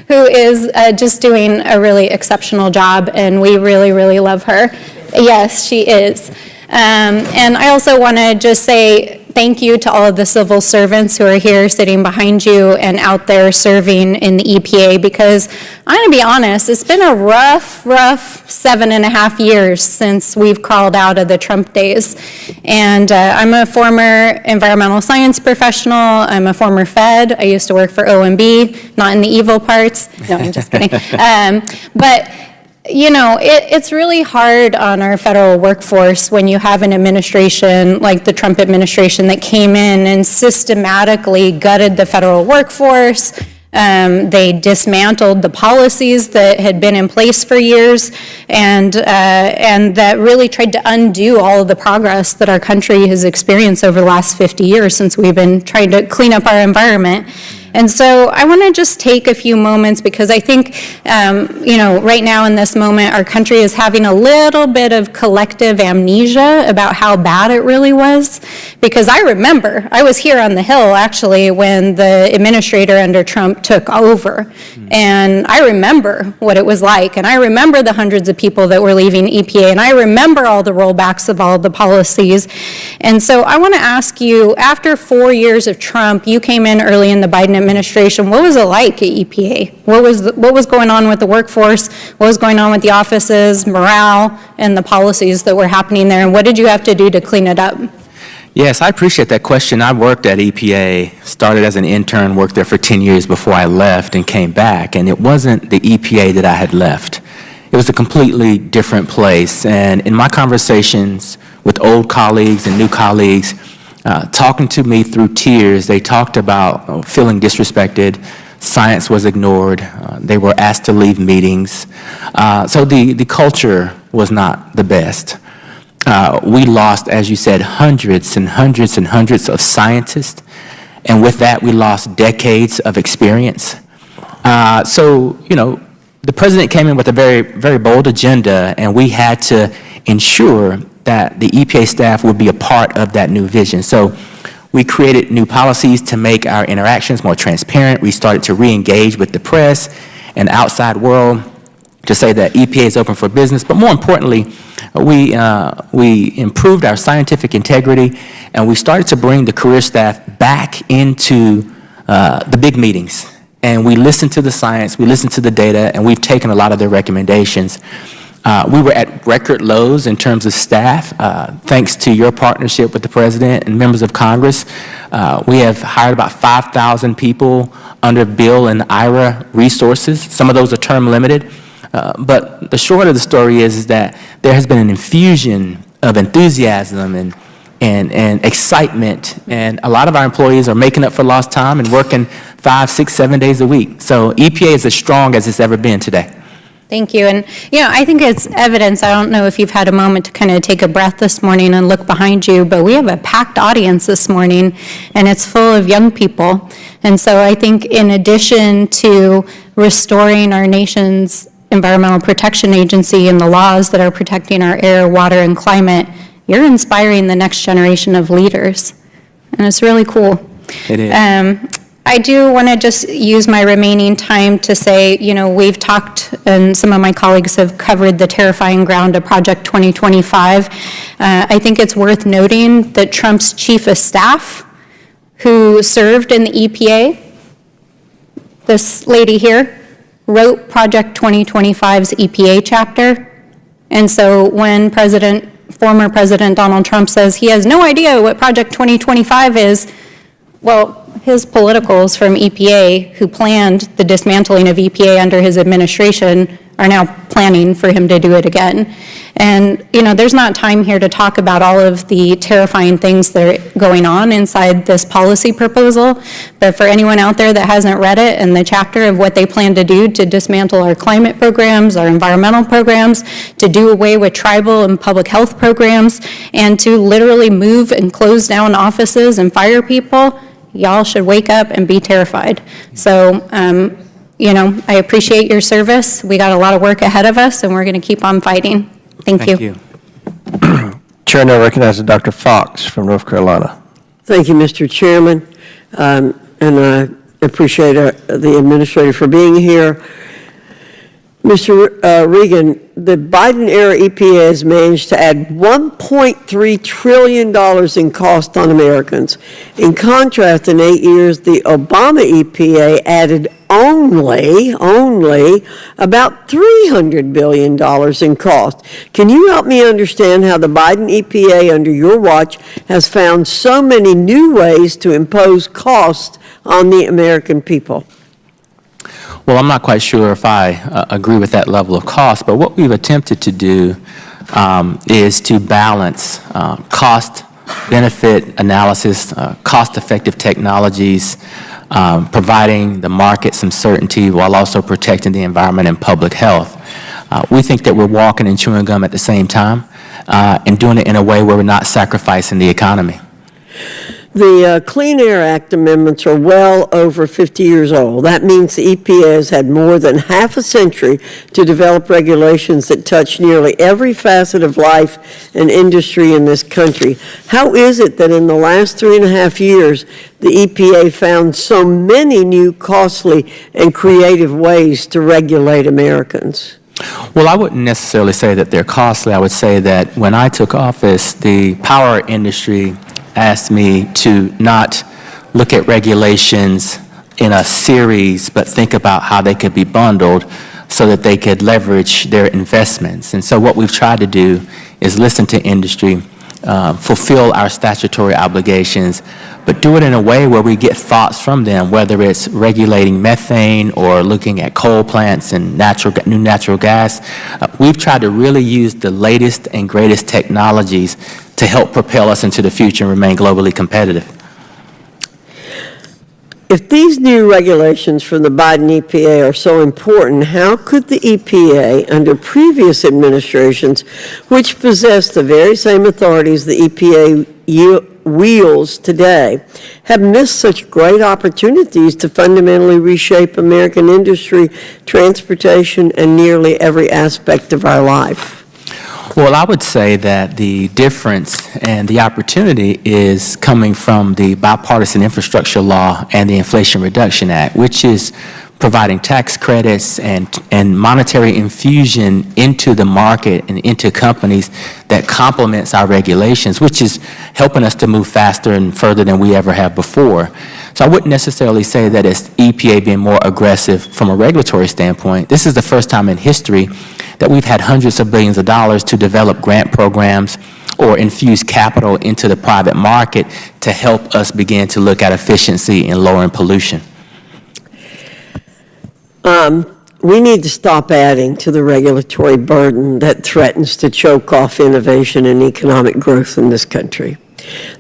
who is just doing a really exceptional job, and we really, really love her. Yes, she is. And I also want to just say thank you to all of the civil servants who are here sitting behind you and out there serving in the EPA, because I'm going to be honest, it's been a rough 7.5 years since we've crawled out of the Trump days. And I'm a former environmental science professional. I'm a former Fed. I used to work for OMB, not in the evil parts. No, I'm just kidding. But it's really hard on our federal workforce when you have an administration like the Trump administration that came in and systematically gutted the federal workforce. They dismantled the policies that had been in place for years, and that really tried to undo all of the progress that our country has experienced over the last 50 years since we've been trying to clean up our environment. And so I want to just take a few moments, because I think, right now in this moment, our country is having a little bit of collective amnesia about how bad it really was. Because I remember, I was here on the Hill, actually, when the administrator under Trump took over. And I remember what it was like. And I remember the hundreds of people that were leaving EPA. And I remember all the rollbacks of all the policies. And so I want to ask you, after 4 years of Trump, you came in early in the Biden administration. What was it like at EPA? What was going on with the workforce? What was going on with the offices, morale, and the policies that were happening there? And what did you have to do to clean it up? Yes, I appreciate that question. I worked at EPA, started as an intern, worked there for 10 years before I left and came back. And it wasn't the EPA that I had left. it was a completely different place. And in my conversations with old colleagues and new colleagues, talking to me through tears, they talked about feeling disrespected. Science was ignored. They were asked to leave meetings. So the culture was not the best. We lost, as you said, hundreds and hundreds and hundreds of scientists. And with that, we lost decades of experience. So, you know, the president came in with a very, very bold agenda, and we had to ensure that the EPA staff would be a part of that new vision. So we created new policies to make our interactions more transparent. We started to re-engage with the press and the outside world to say that EPA is open for business. But more importantly, we improved our scientific integrity, and we started to bring the career staff back into the big meetings. And we listened to the science, we listened to the data, and we've taken a lot of their recommendations. We were at record lows in terms of staff. Thanks to your partnership with the President and members of Congress, we have hired about 5,000 people under Bill and IRA resources. Some of those are term limited. But the short of the story is that there has been an infusion of enthusiasm and excitement, and a lot of our employees are making up for lost time and working 5, 6, 7 days a week. So EPA is as strong as it's ever been today. Thank you. And, you know, I think it's evidence. I don't know if you've had a moment to kind of take a breath this morning and look behind you, but we have a packed audience this morning, and it's full of young people. And so I think in addition to restoring our nation's Environmental Protection Agency and the laws that are protecting our air, water, and climate, you're inspiring the next generation of leaders. And it's really cool. It is. I do want to just use my remaining time to say, you know, we've talked, and some of my colleagues have covered the terrifying ground of Project 2025. I think it's worth noting that Trump's chief of staff, who served in the EPA, this lady here, wrote Project 2025's EPA chapter. And so when former President Donald Trump says he has no idea what Project 2025 is, well, his politicals from EPA who planned the dismantling of EPA under his administration are now planning for him to do it again. And, you know, there's not time here to talk about all of the terrifying things that are going on inside this policy proposal, but for anyone out there that hasn't read it and the chapter of what they plan to do to dismantle our climate programs, our environmental programs, to do away with tribal and public health programs, and to literally move and close down offices and fire people, y'all should wake up and be terrified. So, you know, I appreciate your service. We got a lot of work ahead of us, and we're going to keep on fighting. Thank you. Chair now recognizes Dr. Fox from North Carolina. Thank you, Mr. Chairman, and I appreciate the administrator for being here. Mr. Regan, the Biden-era EPA has managed to add $1.3 trillion in cost on Americans. In contrast, in 8 years, the Obama EPA added only about $300 billion in cost. Can you help me understand how the Biden EPA under your watch has found so many new ways to impose costs on the American people? Well, I'm not quite sure if I agree with that level of cost, but what we've attempted to do is to balance cost-benefit analysis, cost-effective technologies, providing the market some certainty while also protecting the environment and public health. We think that we're walking and chewing gum at the same time and doing it in a way where we're not sacrificing the economy. The Clean Air Act amendments are well over 50 years old. That means the EPA has had more than half a century to develop regulations that touch nearly every facet of life and industry in this country. How is it that in the last 3.5 years, the EPA found so many new costly and creative ways to regulate Americans? Well, I wouldn't necessarily say that they're costly. I would say that when I took office, the power industry asked me to not look at regulations in a series, but think about how they could be bundled so that they could leverage their investments. And so what we've tried to do is listen to industry fulfill our statutory obligations, but do it in a way where we get thoughts from them, whether it's regulating methane or looking at coal plants and new natural gas. We've tried to really use the latest and greatest technologies to help propel us into the future and remain globally competitive. If these new regulations from the Biden EPA are so important, how could the EPA, under previous administrations, which possessed the very same authorities the EPA wields today, have missed such great opportunities to fundamentally reshape American industry, transportation, and nearly every aspect of our life? Well, I would say that the difference and the opportunity is coming from the bipartisan infrastructure law and the Inflation Reduction Act, which is providing tax credits and monetary infusion into the market and into companies that complements our regulations, which is helping us to move faster and further than we ever have before. So I wouldn't necessarily say that it's EPA being more aggressive from a regulatory standpoint. This is the first time in history that we've had hundreds of billions of dollars to develop grant programs or infuse capital into the private market to help us begin to look at efficiency and lowering pollution. We need to stop adding to the regulatory burden that threatens to choke off innovation and economic growth in this country.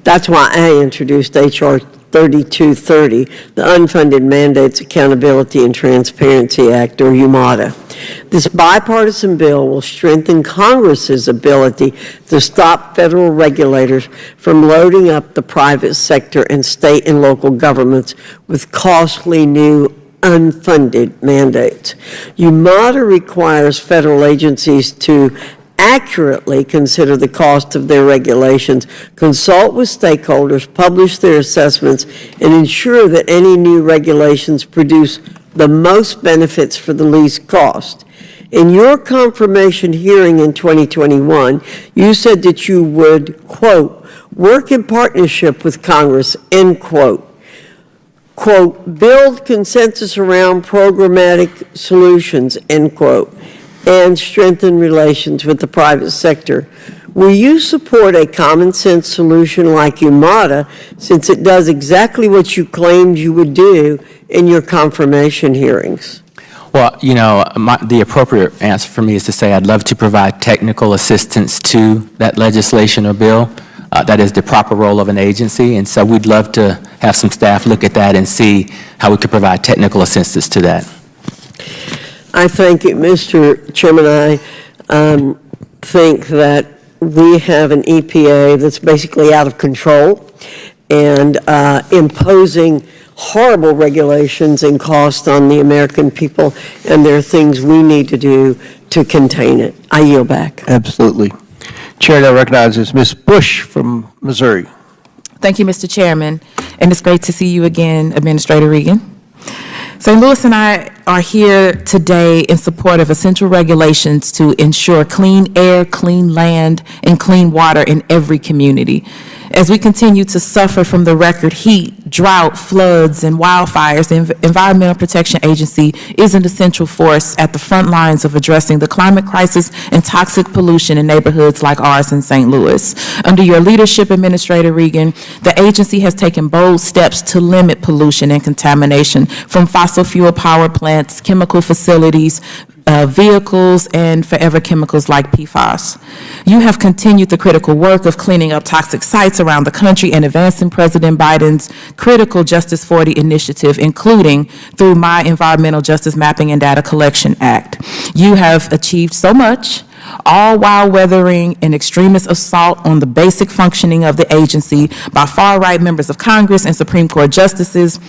That's why I introduced H.R. 3230, the Unfunded Mandates Accountability and Transparency Act, or UMATA. This bipartisan bill will strengthen Congress's ability to stop federal regulators from loading up the private sector and state and local governments with costly new unfunded mandates. UMATA requires federal agencies to accurately consider the cost of their regulations, consult with stakeholders, publish their assessments, and ensure that any new regulations produce the most benefits for the least cost. In your confirmation hearing in 2021, you said that you would, quote, work in partnership with Congress, end quote, build consensus around programmatic solutions, end quote, and strengthen relations with the private sector. Will you support a common sense solution like UMATA, since it does exactly what you claimed you would do in your confirmation hearings? Well, you know, the appropriate answer for me is to say I'd love to provide technical assistance to that legislation or bill. That is the proper role of an agency, and so we'd love to have some staff look at that and see how we could provide technical assistance to that. I thank you, Mr. Chairman. I think that we have an EPA that's basically out of control and imposing horrible regulations and costs on the American people, and there are things we need to do to contain it. I yield back. Absolutely. Chair now recognizes Ms. Bush from Missouri. Thank you, Mr. Chairman, and it's great to see you again, Administrator Regan. St. Louis and I are here today in support of essential regulations to ensure clean air, clean land, and clean water in every community. As we continue to suffer from the record heat, drought, floods, and wildfires, the Environmental Protection Agency is an essential force at the front lines of addressing the climate crisis and toxic pollution in neighborhoods like ours in St. Louis. Under your leadership, Administrator Regan, the agency has taken bold steps to limit pollution and contamination from fossil fuel power plants, chemical facilities, vehicles, and forever chemicals like PFAS. You have continued the critical work of cleaning up toxic sites around the country and advancing President Biden's critical Justice 40 initiative, including through my Environmental Justice Mapping and Data Collection Act. You have achieved so much, all while weathering an extremist assault on the basic functioning of the agency by far-right members of Congress and Supreme Court justices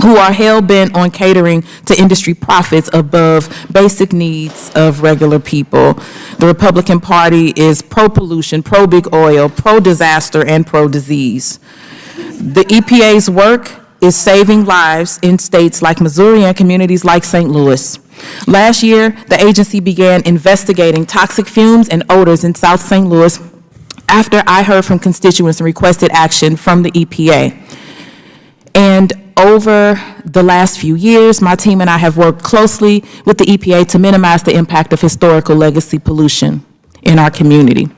who are hell-bent on catering to industry profits above basic needs of regular people. The Republican Party is pro-pollution, pro-big oil, pro-disaster, and pro-disease. The EPA's work is saving lives in states like Missouri and communities like St. Louis. Last year, the agency began investigating toxic fumes and odors in South St. Louis after I heard from constituents and requested action from the EPA. And over the last few years, my team and I have worked closely with the EPA to minimize the impact of historical legacy pollution in our community.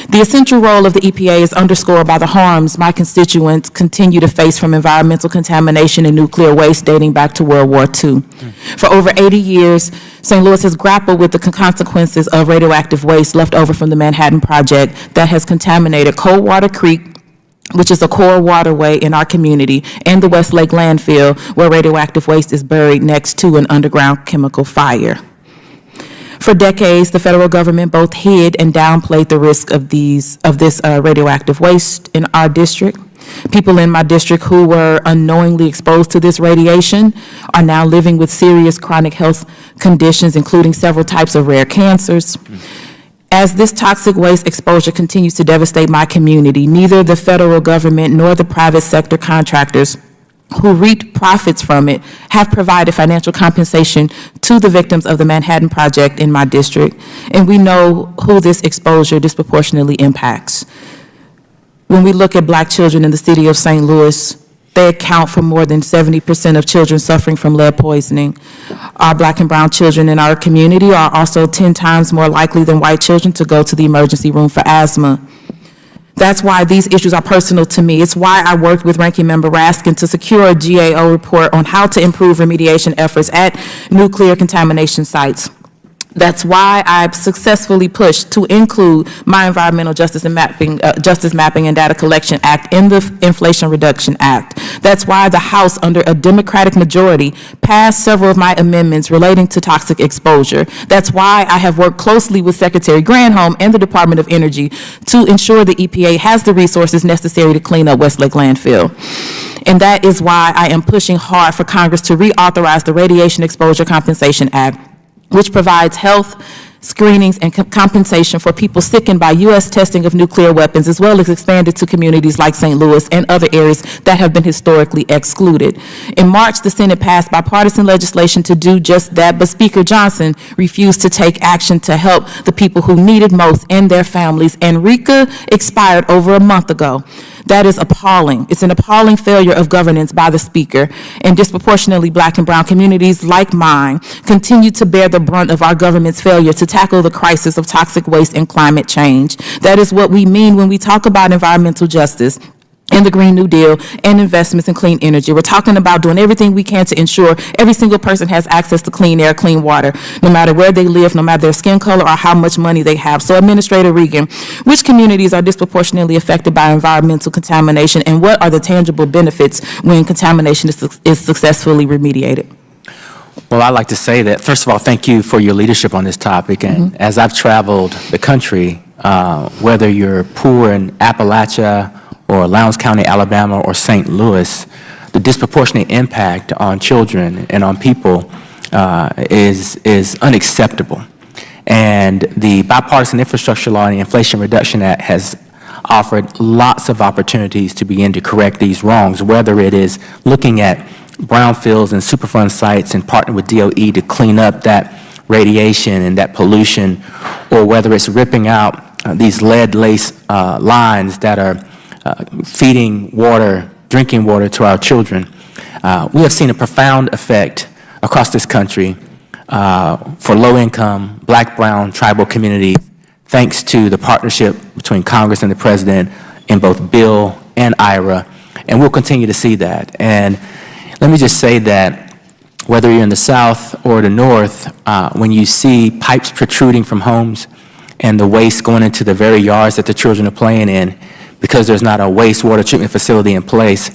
The essential role of the EPA is underscored by the harms my constituents continue to face from environmental contamination and nuclear waste dating back to World War II. For over 80 years, St. Louis has grappled with the consequences of radioactive waste left over from the Manhattan Project that has contaminated Coldwater Creek, which is a core waterway in our community, and the Westlake landfill, where radioactive waste is buried next to an underground chemical fire. For decades, the federal government both hid and downplayed the risk of this radioactive waste in our district. People in my district who were unknowingly exposed to this radiation are now living with serious chronic health conditions, including several types of rare cancers. As this toxic waste exposure continues to devastate my community, neither the federal government nor the private sector contractors who reaped profits from it have provided financial compensation to the victims of the Manhattan Project in my district, and we know who this exposure disproportionately impacts. When we look at Black children in the city of St. Louis, they account for more than 70% of children suffering from lead poisoning. Our Black and brown children in our community are also 10 times more likely than white children to go to the emergency room for asthma. That's why these issues are personal to me. It's why I worked with Ranking Member Raskin to secure a GAO report on how to improve remediation efforts at nuclear contamination sites. That's why I've successfully pushed to include my Environmental Justice Mapping and Data Collection Act in the Inflation Reduction Act. That's why the House, under a Democratic majority, passed several of my amendments relating to toxic exposure. That's why I have worked closely with Secretary Granholm and the Department of Energy to ensure the EPA has the resources necessary to clean up Westlake landfill. And that is why I am pushing hard for Congress to reauthorize the Radiation Exposure Compensation Act, which provides health screenings and compensation for people sickened by U.S. testing of nuclear weapons, as well as expanded to communities like St. Louis and other areas that have been historically excluded. In March, the Senate passed bipartisan legislation to do just that, but Speaker Johnson refused to take action to help the people who need it most and their families, and RECA expired over a month ago. That is appalling. It's an appalling failure of governance by the Speaker, and disproportionately Black and brown communities like mine continue to bear the brunt of our government's failure to tackle the crisis of toxic waste and climate change. That is what we mean when we talk about environmental justice and the Green New Deal and investments in clean energy. We're talking about doing everything we can to ensure every single person has access to clean air, clean water, no matter where they live, no matter their skin color or how much money they have. So, Administrator Regan, which communities are disproportionately affected by environmental contamination, and what are the tangible benefits when contamination is successfully remediated? Well, I'd like to say that, first of all, thank you for your leadership on this topic. And as I've traveled the country, whether you're poor in Appalachia or Lowndes County, Alabama, or St. Louis, the disproportionate impact on children and on people is unacceptable. And the Bipartisan Infrastructure Law and the Inflation Reduction Act has offered lots of opportunities to begin to correct these wrongs, whether it is looking at brownfields and Superfund sites and partnering with DOE to clean up that radiation and that pollution, or whether it's ripping out these lead-laced lines that are feeding water, drinking water to our children. We have seen a profound effect across this country for low-income, Black, brown, tribal communities, thanks to the partnership between Congress and the President in both Bill and IRA, and we'll continue to see that. And let me just say that whether you're in the South or the North, when you see pipes protruding from homes and the waste going into the very yards that the children are playing in, because there's not a wastewater treatment facility in place,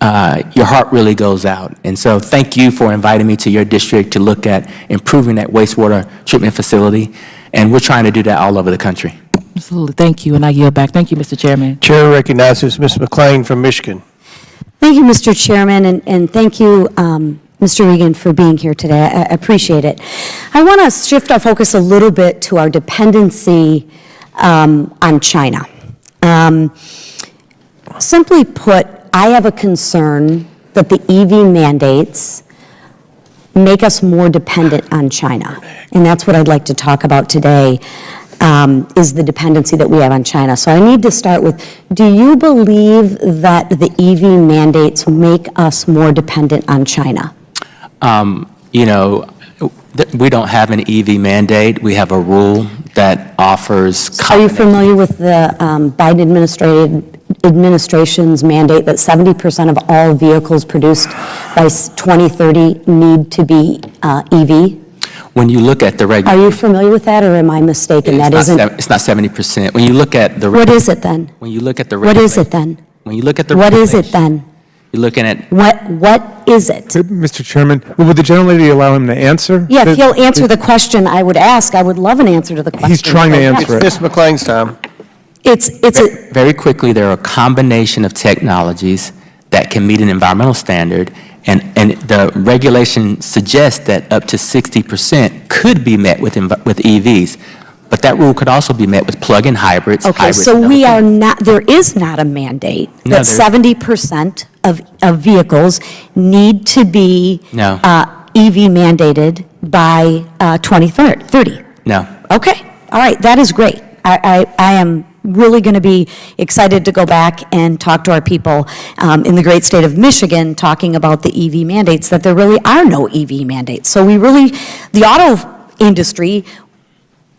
your heart really goes out. And so thank you for inviting me to your district to look at improving that wastewater treatment facility, and we're trying to do that all over the country. Absolutely. Thank you, and I yield back. Thank you, Mr. Chairman. Chair recognizes Ms. McClain from Michigan. Thank you, Mr. Chairman, and thank you, Mr. Regan, for being here today. I appreciate it. I want to shift our focus a little bit to our dependency on China. Simply put, I have a concern that the EV mandates make us more dependent on China. And that's what I'd like to talk about today, is the dependency that we have on China. So I need to start with, do you believe that the EV mandates make us more dependent on China? You know, we don't have an EV mandate. We have a rule that offers. Are you familiar with the Biden administration's mandate that 70% of all vehicles produced by 2030 need to be EV? When you look at the Are you familiar with that, or am I mistaken? That isn't. It's not 70%. When you look at the. What is it then? When you look at the. What is it then? When you look at the. What is it then? You're looking at. What is it? Mr. Chairman, would the gentlelady allow him to answer? Yeah, if he'll answer the question I would ask, I would love an answer to the question. He's trying to So, answer yes. it. Ms. McLean's time. It's a, Very quickly, there are a combination of technologies that can meet an environmental standard, and the regulation suggests that up to 60% could be met with EVs. But that rule could also be met with plug-in hybrids. okay, so we are not, there is not a mandate No, that 70% of vehicles need to be No. EV mandated by 2030. No. Okay, all right, that is great. I am really going to be excited to go back and talk to our people in the great state of Michigan, talking about the EV mandates, that there really are no EV mandates. So we really, the auto industry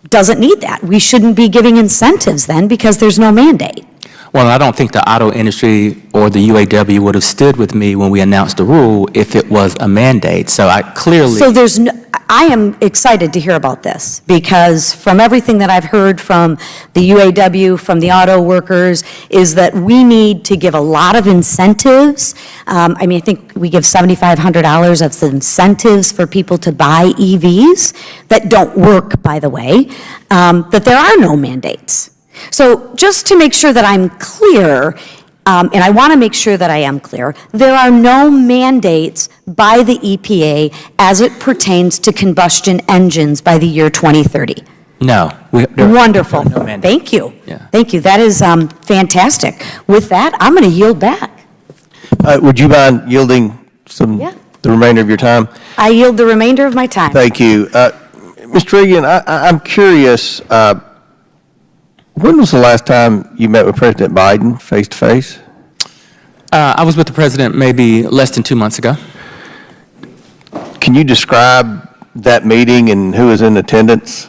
doesn't need that. We shouldn't be giving incentives then, because there's no mandate. Well, I don't think the auto industry or the UAW would have stood with me when we announced the rule if it was a mandate. So I clearly. So there's no, I am excited to hear about this, because from everything that I've heard from the UAW, from the auto workers, is that we need to give a lot of incentives. I mean, I think we give $7,500 of incentives for people to buy EVs that don't work, by the way, that there are no mandates. So just to make sure that I'm clear, and I want to make sure that I am clear, there are no mandates by the EPA as it pertains to combustion engines by the year 2030. No. Wonderful. No mandate. Thank you. Yeah. Thank you. That is fantastic. With that, I'm going to yield back. Would you mind yielding Yeah. the remainder of your time? I yield the remainder of my time. Thank you. Mr. Regan, I'm curious, when was the last time you met with President Biden face-to-face? I was with the president maybe less than 2 months ago. Can you describe that meeting and who was in attendance?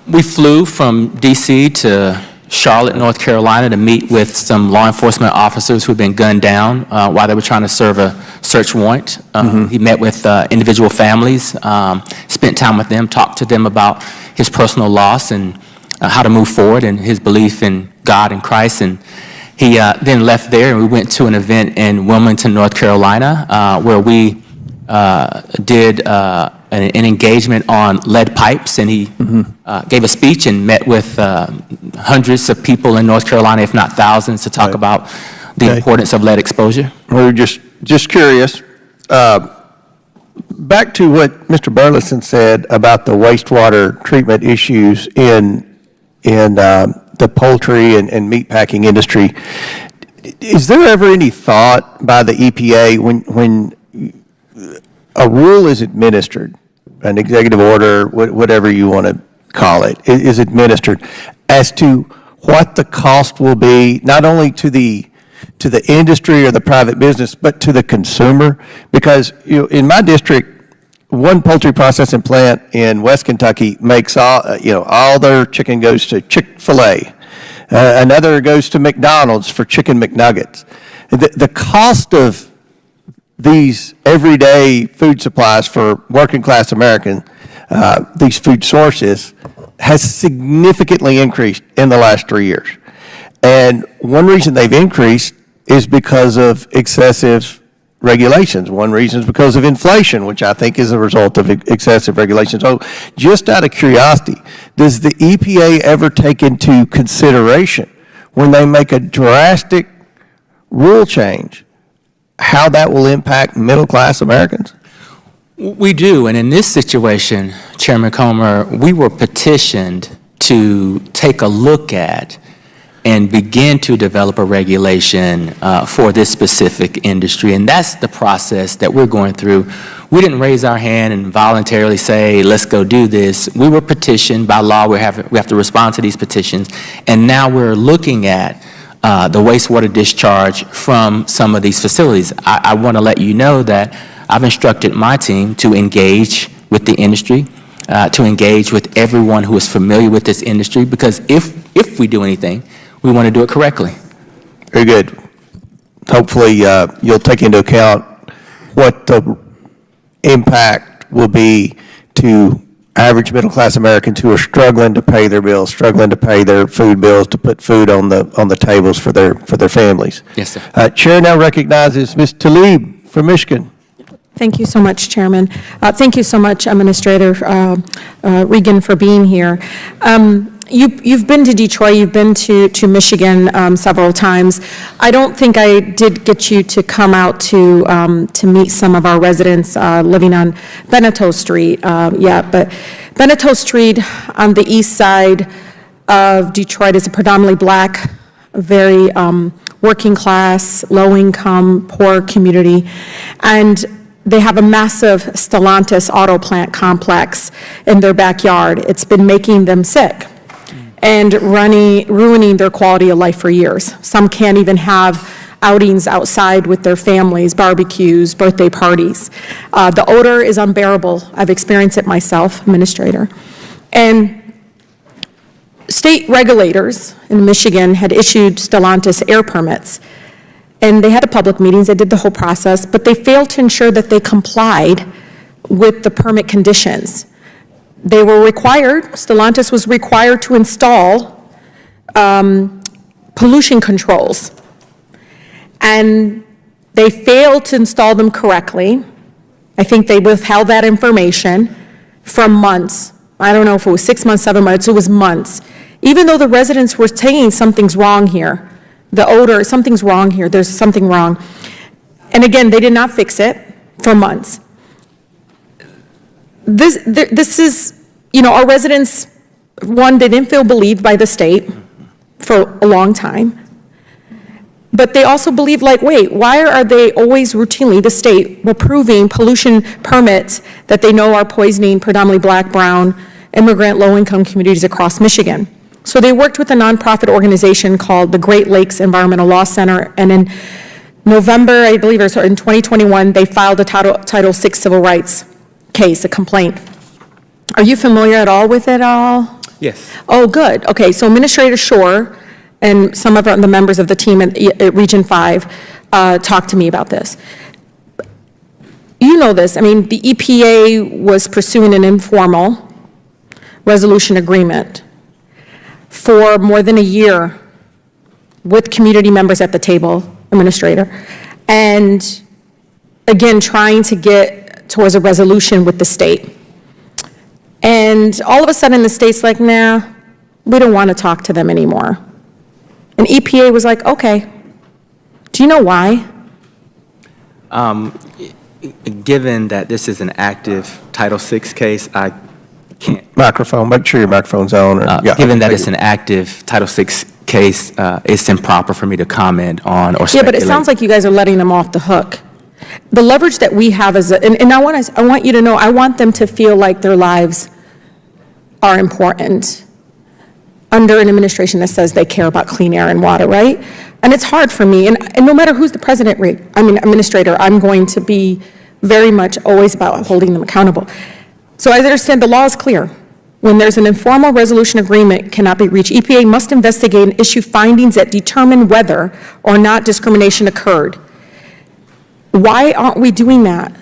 We flew from D.C. to Charlotte, North Carolina to meet with some law enforcement officers who'd been gunned down while they were trying to serve a search warrant. He met with individual families, spent time with them, talked to them about his personal loss and how to move forward and his belief in God and Christ. And he then left there, and we went to an event in Wilmington, North Carolina, where we did an engagement on lead pipes, and he gave a speech and met with hundreds of people in North Carolina, if not thousands, to talk about the importance of lead exposure. We were just curious. Back to what Mr. Burleson said about the wastewater treatment issues in the poultry and meatpacking industry. Is there ever any thought by the EPA when a rule is administered, an executive order, whatever you want to call it, is administered, as to what the cost will be, not only to the industry or the private business, but to the consumer? Because in my district, one poultry processing plant in West Kentucky makes all their chicken goes to Chick-fil-A. Another goes to McDonald's for chicken McNuggets. The cost of these everyday food supplies for working class American, these food sources, has significantly increased in the last 3 years. And one reason they've increased is because of excessive regulations. One reason is because of inflation, which I think is a result of excessive regulations. So just out of curiosity, does the EPA ever take into consideration, when they make a drastic rule change, how that will impact middle-class Americans? We do, and in this situation, Chairman Comer, we were petitioned to take a look at and begin to develop a regulation for this specific industry, and that's the process that we're going through. We didn't raise our hand and voluntarily say, let's go do this. We were petitioned by law. We have to respond to these petitions, and now we're looking at the wastewater discharge from some of these facilities. I want to let you know that I've instructed my team to engage with the industry to engage with everyone who is familiar with this industry, because if we do anything, we want to do it correctly. Very good. Hopefully, you'll take into account what the impact will be to average middle-class Americans who are struggling to pay their bills, struggling to pay their food bills, to put food on the tables for their families. Yes, sir. Chair now recognizes Ms. Tlaib from Michigan. Thank you so much, Chairman. Thank you so much, Administrator Regan, for being here. You've been to Detroit, you've been to Michigan several times. I don't think I did get you to come out to meet some of our residents living on Beneteau Street yet, but Beneteau Street on the east side of Detroit is a predominantly black, very working class, low income, poor community, and they have a massive Stellantis auto plant complex in their backyard. It's been making them sick and ruining their quality of life for years. Some can't even have outings outside with their families, barbecues, birthday parties. The odor is unbearable. I've experienced it myself, Administrator. And state regulators in Michigan had issued Stellantis air permits. And they had public meetings, they did the whole process, but they failed to ensure that they complied with the permit conditions. They were required, Stellantis was required to install pollution controls. And they failed to install them correctly. I think they withheld that information for months. I don't know if it was 6 months, 7 months, it was months. Even though the residents were saying something's wrong here, the odor, something's wrong here, there's something wrong. And again, they did not fix it for months. This is, our residents, one, they didn't feel believed by the state for a long time. But they also believed, wait, why are they always routinely, the state, approving pollution permits that they know are poisoning predominantly black, brown, immigrant, low-income communities across Michigan? So they worked with a nonprofit organization called the Great Lakes Environmental Law Center, and in November, I believe, or in 2021, they filed a Title VI civil rights case, a complaint. Are you familiar at all with it all? Yes. Oh, good. Okay, so Administrator Shore and some of the members of the team at Region 5 talked to me about this. You know this. I mean, the EPA was pursuing an informal resolution agreement for more than a year with community members at the table, Administrator, and again, trying to get towards a resolution with the state. And all of a sudden, the state's like, nah, we don't want to talk to them anymore. And EPA was like, okay. Do you know why? Given that this is an active Title VI case, I can't. Microphone, make sure your microphone's on. Given that it's an active Title VI case, it's improper for me to comment on or speculate. Yeah, but it sounds like you guys are letting them off the hook. The leverage that we have is, and I want you to know, I want them to feel like their lives are important under an administration that says they care about clean air and water, right? And it's hard for me, and no matter who's the president, administrator, I'm going to be very much always about holding them accountable. So I understand the law is clear. When there's an informal resolution agreement cannot be reached, EPA must investigate and issue findings that determine whether or not discrimination occurred. Why aren't we doing that?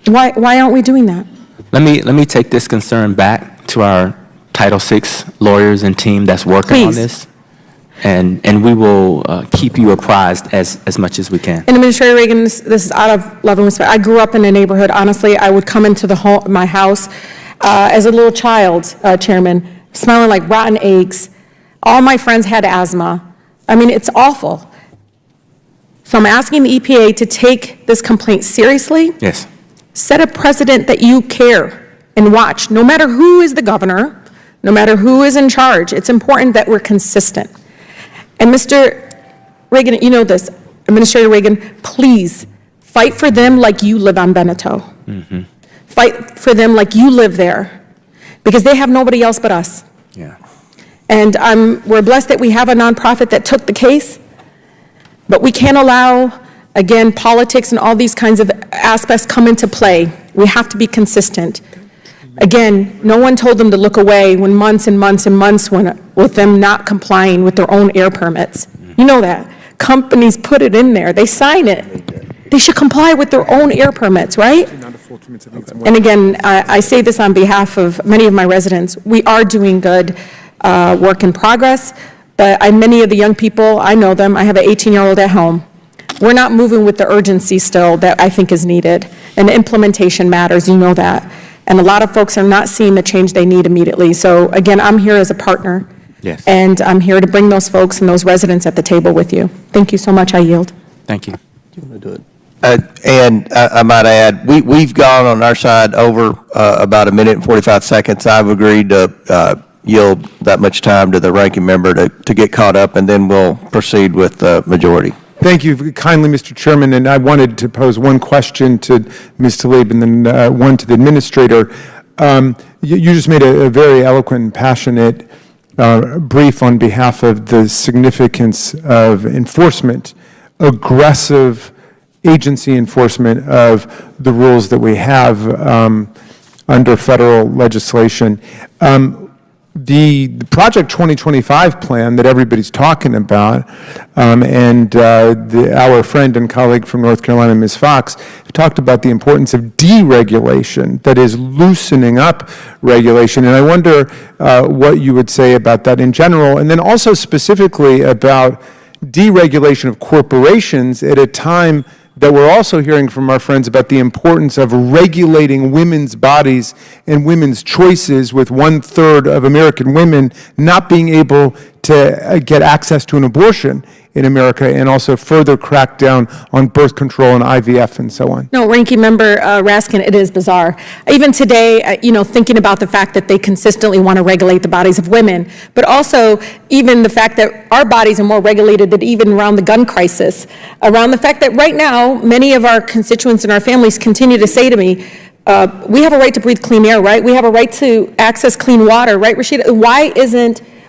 Why aren't we doing that? Let me take this concern back to our Title VI lawyers and team that's working on this, and we will keep you apprised as much as we can. And Administrator Regan, this is out of love and respect. I grew up in a neighborhood, honestly, I would come into my house as a little child, Chairman, smelling like rotten eggs. All my friends had asthma. I mean, it's awful. So I'm asking the EPA to take this complaint seriously. Yes. Set a precedent that you care and watch, no matter who is the governor, no matter who is in charge. It's important that we're consistent. And Mr. Regan, you know this, Administrator Regan, please fight for them like you live on Beneteau. Mm-hmm. Fight for them like you live there, because they have nobody else but us. Yeah. And we're blessed that we have a nonprofit that took the case, but we can't allow Again, politics and all these kinds of aspects come into play. We have to be consistent. Again, no one told them to look away when months and months and months went with them not complying with their own air permits. You know that. Companies put it in there. They sign it. They should comply with their own air permits, right? And again, I say this on behalf of many of my residents. We are doing good work in progress, but many of the young people, I know them. I have an 18-year-old at home. We're not moving with the urgency still that I think is needed. And implementation matters, you know that. And a lot of folks are not seeing the change they need immediately. So again, I'm here as a partner. Yes. And I'm here to bring those folks and those residents at the table with you. Thank you so much. I yield. Thank you. Do you want to do it? And I might add, we've gone on our side over about 1 minute and 45 seconds. I've agreed to yield that much time to the ranking member to get caught up, and then we'll proceed with the majority. Thank you kindly, Mr. Chairman, and I wanted to pose one question to Ms. Tlaib and then one to the administrator. You just made a very eloquent and passionate brief on behalf of the significance of enforcement, aggressive agency enforcement of the rules that we have under federal legislation. The Project 2025 plan that everybody's talking about, and our friend and colleague from North Carolina, Ms. Fox, talked about the importance of deregulation, that is loosening up regulation. And I wonder what you would say about that in general, and then also specifically about deregulation of corporations at a time that we're also hearing from our friends about the importance of regulating women's bodies and women's choices, with 1/3 of American women not being able to get access to an abortion in America, and also further crack down on birth control and IVF and so on. No, Ranking Member Raskin, it is bizarre. Even today, thinking about the fact that they consistently want to regulate the bodies of women, but also even the fact that our bodies are more regulated than even around the gun crisis, around the fact that right now, many of our constituents and our families continue to say to me, we have a right to breathe clean air, right? We have a right to access clean water, right, Rashida?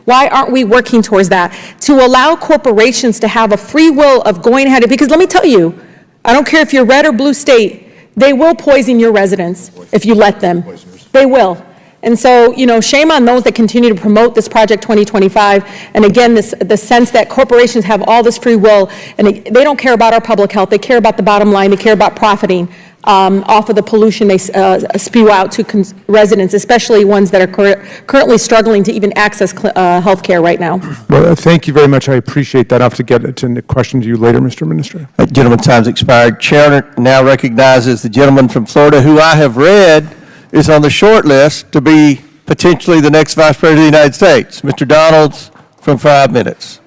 Why aren't we working towards that? To allow corporations to have a free will of going ahead, because let me tell you, I don't care if you're red or blue state, they will poison your residents if you let them. They will. And so, shame on those that continue to promote this Project 2025. And again, the sense that corporations have all this free will, and they don't care about our public health. They care about the bottom line. They care about profiting off of the pollution they spew out to residents, especially ones that are currently struggling to even access health care right now. Well, thank you very much. I appreciate that. I'll have to get to a question to you later, Mr. Administrator. Gentleman's time's expired. Chair now recognizes the gentleman from Florida, who I have read is on the short list to be potentially the next Vice President of the United States. Mr. Donalds, from 5 minutes.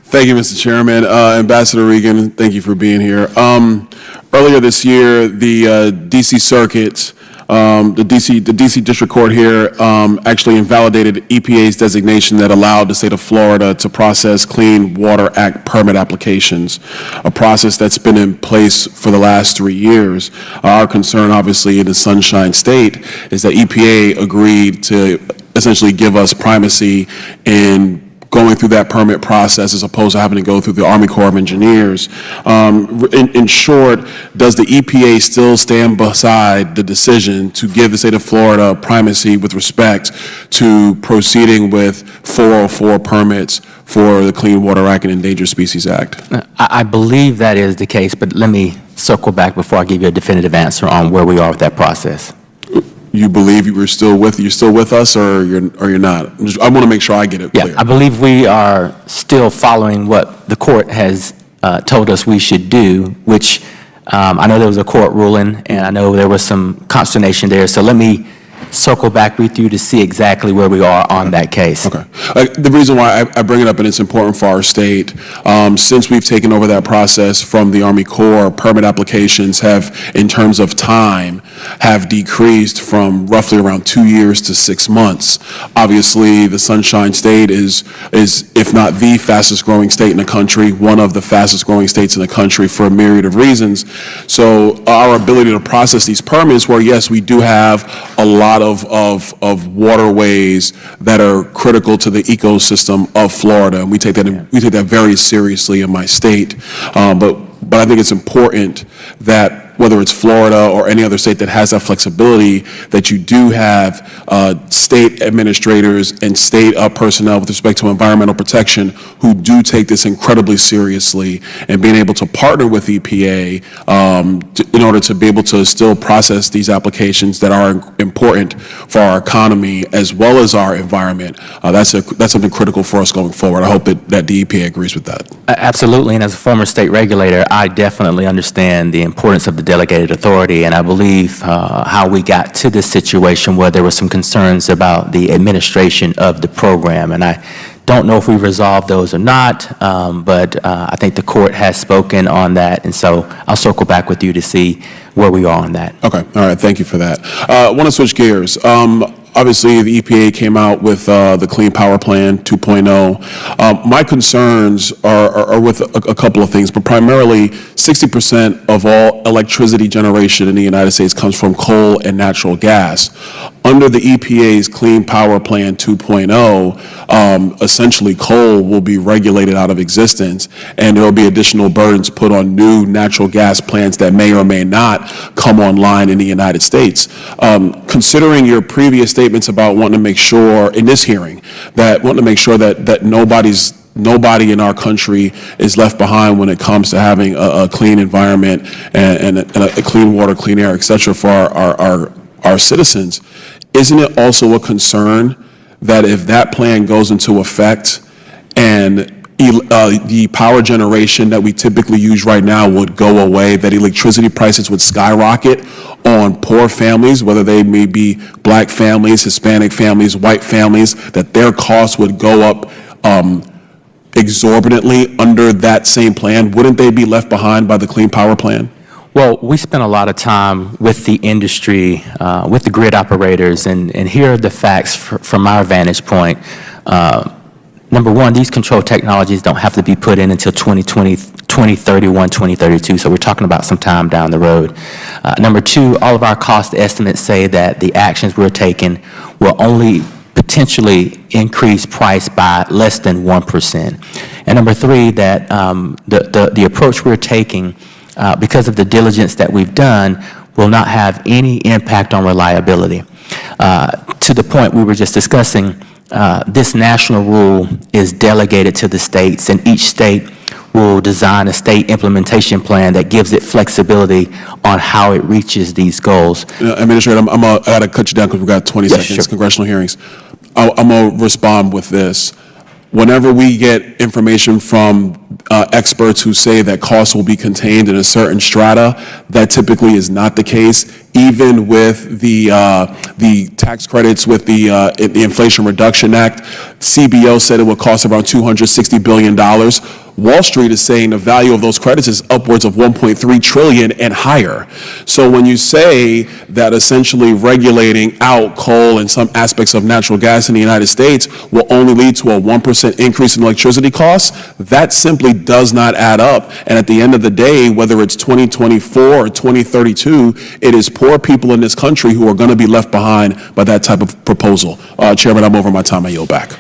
Thank you, Mr. Chairman. Ambassador Regan, thank you for being here. Earlier this year, the D.C. Circuit, the D.C. District Court here actually invalidated EPA's designation that allowed the state of Florida to process Clean Water Act permit applications, a process that's been in place for the last 3 years. Our concern, obviously, in the Sunshine State is that EPA agreed to essentially give us primacy in going through that permit process as opposed to having to go through the Army Corps of Engineers. In short, does the EPA still stand beside the decision to give the state of Florida primacy with respect to proceeding with 404 permits for the Clean Water Act and Endangered Species Act? I believe that is the case, but let me circle back before I give you a definitive answer on where we are with that process. You believe you're still with us, or you're not? I want to make sure I get it clear. Yeah, I believe we are still following what the court has told us we should do, which I know there was a court ruling, and I know there was some consternation there. So let me circle back with you to see exactly where we are on that case. Okay. The reason why I bring it up, and it's important for our state, since we've taken over that process from the Army Corps, permit applications have, in terms of time, have decreased from roughly around 2 years to 6 months. Obviously, the Sunshine State is, if not the fastest growing state in the country, one of the fastest growing states in the country for a myriad of reasons. So our ability to process these permits, where yes, we do have a lot lot of waterways that are critical to the ecosystem of Florida, and we take that very seriously in my state. But I think it's important that whether it's Florida or any other state that has that flexibility, that you do have state administrators and state personnel with respect to environmental protection who do take this incredibly seriously, and being able to partner with EPA in order to be able to still process these applications that are important for our economy as well as our environment. That's something critical for us going forward. I hope that the EPA agrees with that. Absolutely, and as a former state regulator, I definitely understand the importance of the delegated authority, and I believe how we got to this situation where there were some concerns about the administration of the program, and I don't know if we resolved those or not, but I think the court has spoken on that, and so I'll circle back with you to see where we are on that. Okay, all right, thank you for that. I want to switch gears. Obviously, the EPA came out with the Clean Power Plan 2.0. My concerns are with a couple of things, but primarily 60% of all electricity generation in the United States comes from coal and natural gas. Under the EPA's Clean Power Plan 2.0, essentially coal will be regulated out of existence, and there will be additional burdens put on new natural gas plants that may or may not come online in the United States. Considering your previous statements about wanting to make sure in this hearing that nobody in our country is left behind when it comes to having a clean environment and a clean water, clean air, et cetera, for our citizens, isn't it also a concern that if that plan goes into effect and the power generation that we typically use right now would go away, that electricity prices would skyrocket on poor families, whether they may be black families, Hispanic families, white families, that their costs would go up exorbitantly under that same plan? Wouldn't they be left behind by the Clean Power Plan? Well, we spent a lot of time with the industry, with the grid operators, and here are the facts from our vantage point. Number one, these control technologies don't have to be put in until 2020, 2031, 2032, so we're talking about some time down the road. Number two, all of our cost estimates say that the actions we're taking will only potentially increase price by less than 1%. And number three, that the approach we're taking, because of the diligence that we've done, will not have any impact on reliability. To the point we were just discussing, this national rule is delegated to the states, and each state will design a state implementation plan that gives it flexibility on how it reaches these goals. Administrator, I got to cut you down because we've got 20 seconds, sure. Congressional hearings. I'm going to respond with this. Whenever we get information from experts who say that costs will be contained in a certain strata, that typically is not the case. Even with the tax credits with the Inflation Reduction Act, CBO said it would cost around $260 billion. Wall Street is saying the value of those credits is upwards of $1.3 trillion and higher. So when you say that essentially regulating out coal and some aspects of natural gas in the United States will only lead to a 1% increase in electricity costs, that simply does not add up. And at the end of the day, whether it's 2024 or 2032, it is poor people in this country who are going to be left behind by that type of proposal. Chairman, I'm over my time. I yield back.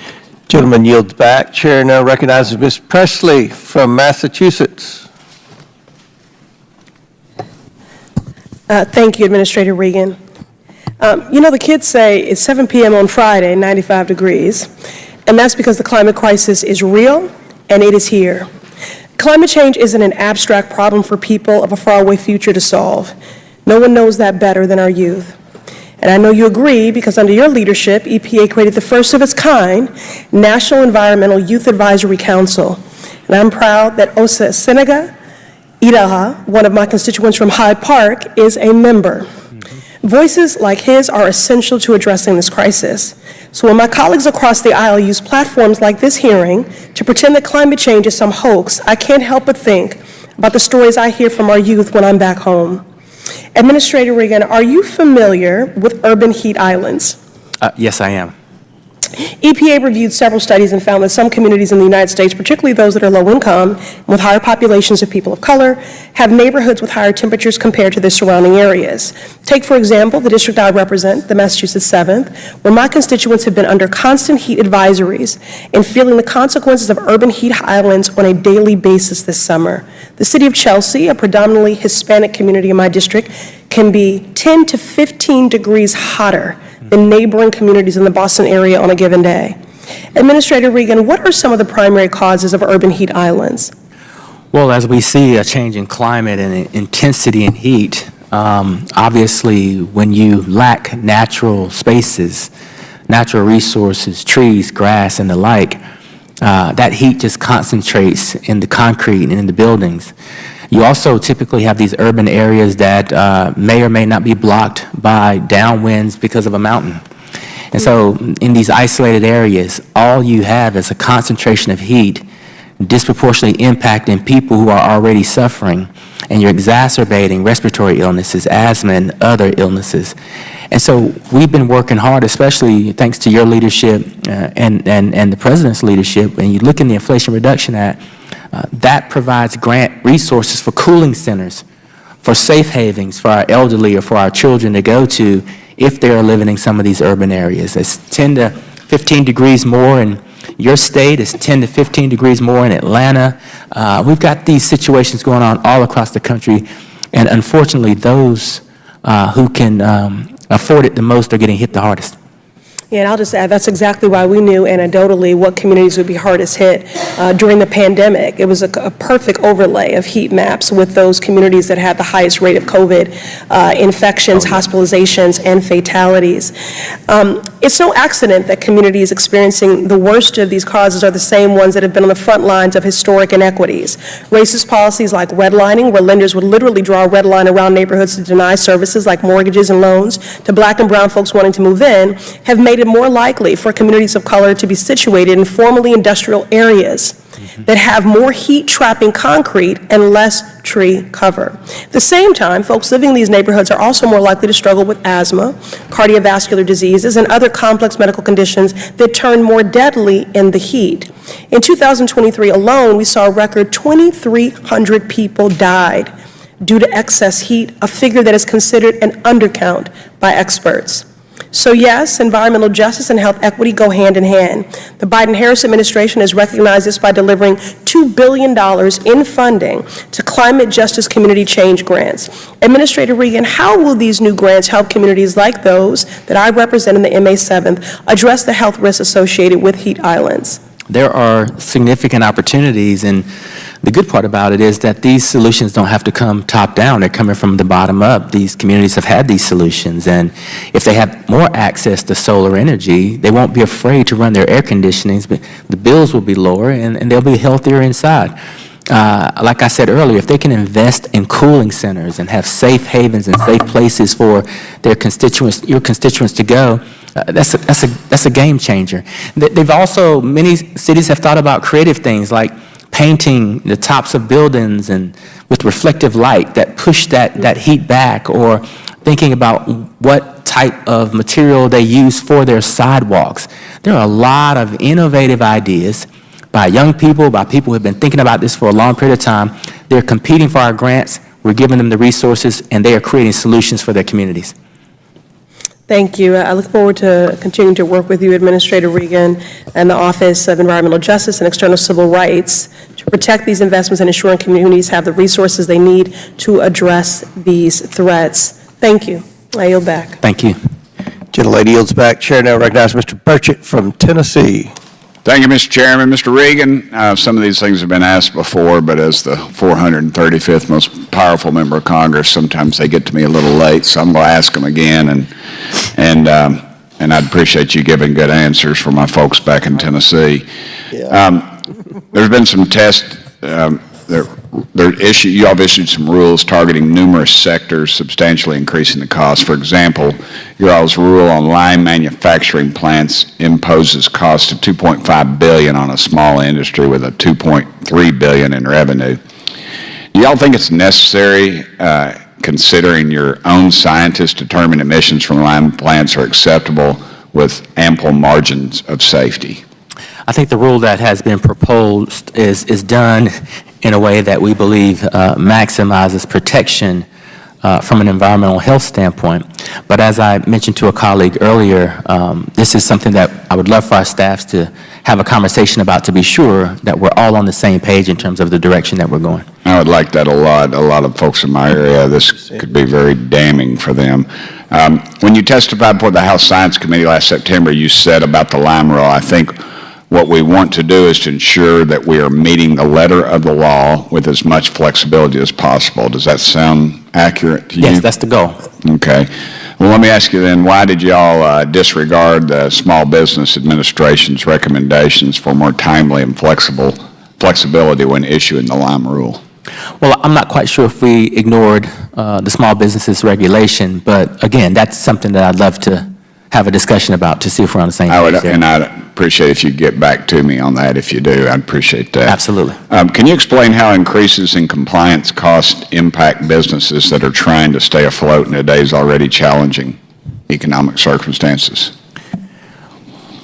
Gentleman yields back. Chair now recognizes Ms. Presley from Massachusetts. Thank you, Administrator Regan. The kids say it's 7 p.m. on Friday, 95 degrees, and that's because the climate crisis is real and it is here. Climate change isn't an abstract problem for people of a faraway future to solve. No one knows that better than our youth. And I know you agree because under your leadership, EPA created the first of its kind National Environmental Youth Advisory Council. And I'm proud that Osa Senaga Idaha, one of my constituents from Hyde Park, is a member. Voices like his are essential to addressing this crisis. So when my colleagues across the aisle use platforms like this hearing to pretend that climate change is some hoax, I can't help but think about the stories I hear from our youth when I'm back home. Administrator Regan, are you familiar with urban heat islands? Yes, I am. EPA reviewed several studies and found that some communities in the United States, particularly those that are low income and with higher populations of people of color, have neighborhoods with higher temperatures compared to their surrounding areas. Take, for example, the district I represent, the Massachusetts 7th, where my constituents have been under constant heat advisories and feeling the consequences of urban heat islands on a daily basis this summer. The city of Chelsea, a predominantly Hispanic community in my district, can be 10 to 15 degrees hotter than neighboring communities in the Boston area on a given day. Administrator Regan, what are some of the primary causes of urban heat islands? Well, as we see a change in climate and intensity in heat, obviously when you lack natural spaces, natural resources, trees, grass, and the like, that heat just concentrates in the concrete and in the buildings. You also typically have these urban areas that may or may not be blocked by downwinds because of a mountain. And so in these isolated areas, all you have is a concentration of heat disproportionately impacting people who are already suffering, and you're exacerbating respiratory illnesses, asthma, and other illnesses. And so we've been working hard, especially thanks to your leadership and the President's leadership. When you look in the Inflation Reduction Act, that provides grant resources for cooling centers, for safe havens for our elderly or for our children to go to if they are living in some of these urban areas. It's 10 to 15 degrees more in your state. It's 10 to 15 degrees more in Atlanta. We've got these situations going on all across the country, and unfortunately those who can afford it the most are getting hit the hardest. Yeah, and I'll just add, that's exactly why we knew anecdotally what communities would be hardest hit during the pandemic. It was a perfect overlay of heat maps with those communities that had the highest rate of COVID infections, hospitalizations, and fatalities. It's no accident that communities experiencing the worst of these causes are the same ones that have been on the front lines of historic inequities. Racist policies like redlining, where lenders would literally draw a red line around neighborhoods to deny services like mortgages and loans to black and brown folks wanting to move in, have made it more likely for communities of color to be situated in formerly industrial areas that have more heat-trapping concrete and less tree cover. At the same time, folks living in these neighborhoods are also more likely to struggle with asthma, cardiovascular diseases, and other complex medical conditions that turn more deadly in the heat. In 2023 alone, we saw a record 2,300 people died due to excess heat, a figure that is considered an undercount by experts. So yes, environmental justice and health equity go hand in hand. The Biden-Harris administration has recognized this by delivering $2 billion in funding to climate justice community change grants. Administrator Regan, how will these new grants help communities like those that I represent in the MA 7th address the health risks associated with heat islands? There are significant opportunities, and the good part about it is that these solutions don't have to come top down. They're coming from the bottom up. These communities have had these solutions, and if they have more access to solar energy, they won't be afraid to run their air conditionings, but the bills will be lower and they'll be healthier inside. Like I said earlier, if they can invest in cooling centers and have safe havens and safe places for their constituents, your constituents to go, that's a game changer. They've also, many cities have thought about creative things like painting the tops of buildings and with reflective light that push that heat back, or thinking about what type of material they use for their sidewalks. There are a lot of innovative ideas by young people, by people who have been thinking about this for a long period of time. They're competing for our grants, we're giving them the resources, and they are creating solutions for their communities. Thank you. I look forward to continuing to work with you, Administrator Regan, and the Office of Environmental Justice and External Civil Rights to protect these investments and ensuring communities have the resources they need to address these threats. Thank you. I yield back. Thank you. Gentlelady yields back. Chair now recognizes Mr. Burchett from Tennessee. Thank you, Mr. Chairman. Mr. Regan, some of these things have been asked before, but as the 435th most powerful member of Congress, sometimes they get to me a little late, so I'm going to ask them again, and I'd appreciate you giving good answers for my folks back in Tennessee. Yeah. There's been some tests. You all have issued some rules targeting numerous sectors, substantially increasing the cost. For example, your all's rule on lime manufacturing plants imposes cost of $2.5 billion on a small industry with a $2.3 billion in revenue. Do y'all think it's necessary, considering your own scientists determine emissions from lime plants are acceptable, with ample margins of safety? I think the rule that has been proposed is done in a way that we believe maximizes protection from an environmental health standpoint. But as I mentioned to a colleague earlier, this is something that I would love for our staffs to have a conversation about to be sure that we're all on the same page in terms of the direction that we're going. I would like that a lot. A lot of folks in my area, this could be very damning for them. When you testified before the House Science Committee last September, you said about the lime roll, I think what we want to do is to ensure that we are meeting the letter of the law with as much flexibility as possible. Does that sound accurate to you? Yes, that's the goal. Okay. Well, let me ask you then, why did y'all disregard the Small Business Administration's recommendations for more timely and flexibility when issuing the lime rule? Well, I'm not quite sure if we ignored the small businesses regulation, but again, that's something that I'd love to have a discussion about to see if we're on the same page there. And I'd appreciate if you get back to me on that. If you do, I'd appreciate that. Absolutely. Can you explain how increases in compliance costs impact businesses that are trying to stay afloat in today's already challenging economic circumstances?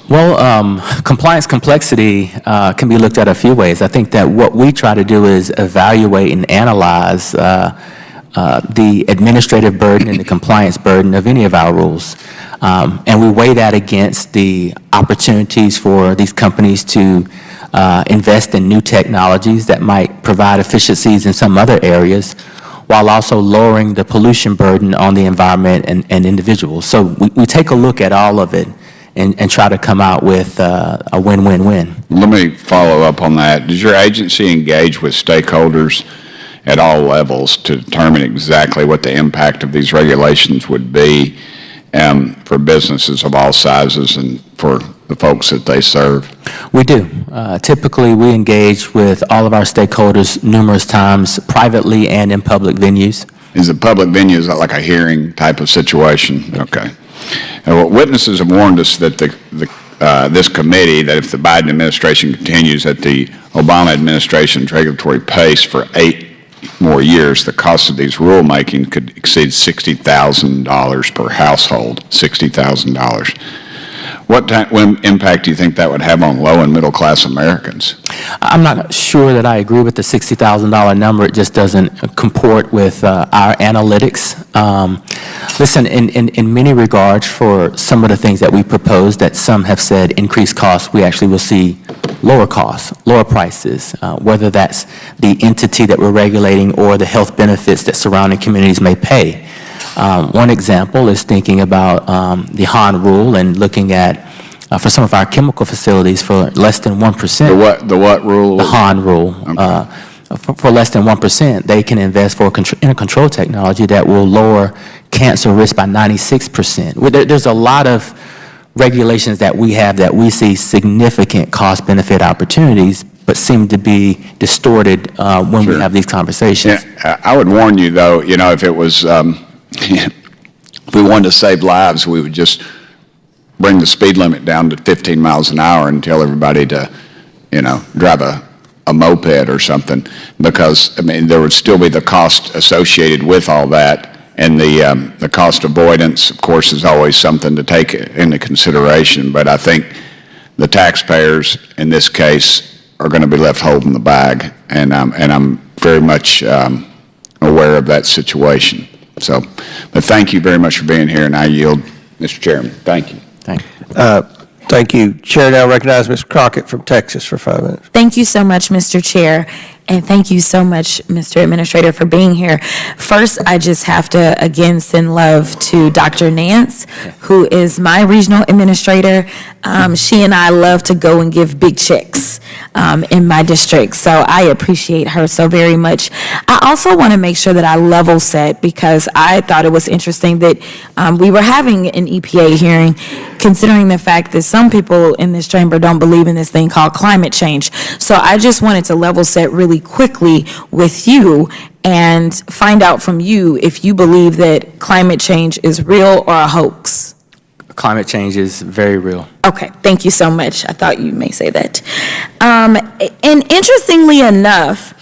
Well, compliance complexity can be looked at a few ways. I think that what we try to do is evaluate and analyze the administrative burden and the compliance burden of any of our rules. And we weigh that against the opportunities for these companies to invest in new technologies that might provide efficiencies in some other areas, while also lowering the pollution burden on the environment and individuals. So we take a look at all of it and try to come out with a win-win-win. Let me follow up on that. Does your agency engage with stakeholders at all levels to determine exactly what the impact of these regulations would be for businesses of all sizes and for the folks that they serve? We do. Typically, we engage with all of our stakeholders numerous times, privately and in public venues. Is it public venue? Is that like a hearing type of situation? Okay. Well, witnesses have warned us that this committee, that if the Biden administration continues at the Obama administration's regulatory pace for 8 more years, the cost of these rulemaking could exceed $60,000 per household. $60,000. What impact do you think that would have on low and middle class Americans? I'm not sure that I agree with the $60,000 number. It just doesn't comport with our analytics. Listen, in many regards, for some of the things that we propose that some have said increased costs, we actually will see lower costs, lower prices, whether that's the entity that we're regulating or the health benefits that surrounding communities may pay. One example is thinking about the HON rule and looking at, for some of our chemical facilities, for less than 1%. The what rule? The HON rule. Okay. For less than 1%, they can invest for in a control technology that will lower cancer risk by 96%. There's a lot of regulations that we have that we see significant cost-benefit opportunities, but seem to be distorted when we have these conversations. Yeah, I would warn you, though, if it was, if we wanted to save lives, we would just bring the speed limit down to 15 miles an hour and tell everybody to, drive a moped or something, because, there would still be the cost associated with all that. And the cost avoidance, of course, is always something to take into consideration. But I think the taxpayers, in this case, are going to be left holding the bag. And I'm very much aware of that situation. So, but thank you very much for being here, and I yield, Mr. Chairman. Thank you. Thank you. Thank you. Chair now recognizes Ms. Crockett from Texas for 5 minutes. Thank you so much, Mr. Chair, and thank you so much, Mr. Administrator, for being here. First, I just have to again send love to Dr. Nance, who is my regional administrator. She and I love to go and give big checks in my district, so I appreciate her so very much. I also want to make sure that I level set, because I thought it was interesting that we were having an EPA hearing, considering the fact that some people in this chamber don't believe in this thing called climate change. So I just wanted to level set really quickly with you and find out from you if you believe that climate change is real or a hoax. Climate change is very real. Okay, thank you so much. I thought you may say that. And interestingly enough,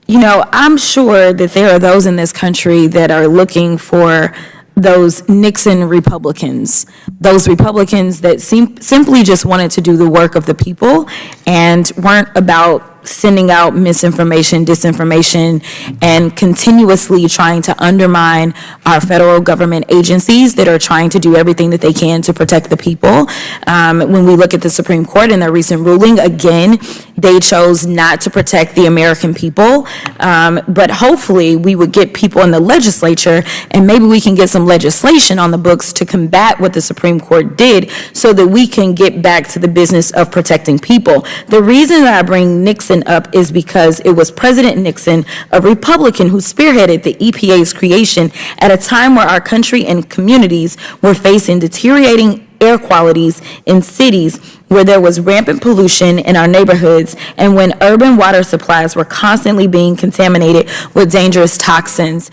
I'm sure that there are those in this country that are looking for those Nixon Republicans, those Republicans that simply just wanted to do the work of the people and weren't about sending out misinformation, disinformation, and continuously trying to undermine our federal government agencies that are trying to do everything that they can to protect the people. When we look at the Supreme Court in their recent ruling, again, they chose not to protect the American people. But hopefully we would get people in the legislature, and maybe we can get some legislation on the books to combat what the Supreme Court did so that we can get back to the business of protecting people. The reason that I bring Nixon up is because it was President Nixon, a Republican, who spearheaded the EPA's creation at a time where our country and communities were facing deteriorating air qualities in cities, where there was rampant pollution in our neighborhoods, and when urban water supplies were constantly being contaminated with dangerous toxins.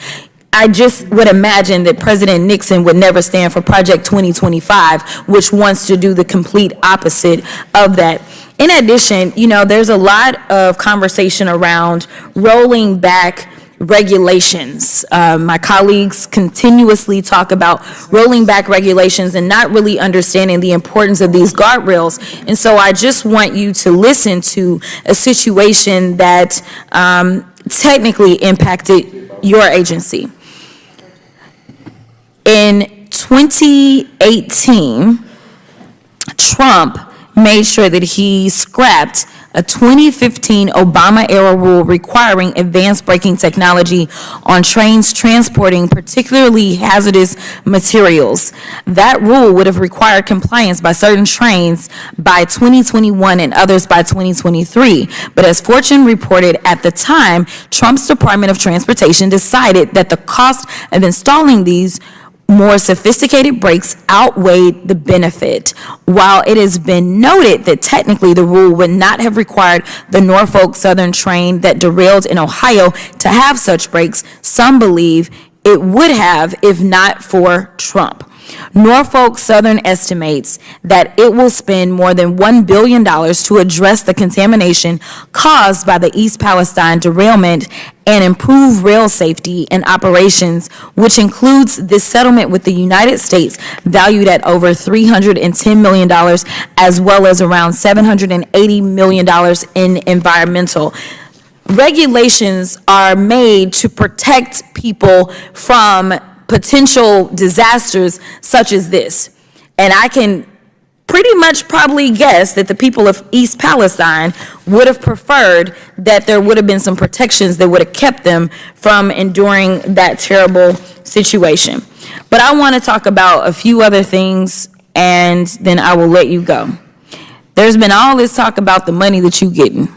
I just would imagine that President Nixon would never stand for Project 2025, which wants to do the complete opposite of that. In addition, there's a lot of conversation around rolling back regulations. My colleagues continuously talk about rolling back regulations and not really understanding the importance of these guardrails. And so I just want you to listen to a situation that technically impacted your agency. In 2018, Trump made sure that he scrapped a 2015 Obama-era rule requiring advanced braking technology on trains transporting particularly hazardous materials. That rule would have required compliance by certain trains by 2021 and others by 2023. But as Fortune reported at the time, Trump's Department of Transportation decided that the cost of installing these more sophisticated brakes outweighed the benefit. While it has been noted that technically the rule would not have required the Norfolk Southern train that derailed in Ohio to have such brakes, some believe it would have if not for Trump. Norfolk Southern estimates that it will spend more than $1 billion to address the contamination caused by the East Palestine derailment and improve rail safety and operations, which includes this settlement with the United States valued at over $310 million, as well as around $780 million in environmental. Regulations are made to protect people from potential disasters such as this. And I can pretty much probably guess that the people of East Palestine would have preferred that there would have been some protections that would have kept them from enduring that terrible situation. But I want to talk about a few other things, and then I will let you go. There's been all this talk about the money that you're getting,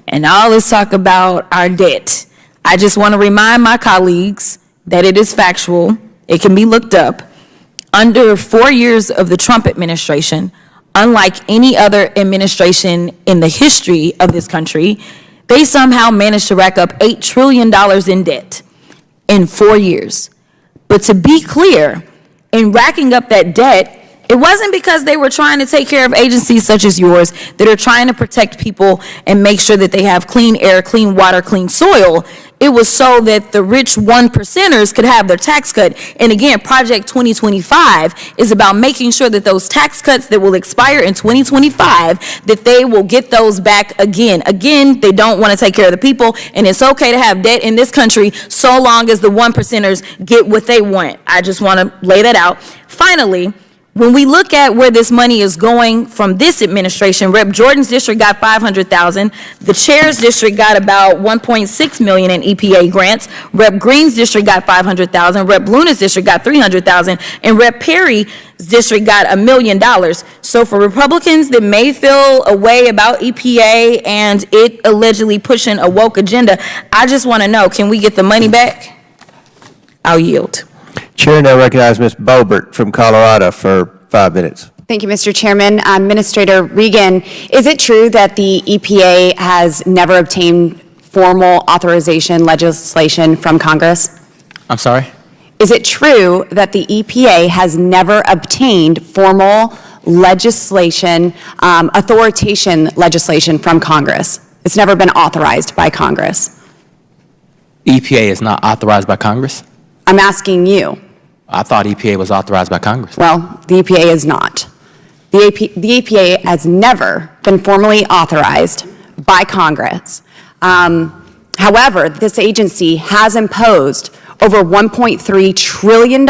and all this talk about our debt. I just want to remind my colleagues that it is factual, it can be looked up. Under 4 years of the Trump administration, unlike any other administration in the history of this country, they somehow managed to rack up $8 trillion in debt in 4 years. But to be clear, in racking up that debt, it wasn't because they were trying to take care of agencies such as yours that are trying to protect people and make sure that they have clean air, clean water, clean soil. It was so that the rich 1%ers could have their tax cut. And again, Project 2025 is about making sure that those tax cuts that will expire in 2025, that they will get those back again. Again, they don't want to take care of the people, and it's okay to have debt in this country so long as the 1%ers get what they want. I just want to lay that out. Finally, when we look at where this money is going from this administration, Rep. Jordan's district got $500,000. The chair's district got about $1.6 million in EPA grants. Rep. Green's district got $500,000. Rep. Luna's district got $300,000. And Rep. Perry's district got $1 million. So for Republicans that may feel a way about EPA and it allegedly pushing a woke agenda, I just want to know, can we get the money back? I'll yield. Chair now recognizes Ms. Boebert from Colorado for 5 minutes. Thank you, Mr. Chairman. Administrator Regan, is it true that the EPA has never obtained formal authorization legislation from Congress? I'm sorry? Is it true that the EPA has never obtained formal legislation, authorization legislation from Congress? It's never been authorized by Congress. EPA is not authorized by Congress? I'm asking you. I thought EPA was authorized by Congress. Well, the EPA is not. The EPA has never been formally authorized by Congress. However, this agency has imposed over $1.3 trillion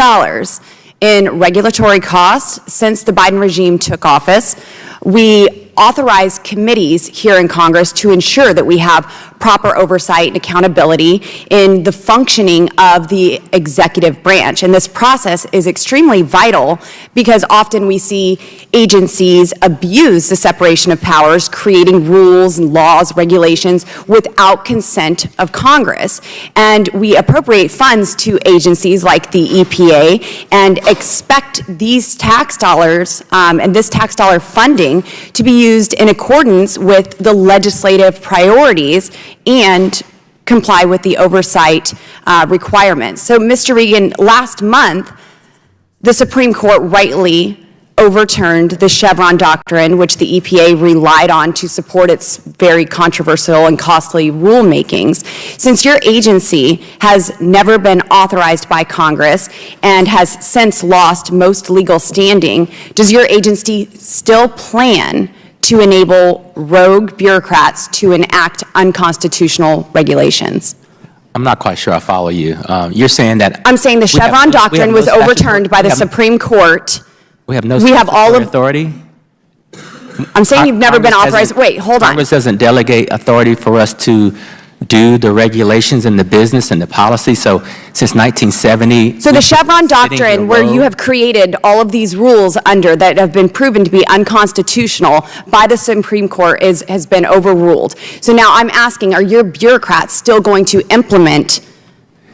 in regulatory costs since the Biden regime took office. We authorize committees here in Congress to ensure that we have proper oversight and accountability in the functioning of the executive branch. And this process is extremely vital because often we see agencies abuse the separation of powers, creating rules and laws, regulations without consent of Congress. And we appropriate funds to agencies like the EPA and expect these tax dollars and this tax dollar funding to be used in accordance with the legislative priorities and comply with the oversight requirements. So, Mr. Regan, last month, the Supreme Court rightly overturned the Chevron doctrine, which the EPA relied on to support its very controversial and costly rulemakings. Since your agency has never been authorized by Congress and has since lost most legal standing, does your agency still plan to enable rogue bureaucrats to enact unconstitutional regulations? I'm not quite sure I follow you. You're saying that... I'm saying the Chevron doctrine was overturned by the Supreme Court. We have no authority? I'm saying you've never been authorized. Wait, hold on. Congress doesn't delegate authority for us to do the regulations and the business and the policy. So since 1970... So the Chevron doctrine, where you have created all of these rules under that have been proven to be unconstitutional by the Supreme Court has been overruled. So now I'm asking, are your bureaucrats still going to implement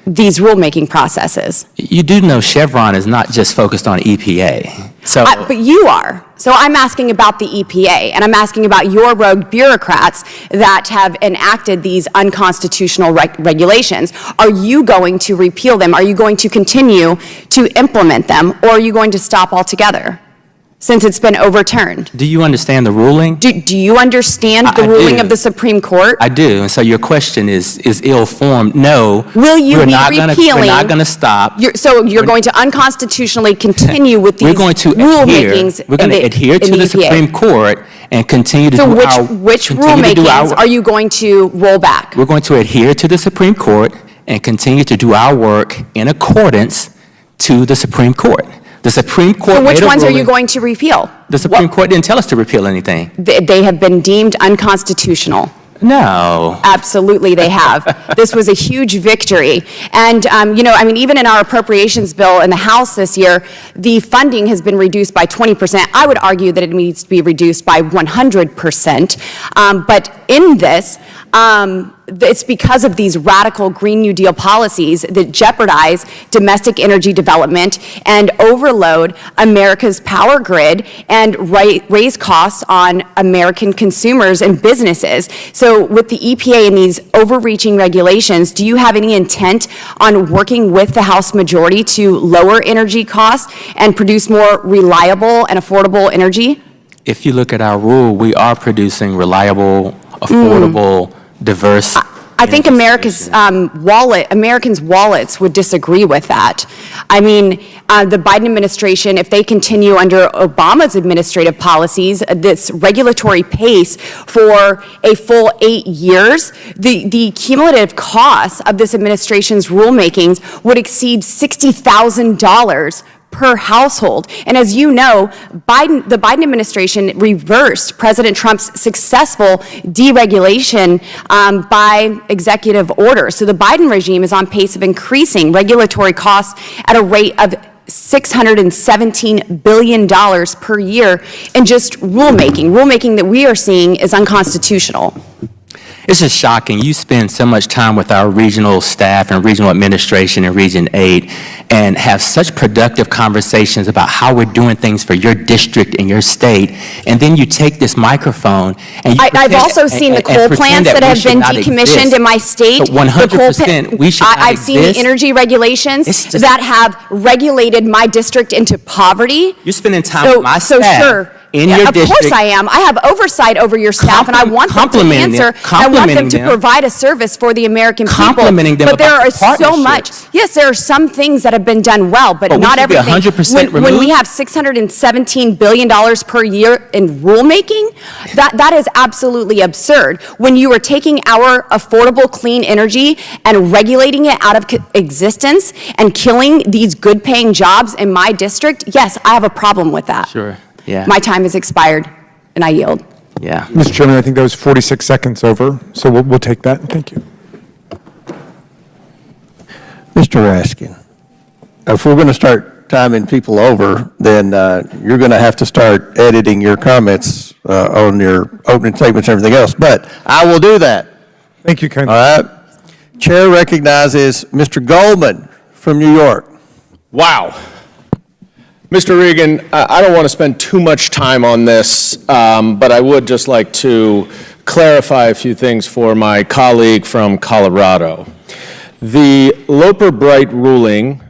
these rulemaking processes? You do know Chevron is not just focused on EPA. So, but you are. So I'm asking about the EPA, and I'm asking about your rogue bureaucrats that have enacted these unconstitutional regulations. Are you going to repeal them? Are you going to continue to implement them, or are you going to stop altogether, since it's been overturned? do you understand the ruling? Do you understand the ruling of the Supreme Court? I do, and so your question is ill-formed. No. Will you be repealing? We're not going to stop. So you're going to unconstitutionally continue with these rulemakings? We're going to adhere to the Supreme Court and continue to do our... So which rulemakings are you going to roll back? We're going to adhere to the Supreme Court and continue to do our work in accordance to the Supreme Court. The Supreme Court... So which ones are you going to repeal? The Supreme Court didn't tell us to repeal anything. They have been deemed unconstitutional. No. Absolutely, they have. This was a huge victory. And, even in our appropriations bill in the House this year, the funding has been reduced by 20%. I would argue that it needs to be reduced by 100%. But in this, it's because of these radical Green New Deal policies that jeopardize domestic energy development and overload America's power grid and raise costs on American consumers and businesses. So with the EPA and these overreaching regulations, do you have any intent on working with the House majority to lower energy costs and produce more reliable and affordable energy? If you look at our rule, we are producing reliable, affordable, diverse... I think Americans' wallets would disagree with that. I mean, the Biden administration, if they continue under Obama's administrative policies, this regulatory pace for a full 8 years, the cumulative cost of this administration's rulemakings would exceed $60,000 per household. And as you know, the Biden administration reversed President Trump's successful deregulation by executive order. So the Biden regime is on pace of increasing regulatory costs at a rate of $617 billion per year in just rulemaking. Rulemaking that we are seeing is unconstitutional. It's just shocking. You spend so much time with our regional staff and regional administration in Region 8 and have such productive conversations about how we're doing things for your district and your state, and then you take this microphone and you I've also seen the coal plants that have been decommissioned in my state. So 100% we should not I've seen the energy regulations that have regulated my district into poverty. You're spending time with my staff. So sure. in your district. Of course I am. I have oversight over your staff, and I want them to answer. I want them to provide a service for the American people. Complimenting them but there about are the so much. partnerships. Yes, there are some things that have been done well, but we not should be everything. 100% when we removed? have $617 billion per year in rulemaking, that is absolutely absurd. When you are taking our affordable clean energy and regulating it out of existence and killing these good-paying jobs in my district, yes, I have a problem with that. Sure, yeah. My time has expired, and I yield. Yeah. Mr. Chairman, I think that was 46 seconds over, so we'll take that. Thank you. Mr. Raskin, if we're going to start timing people over, then you're going to have to start editing your comments on your opening statements and everything else, but I will do that. Thank you, kindly. All right. Chair recognizes Mr. Goldman from New York. Wow. Mr. Regan, I don't want to spend too much time on this, but I would just like to clarify a few things for my colleague from Colorado. The Loper Bright ruling,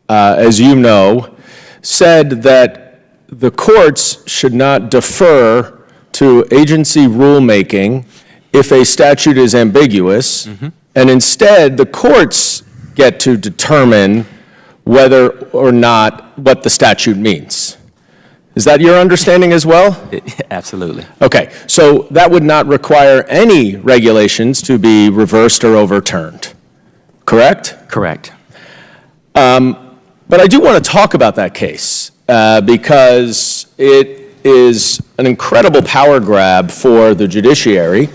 as you know, said that the courts should not defer to agency rulemaking if a statute is ambiguous, and instead the courts get to determine whether or not what the statute means. Is that your understanding as well? Absolutely. Okay, so that would not require any regulations to be reversed or overturned, correct? Correct. But I do want to talk about that case because it is an incredible power grab for the judiciary.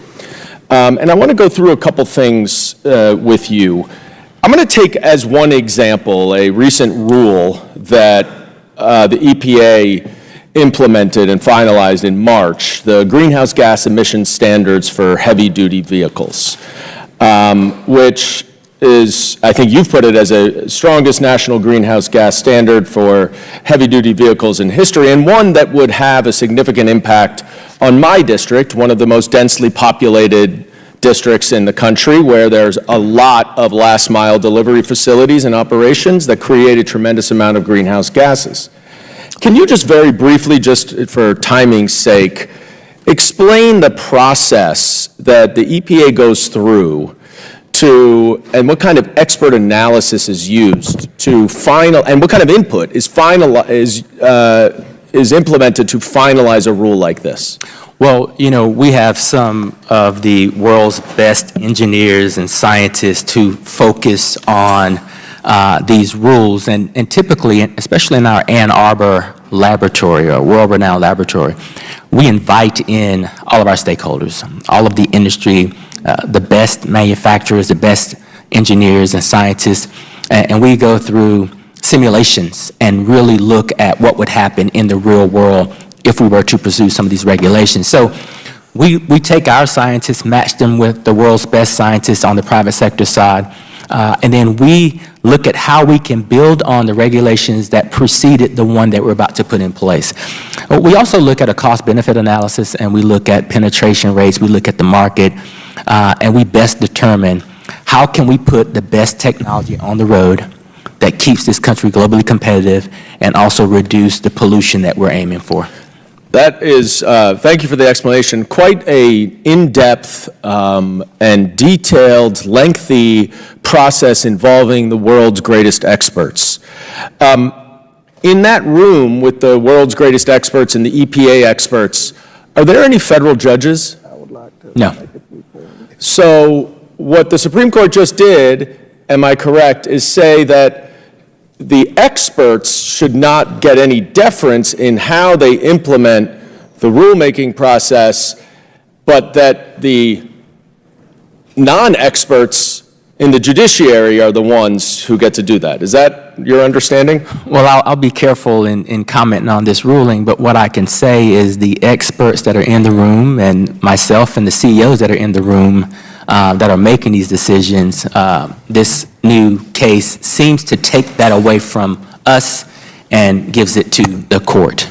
And I want to go through a couple things with you. I'm going to take as one example a recent rule that the EPA implemented and finalized in March, the greenhouse gas emission standards for heavy-duty vehicles, which is, I think you've put it as a strongest national greenhouse gas standard for heavy-duty vehicles in history, and one that would have a significant impact on my district, one of the most densely populated districts in the country, where there's a lot of last-mile delivery facilities and operations that create a tremendous amount of greenhouse gases. Can you just very briefly, just for timing's sake, explain the process that the EPA goes through to, and what kind of expert analysis is used to and what kind of input is implemented to finalize a rule like this? Well, you know, we have some of the world's best engineers and scientists who focus on these rules, and typically, especially in our Ann Arbor laboratory, or world-renowned laboratory, we invite in all of our stakeholders, all of the industry, the best manufacturers, the best engineers and scientists, and we go through simulations and really look at what would happen in the real world if we were to pursue some of these regulations. So we take our scientists, match them with the world's best scientists on the private sector side, and then we look at how we can build on the regulations that preceded the one that we're about to put in place. We also look at a cost-benefit analysis, and we look at penetration rates, we look at the market, and we best determine how can we put the best technology on the road that keeps this country globally competitive and also reduce the pollution that we're aiming for. That is, thank you for the explanation, quite a in-depth and detailed, lengthy process involving the world's greatest experts. In that room with the world's greatest experts and the EPA experts, are there any federal judges? No. So what the Supreme Court just did, am I correct, is say that the experts should not get any deference in how they implement the rulemaking process, but that the non-experts in the judiciary are the ones who get to do that. Is that your understanding? Well, I'll be careful in commenting on this ruling, but what I can say is the experts that are in the room and myself and the CEOs that are in the room that are making these decisions, this new case seems to take that away from us and gives it to the court.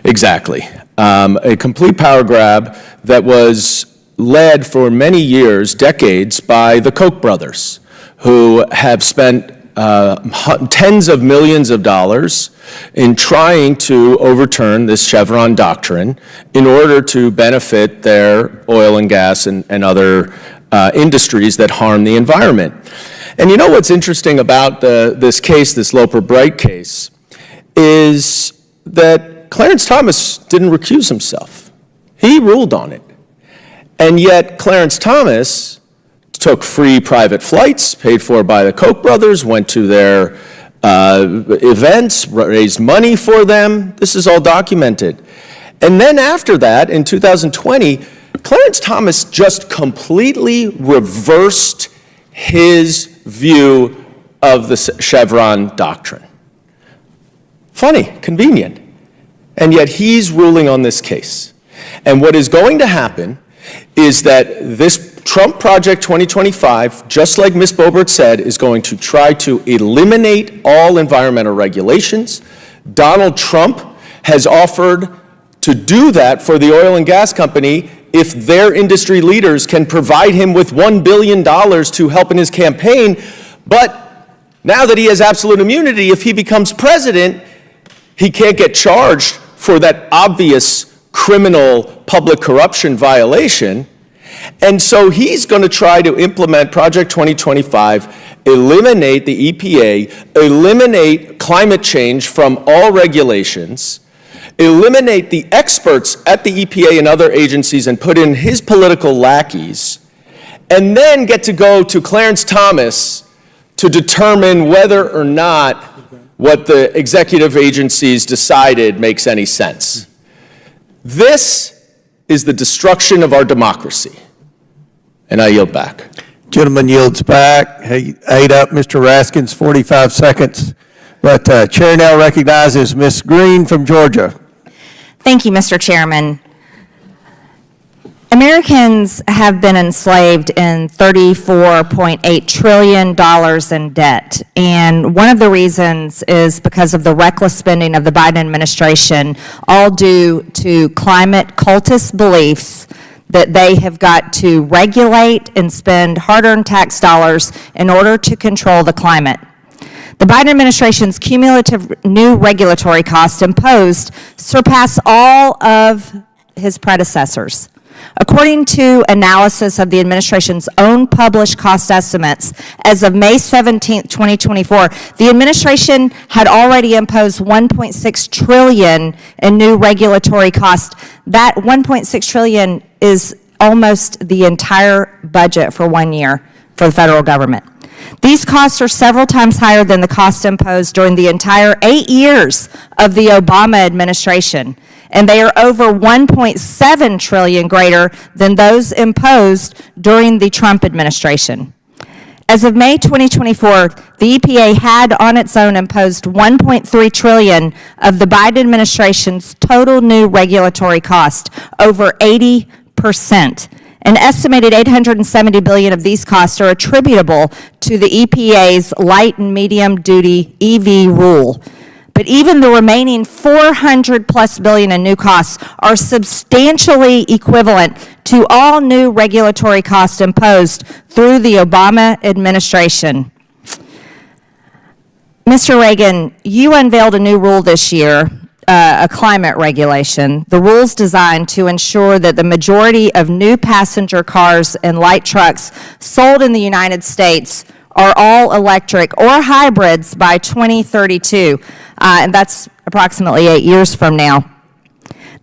Exactly. A complete power grab that was led for many years, decades, by the Koch brothers, who have spent tens of millions of dollars in trying to overturn this Chevron doctrine in order to benefit their oil and gas and other industries that harm the environment. And you know what's interesting about this case, this Loper Bright case, is that Clarence Thomas didn't recuse himself. He ruled on it. And yet Clarence Thomas took free private flights paid for by the Koch brothers, went to their events, raised money for them. This is all documented. And then after that, in 2020, Clarence Thomas just completely reversed his view of the Chevron doctrine. Funny, convenient. And yet he's ruling on this case. And what is going to happen is that this Trump Project 2025, just like Ms. Boebert said, is going to try to eliminate all environmental regulations. Donald Trump has offered to do that for the oil and gas company if their industry leaders can provide him with $1 billion to help in his campaign. But now that he has absolute immunity, if he becomes president, he can't get charged for that obvious criminal public corruption violation. And so he's going to try to implement Project 2025, eliminate the EPA, eliminate climate change from all regulations, eliminate the experts at the EPA and other agencies and put in his political lackeys, and then get to go to Clarence Thomas to determine whether or not what the executive agencies decided makes any sense. This is the destruction of our democracy. And I yield back. Gentleman yields back. He ate up Mr. Raskin's 45 seconds. But Chair now recognizes Ms. Green from Georgia. Thank you, Mr. Chairman. Americans have been enslaved in $34.8 trillion in debt. And one of the reasons is because of the reckless spending of the Biden administration, all due to climate cultist beliefs that they have got to regulate and spend hard-earned tax dollars in order to control the climate. The Biden administration's cumulative new regulatory costs imposed surpass all of his predecessors. According to analysis of the administration's own published cost estimates, as of May 17, 2024, the administration had already imposed $1.6 trillion in new regulatory costs. That $1.6 trillion is almost the entire budget for 1 year for the federal government. These costs are several times higher than the cost imposed during the entire 8 years of the Obama administration, and they are over $1.7 trillion greater than those imposed during the Trump administration. As of May 2024, the EPA had on its own imposed $1.3 trillion of the Biden administration's total new regulatory cost, over 80%. An estimated $870 billion of these costs are attributable to the EPA's light and medium duty EV rule. But even the remaining $400+ billion in new costs are substantially equivalent to all new regulatory costs imposed through the Obama administration. Mr. Reagan, you unveiled a new rule this year, a climate regulation. The rule's designed to ensure that the majority of new passenger cars and light trucks sold in the United States are all electric or hybrids by 2032, and that's approximately 8 years from now.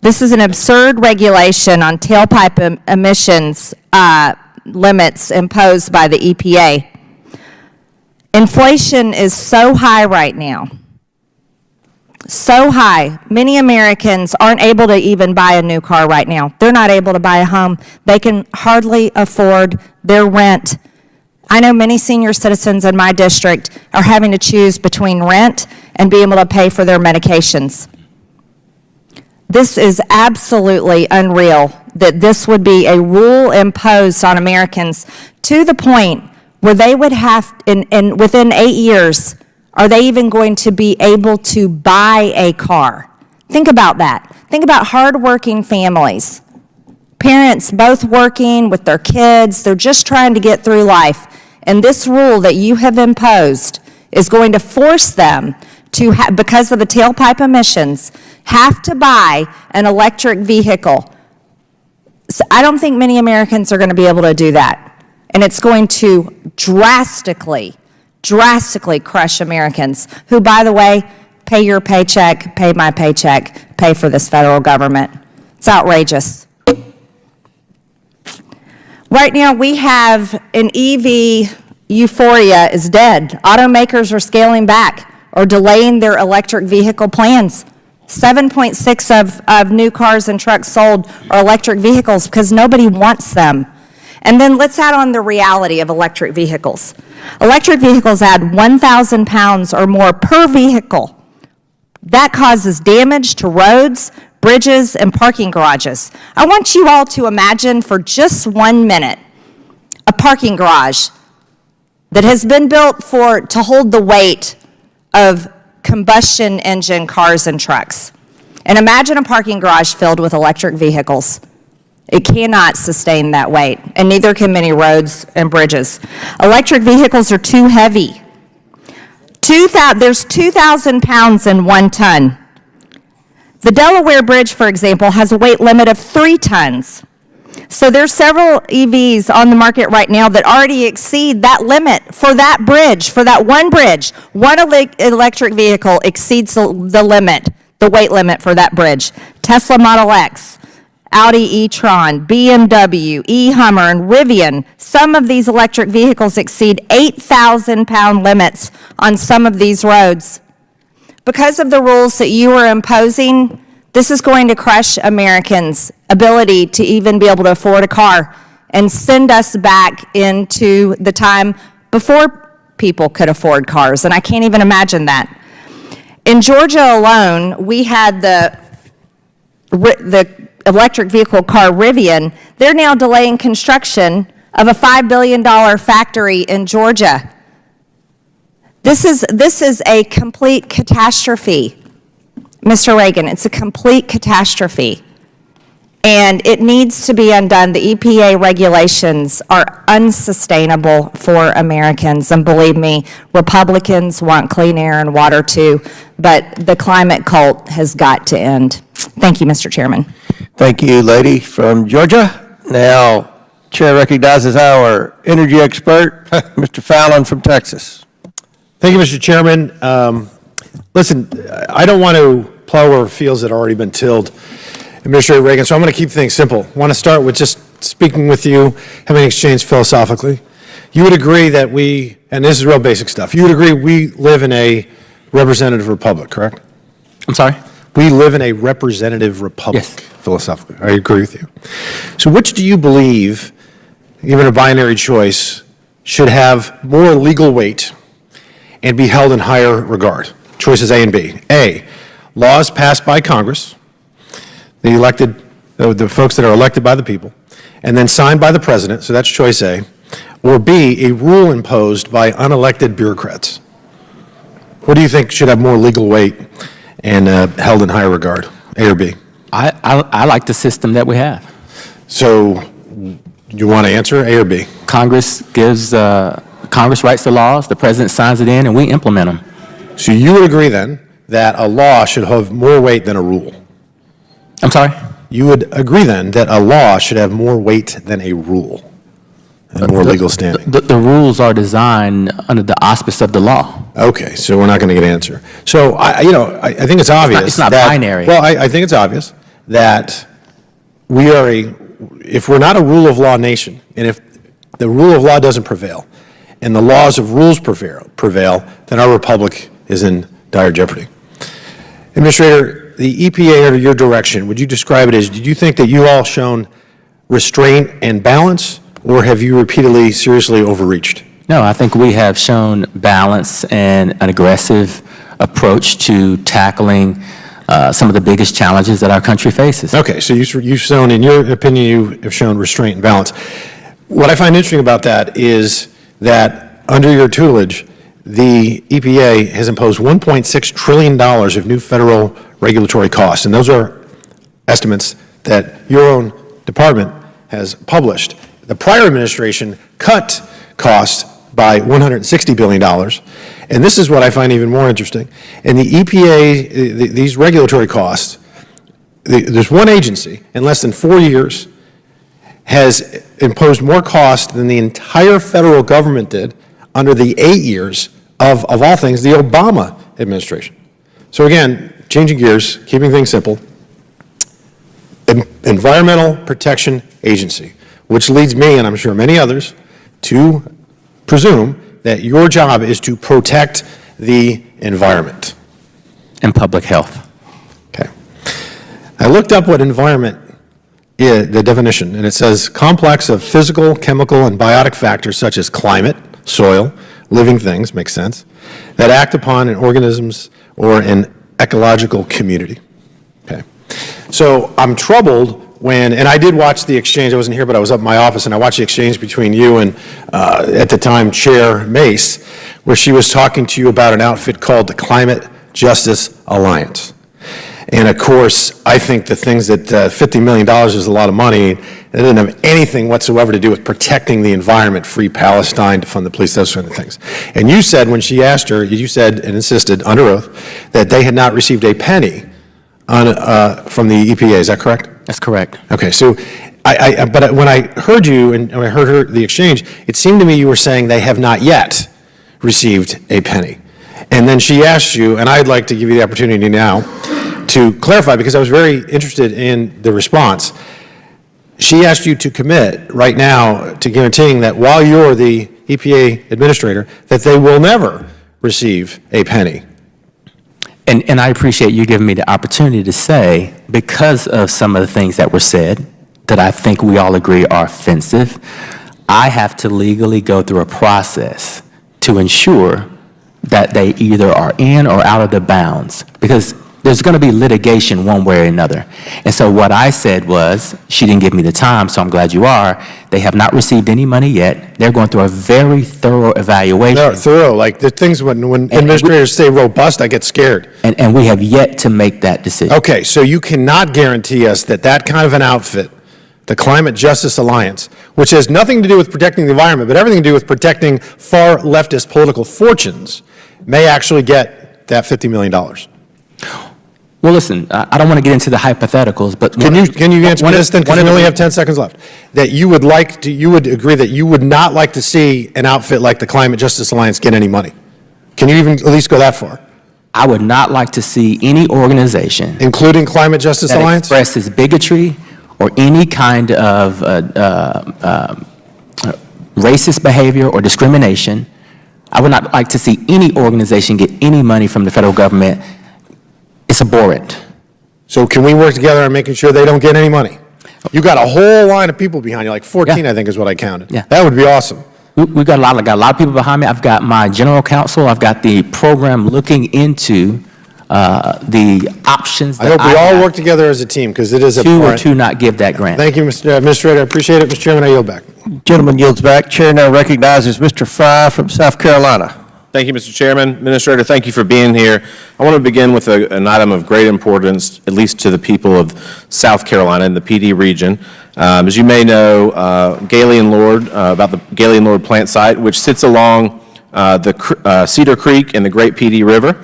This is an absurd regulation on tailpipe emissions limits imposed by the EPA. Inflation is so high right now, so high. Many Americans aren't able to even buy a new car right now. They're not able to buy a home. They can hardly afford their rent. I know many senior citizens in my district are having to choose between rent and being able to pay for their medications. This is absolutely unreal that this would be a rule imposed on Americans to the point where they would have, within 8 years, are they even going to be able to buy a car? Think about that. Think about hardworking families. Parents both working with their kids, they're just trying to get through life. And this rule that you have imposed is going to force them to, because of the tailpipe emissions, have to buy an electric vehicle. So I don't think many Americans are going to be able to do that. And it's going to drastically crush Americans who, by the way, pay your paycheck, pay my paycheck, pay for this federal government. It's outrageous. Right now, we have an EV euphoria is dead. Automakers are scaling back or delaying their electric vehicle plans. 7.6 of new cars and trucks sold are electric vehicles because nobody wants them. And then let's add on the reality of electric vehicles. Electric vehicles add 1,000 pounds or more per vehicle. That causes damage to roads, bridges, and parking garages. I want you all to imagine for just 1 minute a parking garage that has been built to hold the weight of combustion engine cars and trucks. And imagine a parking garage filled with electric vehicles. It cannot sustain that weight, and neither can many roads and bridges. Electric vehicles are too heavy. There's 2,000 pounds in 1 ton. The Delaware Bridge, for example, has a weight limit of 3 tons. So there's several EVs on the market right now that already exceed that limit for that bridge, for that one bridge. One electric vehicle exceeds the limit, the weight limit for that bridge. Tesla Model X, Audi e-tron, BMW, e-Hummer, and Rivian. Some of these electric vehicles exceed 8,000-pound limits on some of these roads. Because of the rules that you are imposing, this is going to crush Americans' ability to even be able to afford a car and send us back into the time before people could afford cars, and I can't even imagine that. In Georgia alone, we had the electric vehicle car Rivian. They're now delaying construction of a $5 billion factory in Georgia. This is a complete catastrophe, Mr. Reagan. It's a complete catastrophe, and it needs to be undone. The EPA regulations are unsustainable for Americans, and believe me, Republicans want clean air and water too, but the climate cult has got to end. Thank you, Mr. Chairman. Thank you, lady from Georgia. Now, Chair recognizes our energy expert, Mr. Fallon from Texas. Thank you, Mr. Chairman. Listen, I don't want to plow over fields that have already been tilled, Administrator Reagan, so I'm going to keep things simple. I want to start with just speaking with you, having an exchange philosophically. You would agree that and this is real basic stuff, you would agree we live in a representative republic, correct? I'm sorry? We live in a representative republic, yes. Philosophically. I agree with you. So which do you believe, given a binary choice, should have more legal weight and be held in higher regard? Choices A and B. A, laws passed by Congress, the folks that are elected by the people, and then signed by the president, so that's choice A. Or B, a rule imposed by unelected bureaucrats. What do you think should have more legal weight and held in higher regard, A or B? I like the system that we have. So you want to answer A or B? Congress writes the laws, the president signs it in, and we implement them. So you would agree then that a law should have more weight than a rule? I'm sorry? You would agree then that a law should have more weight than a rule and more legal standing? The rules are designed under the auspice of the law. Okay, so we're not going to get an answer. So, I think it's obvious. It's not that, binary. Well, I think it's obvious that we are if we're not a rule of law nation, and if the rule of law doesn't prevail, and the laws of rules prevail, then our republic is in dire jeopardy. Administrator, the EPA under your direction, would you describe it as, did you think that you all shown restraint and balance, or have you repeatedly seriously overreached? No, I think we have shown balance and an aggressive approach to tackling some of the biggest challenges that our country faces. Okay, so you've shown, in your opinion, you have shown restraint and balance. What I find interesting about that is that under your tutelage, the EPA has imposed $1.6 trillion of new federal regulatory costs, and those are estimates that your own department has published. The prior administration cut costs by $160 billion. And this is what I find even more interesting. And the EPA, these regulatory costs, there's one agency in less than 4 years has imposed more cost than the entire federal government did under the 8 years of all things, the Obama administration. So again, changing gears, keeping things simple, Environmental Protection Agency, which leads me, and I'm sure many others, to presume that your job is to protect the environment. And public health. Okay. I looked up what environment is, the definition, and it says complex of physical, chemical, and biotic factors such as climate, soil, living things, makes sense, that act upon in organisms or an ecological community. Okay. So I'm troubled when, and I did watch the exchange, I wasn't here, but I was up in my office, and I watched the exchange between you and, at the time, Chair Mace, where she was talking to you about an outfit called the Climate Justice Alliance. And of course, I think the things that $50 million is a lot of money. It doesn't have anything whatsoever to do with protecting the environment, free Palestine, to fund the police, those kind of things. And you said, when she asked her, you said and insisted under oath that they had not received a penny from the EPA. Is that correct? That's correct. Okay, so but when I heard you and when I heard the exchange, it seemed to me you were saying they have not yet received a penny. And then she asked you, and I'd like to give you the opportunity now to clarify, because I was very interested in the response. She asked you to commit right now to guaranteeing that while you're the EPA administrator, that they will never receive a penny. And I appreciate you giving me the opportunity to say, because of some of the things that were said, that I think we all agree are offensive, I have to legally go through a process to ensure that they either are in or out of the bounds, because there's going to be litigation one way or another. And so what I said was, she didn't give me the time, so I'm glad you are, they have not received any money yet. They're going through a very thorough evaluation. They're thorough, like the things when administrators say robust, I get scared. And we have yet to make that decision. Okay, so you cannot guarantee us that that kind of an outfit, the Climate Justice Alliance, which has nothing to do with protecting the environment, but everything to do with protecting far leftist political fortunes, may actually get that $50 million. Well, listen, I don't want to get into the hypotheticals, but can you answer me this then? Because we only have 10 seconds left. That you would like to, you would agree that you would not like to see an outfit like the Climate Justice Alliance get any money. Can you even at least go that far? I would not like to see any organization, including Climate Justice Alliance, that expresses bigotry or any kind of racist behavior or discrimination. I would not like to see any organization get any money from the federal government. It's abhorrent. So can we work together on making sure they don't get any money? You got a whole line of people behind you, like 14, I think is what I counted. Yeah. That would be awesome. We got a lot of people behind me. I've got my general counsel. I've got the program looking into the options. I hope we all work together as a team, because it is abhorrent. To not give that grant. Thank you, Mr. Administrator. I appreciate it. Mr. Chairman, I yield back. Gentleman yields back. Chair now recognizes Mr. Fry from South Carolina. Thank you, Mr. Chairman. Administrator, thank you for being here. I want to begin with an item of great importance, at least to the people of South Carolina and the PD region. As you may know, Galen Lord, about the Galen Lord plant site, which sits along the Cedar Creek and the Great PD River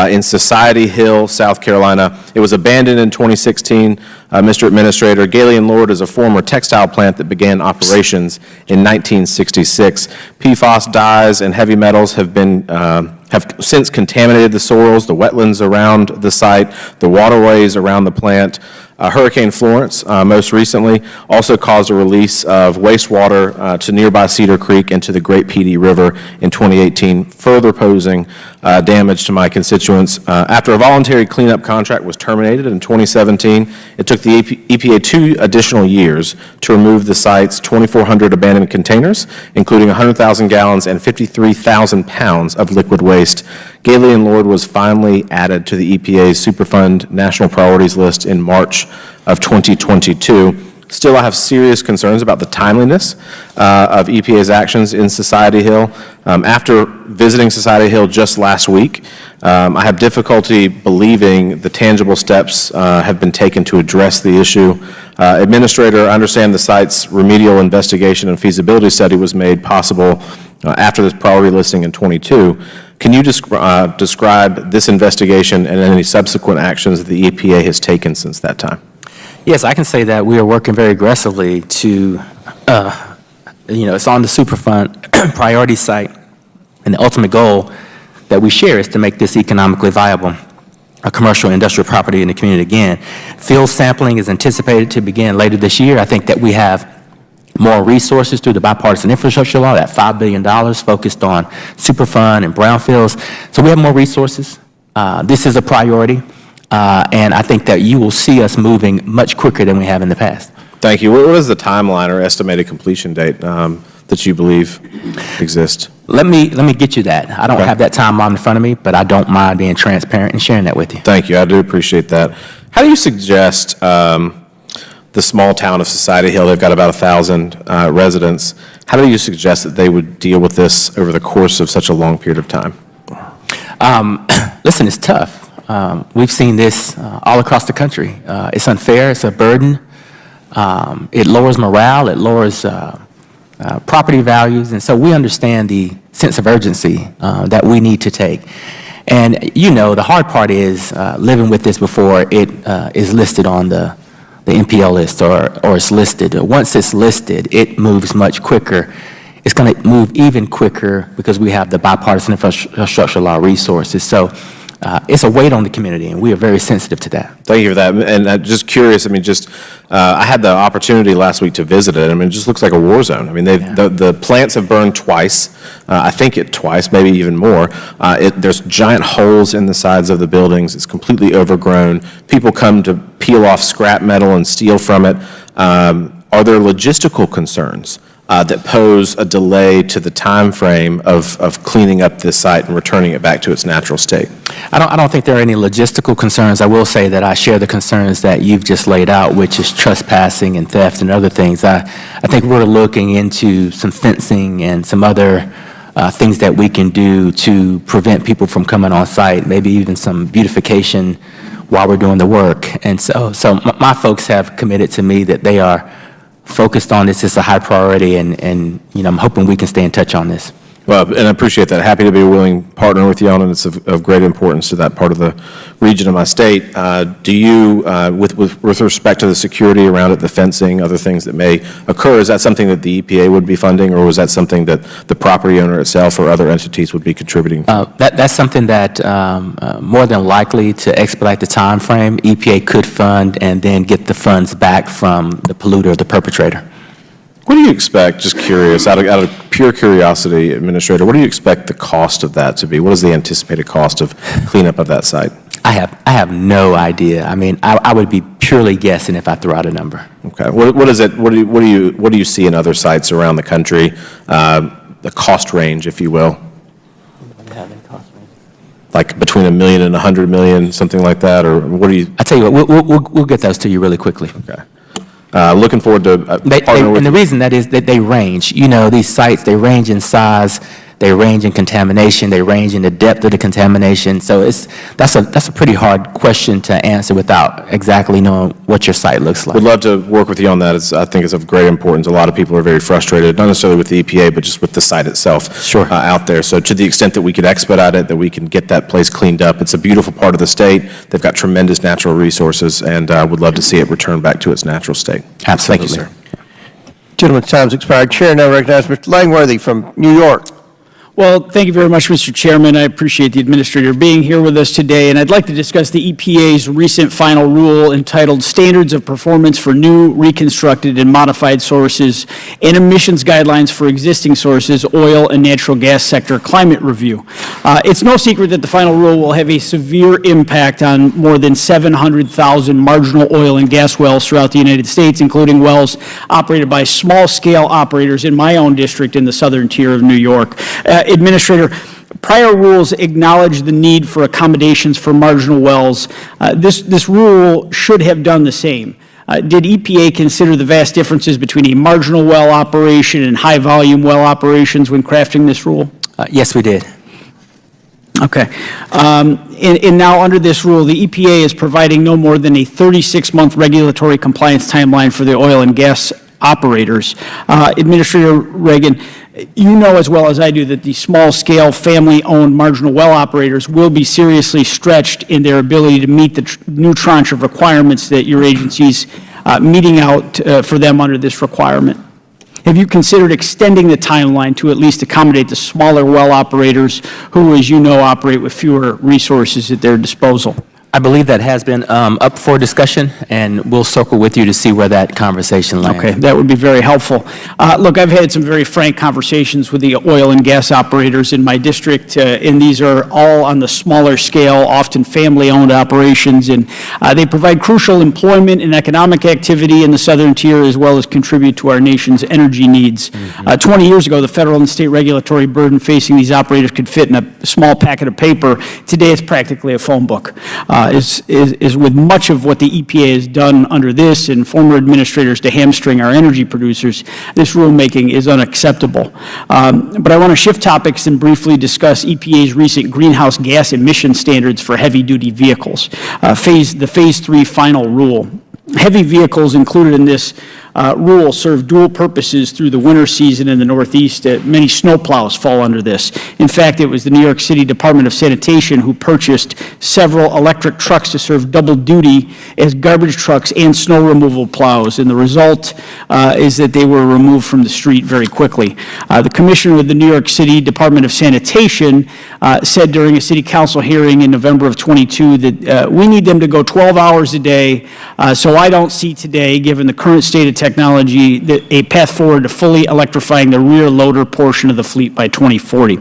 in Society Hill, South Carolina. It was abandoned in 2016. Mr. Administrator, Galen Lord is a former textile plant that began operations in 1966. PFAS dyes and heavy metals have since contaminated the soils, the wetlands around the site, the waterways around the plant. Hurricane Florence, most recently, also caused a release of wastewater to nearby Cedar Creek and to the Great PD River in 2018, further posing damage to my constituents. After a voluntary cleanup contract was terminated in 2017, it took the EPA 2 additional years to remove the site's 2,400 abandoned containers, including 100,000 gallons and 53,000 pounds of liquid waste. Galen Lord was finally added to the EPA's Superfund National Priorities List in March of 2022. Still, I have serious concerns about the timeliness of EPA's actions in Society Hill. After visiting Society Hill just last week, I have difficulty believing the tangible steps have been taken to address the issue. Administrator, I understand the site's remedial investigation and feasibility study was made possible after this priority listing in 22. Can you describe this investigation and any subsequent actions that the EPA has taken since that time? Yes, I can say that we are working very aggressively to, it's on the Superfund priority site, and the ultimate goal that we share is to make this economically viable, a commercial industrial property in the community again. Field sampling is anticipated to begin later this year. I think that we have more resources through the bipartisan infrastructure law, that $5 billion focused on Superfund and brownfields. So we have more resources. This is a priority, and I think that you will see us moving much quicker than we have in the past. Thank you. What is the timeline or estimated completion date that you believe exists? Let me get you that. I don't have that timeline in front of me, but I don't mind being transparent and sharing that with you. Thank you. I do appreciate that. How do you suggest the small town of Society Hill, they've got about 1,000 residents, how do you suggest that they would deal with this over the course of such a long period of time? Listen, it's tough. We've seen this all across the country. It's unfair. It's a burden. It lowers morale. It lowers property values. And so we understand the sense of urgency that we need to take. And, the hard part is living with this before it is listed on the NPL list or it's listed. Once it's listed, it moves much quicker. It's going to move even quicker because we have the bipartisan infrastructure law resources. So it's a weight on the community, and we are very sensitive to that. Thank you for that. And just curious, I had the opportunity last week to visit it. It just looks like a war zone. The plants have burned twice. I think twice, maybe even more. There's giant holes in the sides of the buildings. It's completely overgrown. People come to peel off scrap metal and steal from it. Are there logistical concerns that pose a delay to the time frame of cleaning up this site and returning it back to its natural state? I don't think there are any logistical concerns. I will say that I share the concerns that you've just laid out, which is trespassing and theft and other things. I think we're looking into some fencing and some other things that we can do to prevent people from coming on site, maybe even some beautification while we're doing the work. And so my folks have committed to me that they are focused on this. It's a high priority, and I'm hoping we can stay in touch on this. Well, and I appreciate that. Happy to be a willing partner with you on it. It's of great importance to that part of the region of my state. Do you, with respect to the security around it, the fencing, other things that may occur, is that something that the EPA would be funding, or was that something that the property owner itself or other entities would be contributing? That's something that more than likely, to expedite the time frame, EPA could fund and then get the funds back from the polluter or the perpetrator. What do you expect, just curious, out of pure curiosity, Administrator, what do you expect the cost of that to be? What is the anticipated cost of cleanup of that site? I have no idea. I would be purely guessing if I threw out a number. Okay. What is it? What do you see in other sites around the country? The cost range, if you will. Like between $1 million and $100 million, something like that, or what do you? I tell you what, we'll get those to you really quickly. Okay. Looking forward to partnering with and the reason that is that they range. These sites, they range in size, they range in contamination, they range in the depth of the contamination. So that's a pretty hard question to answer without exactly knowing what your site looks like. Would love to work with you on that. I think it's of great importance. A lot of people are very frustrated, not necessarily with the EPA, but just with the site itself out there. So to the extent that we could expedite it, that we can get that place cleaned up. It's a beautiful part of the state. They've got tremendous natural resources, and would love to see it return back to its natural state. Absolutely. Thank you, sir. Gentleman's time's expired. Chair now recognizes Mr. Langworthy from New York. Well, thank you very much, Mr. Chairman. I appreciate the Administrator being here with us today, and I'd like to discuss the EPA's recent final rule entitled Standards of Performance for New, Reconstructed, and Modified Sources and Emissions Guidelines for Existing Sources, Oil and Natural Gas Sector Climate Review. It's no secret that the final rule will have a severe impact on more than 700,000 marginal oil and gas wells throughout the United States, including wells operated by small-scale operators in my own district in the southern tier of New York. Administrator, prior rules acknowledge the need for accommodations for marginal wells. This rule should have done the same. Did EPA consider the vast differences between a marginal well operation and high-volume well operations when crafting this rule? Yes, we did. Okay. And now, under this rule, the EPA is providing no more than a 36-month regulatory compliance timeline for the oil and gas operators. Administrator Regan, you know as well as I do that the small-scale, family-owned marginal well operators will be seriously stretched in their ability to meet the new tranche of requirements that your agency's meeting out for them under this requirement. Have you considered extending the timeline to at least accommodate the smaller well operators who, as you know, operate with fewer resources at their disposal? I believe that has been up for discussion, and we'll circle with you to see where that conversation lands. Okay, that would be very helpful. Look, I've had some very frank conversations with the oil and gas operators in my district, and these are all on the smaller scale, often family-owned operations, and they provide crucial employment and economic activity in the southern tier, as well as contribute to our nation's energy needs. 20 years ago, the federal and state regulatory burden facing these operators could fit in a small packet of paper. Today, it's practically a phone book. Is with much of what the EPA has done under this and former administrators to hamstring our energy producers, this rulemaking is unacceptable. But I want to shift topics and briefly discuss EPA's recent greenhouse gas emission standards for heavy-duty vehicles, the Phase 3 final rule. Heavy vehicles included in this rule serve dual purposes through the winter season in the Northeast. Many snowplows fall under this. In fact, it was the New York City Department of Sanitation who purchased several electric trucks to serve double duty as garbage trucks and snow removal plows, and the result is that they were removed from the street very quickly. The commissioner of the New York City Department of Sanitation said during a city council hearing in November of 22 that we need them to go 12 hours a day, so I don't see today, given the current state of technology, that a path forward to fully electrifying the rear loader portion of the fleet by 2040.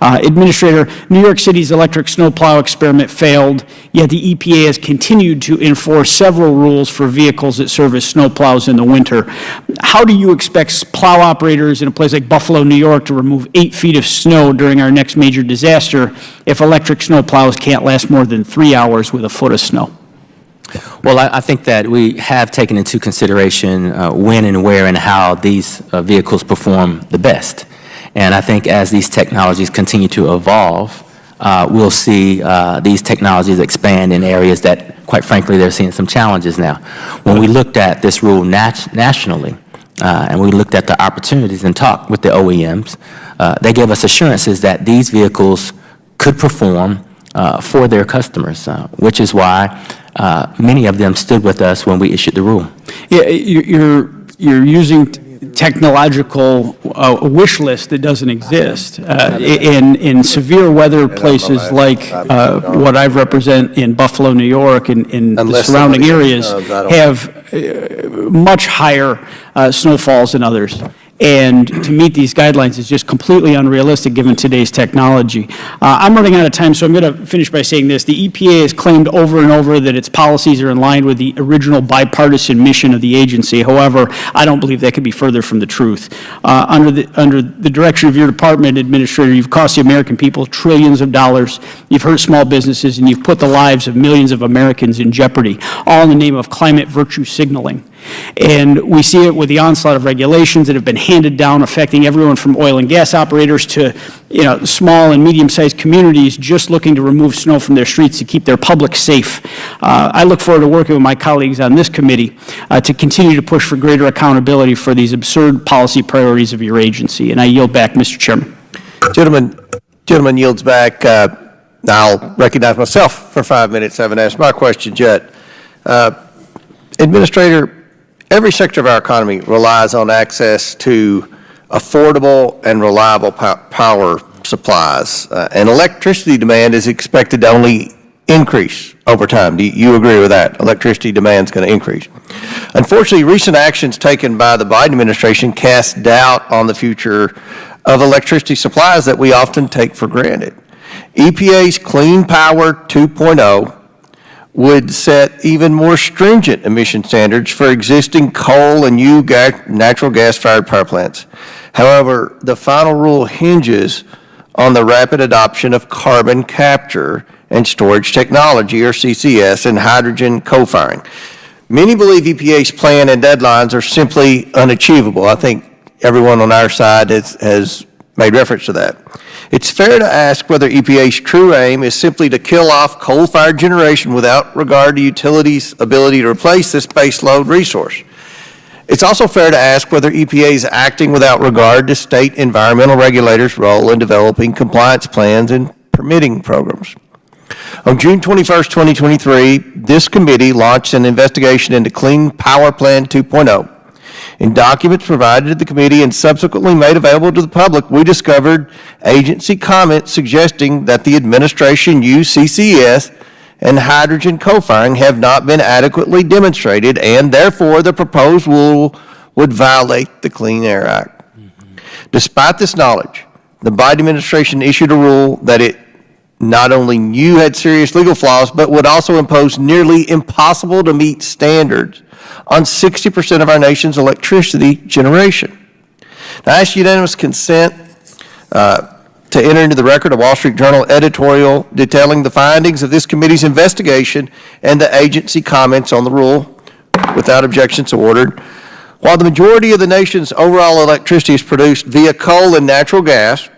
Administrator, New York City's electric snowplow experiment failed, yet the EPA has continued to enforce several rules for vehicles that serve as snowplows in the winter. How do you expect plow operators in a place like Buffalo, New York, to remove 8 feet of snow during our next major disaster if electric snowplows can't last more than 3 hours with a foot of snow? Well, I think that we have taken into consideration when and where and how these vehicles perform the best. And I think as these technologies continue to evolve, we'll see these technologies expand in areas that, quite frankly, they're seeing some challenges now. When we looked at this rule nationally, and we looked at the opportunities and talked with the OEMs, they gave us assurances that these vehicles could perform for their customers, which is why many of them stood with us when we issued the rule. Yeah, you're using technological wish list that doesn't exist. In severe weather places like what I represent in Buffalo, New York, and the surrounding areas have much higher snowfalls than others. And to meet these guidelines is just completely unrealistic given today's technology. I'm running out of time, so I'm going to finish by saying this. The EPA has claimed over and over that its policies are in line with the original bipartisan mission of the agency. However, I don't believe that could be further from the truth. Under the direction of your department, Administrator, you've cost the American people trillions of dollars, you've hurt small businesses, and you've put the lives of millions of Americans in jeopardy, all in the name of climate virtue signaling. And we see it with the onslaught of regulations that have been handed down, affecting everyone from oil and gas operators to, small and medium-sized communities just looking to remove snow from their streets to keep their public safe. I look forward to working with my colleagues on this committee to continue to push for greater accountability for these absurd policy priorities of your agency. And I yield back, Mr. Chairman. Gentleman yields back. I'll recognize myself for 5 minutes. I haven't asked my questions yet. Administrator, every sector of our economy relies on access to affordable and reliable power supplies, and electricity demand is expected to only increase over time. Do you agree with that? Electricity demand is going to increase. Unfortunately, recent actions taken by the Biden administration cast doubt on the future of electricity supplies that we often take for granted. EPA's Clean Power 2.0 would set even more stringent emission standards for existing coal and new natural gas-fired power plants. However, the final rule hinges on the rapid adoption of carbon capture and storage technology, or CCS, and hydrogen co-firing. Many believe EPA's plan and deadlines are simply unachievable. I think everyone on our side has made reference to that. It's fair to ask whether EPA's true aim is simply to kill off coal-fired generation without regard to utilities' ability to replace this baseload resource. It's also fair to ask whether EPA is acting without regard to state environmental regulators' role in developing compliance plans and permitting programs. On June 21st, 2023, this committee launched an investigation into Clean Power Plan 2.0. In documents provided to the committee and subsequently made available to the public, we discovered agency comments suggesting that the administration used CCS and hydrogen co-firing have not been adequately demonstrated, and therefore the proposed rule would violate the Clean Air Act. Despite this knowledge, the Biden administration issued a rule that it not only knew had serious legal flaws, but would also impose nearly impossible to meet standards on 60% of our nation's electricity generation. Now, I ask unanimous consent to enter into the record a Wall Street Journal editorial detailing the findings of this committee's investigation and the agency comments on the rule. Without objection, so ordered. While the majority of the nation's overall electricity is produced via coal and natural gas,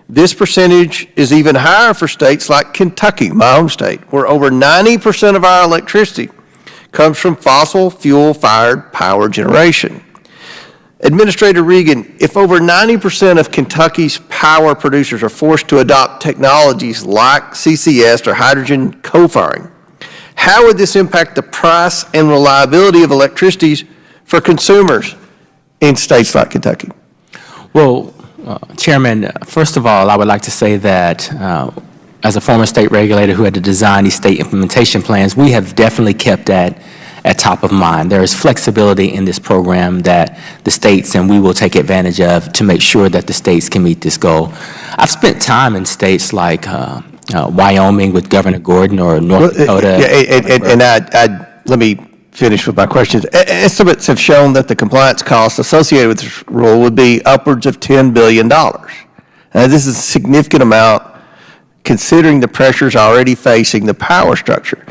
this percentage is even higher for states like Kentucky, my home state, where over 90% of our electricity comes from fossil fuel-fired power generation. Administrator Regan, if over 90% of Kentucky's power producers are forced to adopt technologies like CCS or hydrogen co-firing, how would this impact the price and reliability of electricity for consumers in states like Kentucky? Well, Chairman, first of all, I would like to say that as a former state regulator who had to design these state implementation plans, we have definitely kept that at top of mind. There is flexibility in this program that the states and we will take advantage of to make sure that the states can meet this goal. I've spent time in states like Wyoming with Governor Gordon or North Dakota. Let me finish with my questions. Estimates have shown that the compliance costs associated with this rule would be upwards of $10 billion. This is a significant amount considering the pressures already facing the power structure.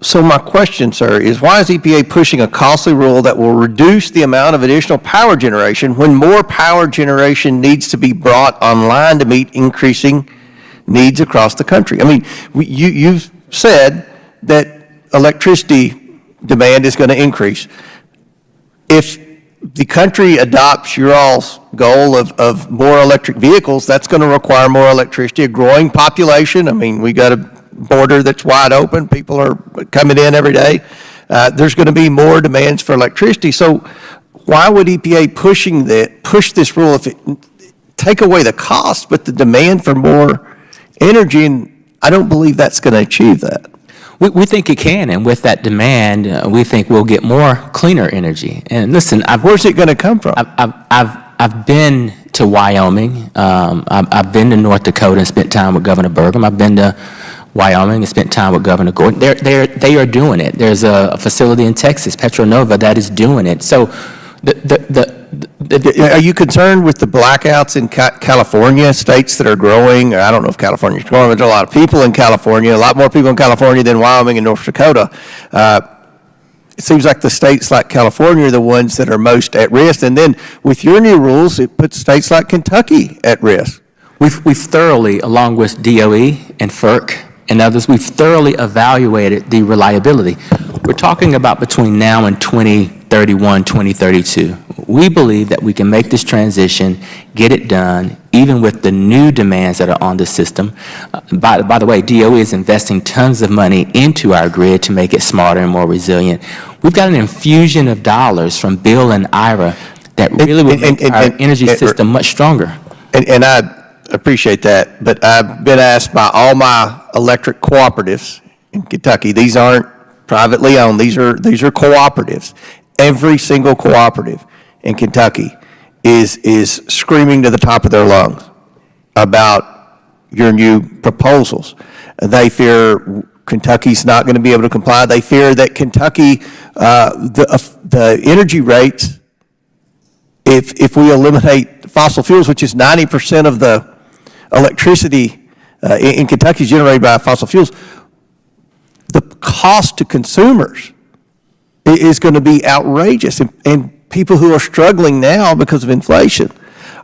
So my question, sir, is why is EPA pushing a costly rule that will reduce the amount of additional power generation when more power generation needs to be brought online to meet increasing needs across the country? I mean, you've said that electricity demand is going to increase. If the country adopts your all's goal of more electric vehicles, that's going to require more electricity, a growing population. I mean, we got a border that's wide open. People are coming in every day. There's going to be more demands for electricity. So why would EPA push this rule if it take away the cost, but the demand for more energy? And I don't believe that's going to achieve that. We think it can, and with that demand, we think we'll get more cleaner energy. And listen, where's it going to come from? I've been to Wyoming. I've been to North Dakota and spent time with Governor Burgum. I've been to Wyoming and spent time with Governor Gordon. They are doing it. There's a facility in Texas, Petronova, that is doing it. So are you concerned with the blackouts in California, states that are growing? I don't know if California's growing, but there's a lot of people in California, a lot more people in California than Wyoming and North Dakota. It seems like the states like California are the ones that are most at risk. And then with your new rules, it puts states like Kentucky at risk. We've thoroughly, along with DOE and FERC and others, we've thoroughly evaluated the reliability. We're talking about between now and 2031, 2032. We believe that we can make this transition, get it done, even with the new demands that are on the system. By the way, DOE is investing tons of money into our grid to make it smarter and more resilient. We've got an infusion of dollars from Bill and IRA that really will make our energy system much stronger. And I appreciate that, but I've been asked by all my electric cooperatives in Kentucky. These aren't privately owned. These are cooperatives. Every single cooperative in Kentucky is screaming to the top of their lungs about your new proposals. They fear Kentucky's not going to be able to comply. They fear that Kentucky, the energy rates, if we eliminate fossil fuels, which is 90% of the electricity in Kentucky is generated by fossil fuels, the cost to consumers is going to be outrageous. And people who are struggling now because of inflation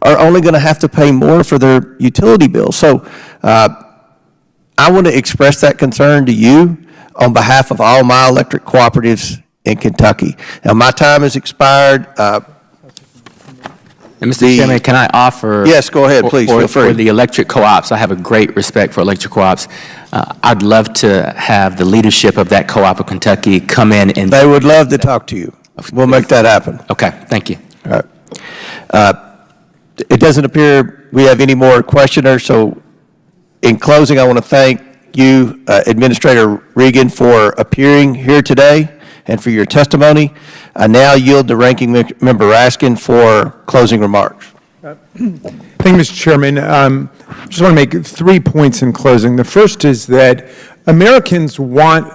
are only going to have to pay more for their utility bills. So I want to express that concern to you on behalf of all my electric cooperatives in Kentucky. Now, my time has expired. And Mr. Chairman, can I offer? Yes, go ahead, please, feel free. For the electric co-ops, I have a great respect for electric co-ops. I'd love to have the leadership of that co-op of Kentucky come in and. They would love to talk to you. We'll make that happen. Okay, thank you. All right. It doesn't appear we have any more questioners, so in closing, I want to thank you, Administrator Regan, for appearing here today and for your testimony. I now yield to Ranking Member Raskin for closing remarks. Thank you, Mr. Chairman. I just want to make 3 points in closing. The first is that Americans want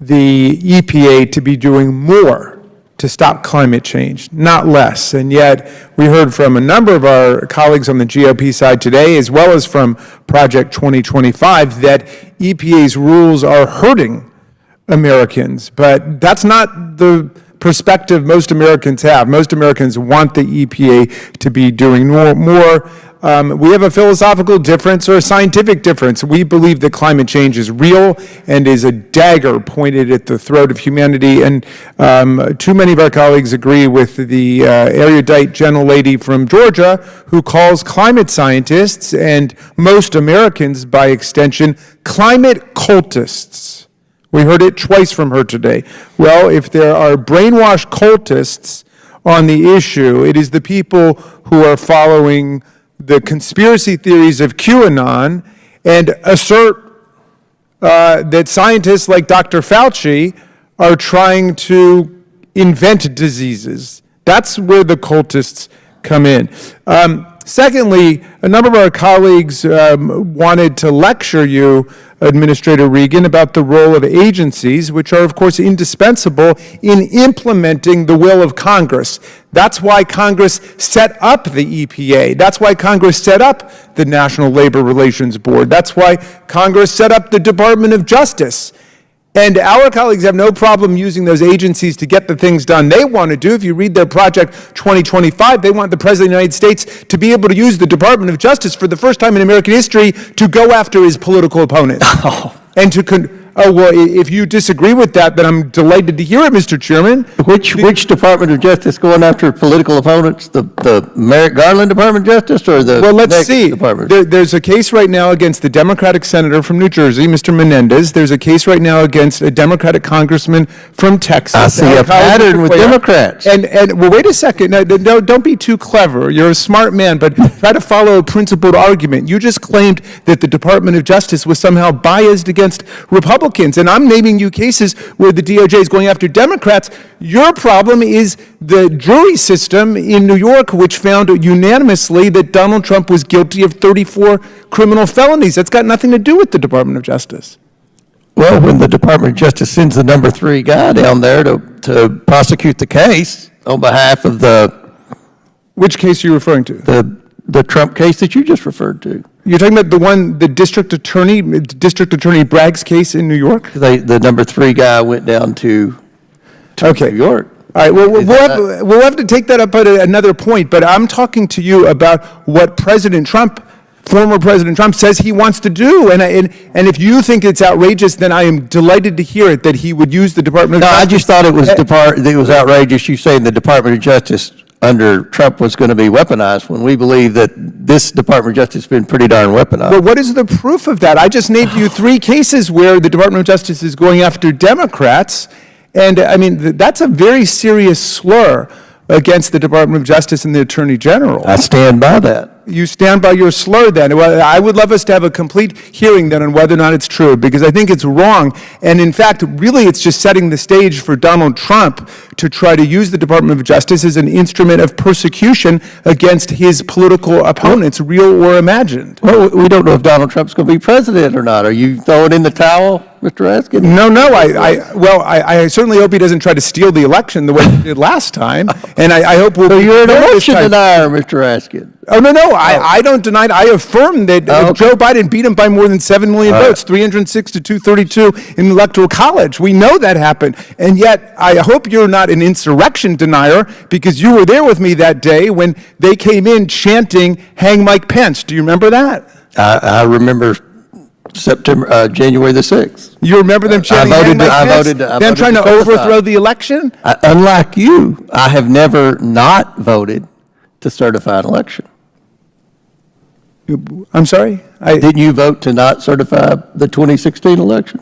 the EPA to be doing more to stop climate change, not less. And yet, we heard from a number of our colleagues on the GOP side today, as well as from Project 2025, that EPA's rules are hurting Americans. But that's not the perspective most Americans have. Most Americans want the EPA to be doing more. We have a philosophical difference or a scientific difference. We believe that climate change is real and is a dagger pointed at the throat of humanity. And too many of our colleagues agree with the erudite gentlelady from Georgia who calls climate scientists and most Americans, by extension, climate cultists. We heard it twice from her today. Well, if there are brainwashed cultists on the issue, it is the people who are following the conspiracy theories of QAnon and assert that scientists like Dr. Fauci are trying to invent diseases. That's where the cultists come in. Secondly, a number of our colleagues wanted to lecture you, Administrator Regan, about the role of agencies, which are, of course, indispensable in implementing the will of Congress. That's why Congress set up the EPA. That's why Congress set up the National Labor Relations Board. That's why Congress set up the Department of Justice. And our colleagues have no problem using those agencies to get the things done they want to do. If you read their Project 2025, they want the President of the United States to be able to use the Department of Justice for the first time in American history to go after his political opponents. And to well, if you disagree with that, then I'm delighted to hear it, Mr. Chairman. Which Department of Justice going after political opponents? The Merrick Garland Department of Justice or the next department? There's a case right now against the Democratic senator from New Jersey, Mr. Menendez. There's a case right now against a Democratic congressman from Texas. I see a pattern with Democrats. And well, wait a second. No, don't be too clever. You're a smart man, but try to follow a principled argument. You just claimed that the Department of Justice was somehow biased against Republicans. And I'm naming you cases where the DOJ is going after Democrats. Your problem is the jury system in New York, which found unanimously that Donald Trump was guilty of 34 criminal felonies. That's got nothing to do with the Department of Justice. Well, when the Department of Justice sends the number 3 guy down there to prosecute the case on behalf of the... Which case are you referring to? The Trump case that you just referred to. You're talking about the District Attorney Bragg's case in New York? The number 3 guy went down to New York. All right, well, we'll have to take that up at another point, but I'm talking to you about what former President Trump says he wants to do, and if you think it's outrageous, then I am delighted to hear it, that he would use the Department of Justice. I just thought it was outrageous you saying the Department of Justice under Trump was going to be weaponized when we believe that this Department of Justice has been pretty darn weaponized. Well, what is the proof of that? I just named you 3 cases where the Department of Justice is going after Democrats, and I mean, that's a very serious slur against the Department of Justice and the Attorney General. I stand by that. You stand by your slur then. Well, I would love us to have a complete hearing then on whether or not it's true, because I think it's wrong. And in fact, really it's just setting the stage for Donald Trump to try to use the Department of Justice as an instrument of persecution against his political opponents, real or imagined. Well, we don't know if Donald Trump's going to be president or not. Are you throwing in the towel, Mr. Raskin? No, I certainly hope he doesn't try to steal the election the way he did last time, and I hope we'll... So you're an election denier, Mr. Raskin. Oh, no, I don't deny it. I affirm that Joe Biden beat him by more than 7 million votes, 306 to 232 in the Electoral College. We know that happened. And yet, I hope you're not an insurrection denier, because you were there with me that day when they came in chanting, "Hang Mike Pence." Do you remember that? I remember January the 6th. You remember them chanting, "Hang Mike Pence"? Them trying to overthrow the election? Unlike you, I have never not voted to certify an election. I'm sorry? Didn't you vote to not certify the 2016 election?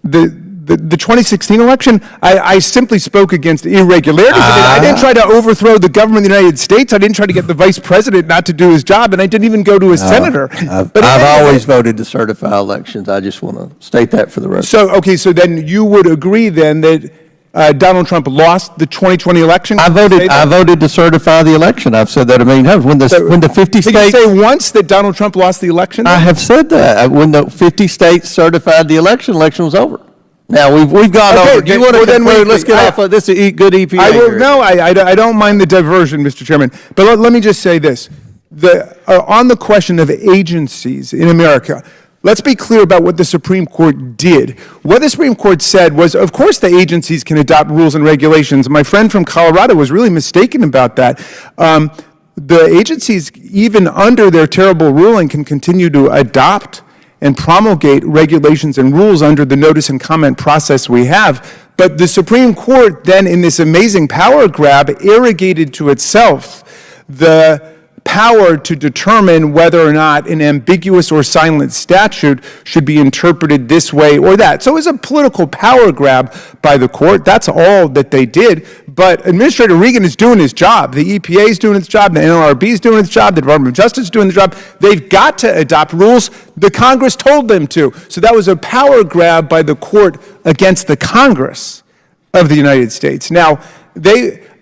The 2016 election, I simply spoke against irregularities. I didn't try to overthrow the government of the United States. I didn't try to get the vice president not to do his job, and I didn't even go to a senator. I've always voted to certify elections. I just want to state that for the record. So then you would agree then that Donald Trump lost the 2020 election? I voted to certify the election. I've said that a million times. When the 50 states... Did you say once that Donald Trump lost the election? I have said that. When the 50 states certified the election was over. Now, we've gone over. Do you want to conclude? Let's get off of this good EPA here. No, I don't mind the diversion, Mr. Chairman. But let me just say this. On the question of agencies in America, let's be clear about what the Supreme Court did. What the Supreme Court said was, of course, the agencies can adopt rules and regulations. My friend from Colorado was really mistaken about that. The agencies, even under their terrible ruling, can continue to adopt and promulgate regulations and rules under the notice and comment process we have. But the Supreme Court then, in this amazing power grab, arrogated to itself the power to determine whether or not an ambiguous or silent statute should be interpreted this way or that. So it was a political power grab by the court. That's all that they did. But Administrator Regan is doing his job. The EPA is doing its job. The NLRB is doing its job. The Department of Justice is doing the job. They've got to adopt rules. The Congress told them to. So that was a power grab by the court against the Congress of the United States. Now,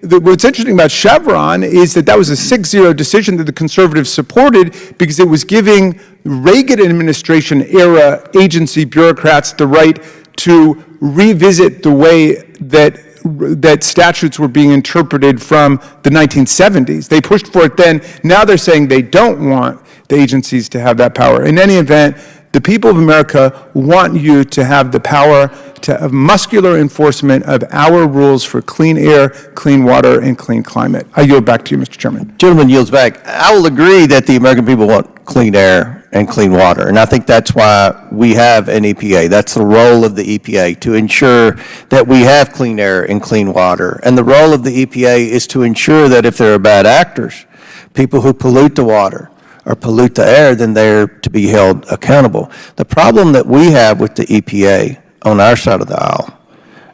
what's interesting about Chevron is that was a 6-0 decision that the conservatives supported because it was giving Reagan administration era agency bureaucrats the right to revisit the way that statutes were being interpreted from the 1970s. They pushed for it then. Now they're saying they don't want the agencies to have that power. In any event, the people of America want you to have the power to have muscular enforcement of our rules for clean air, clean water, and clean climate. I yield back to you, Mr. Chairman. Gentleman yields back. I will agree that the American people want clean air and clean water, and I think that's why we have an EPA. That's the role of the EPA, to ensure that we have clean air and clean water. And the role of the EPA is to ensure that if there are bad actors, people who pollute the water, or pollute the air, then they're to be held accountable. The problem that we have with the EPA on our side of the aisle,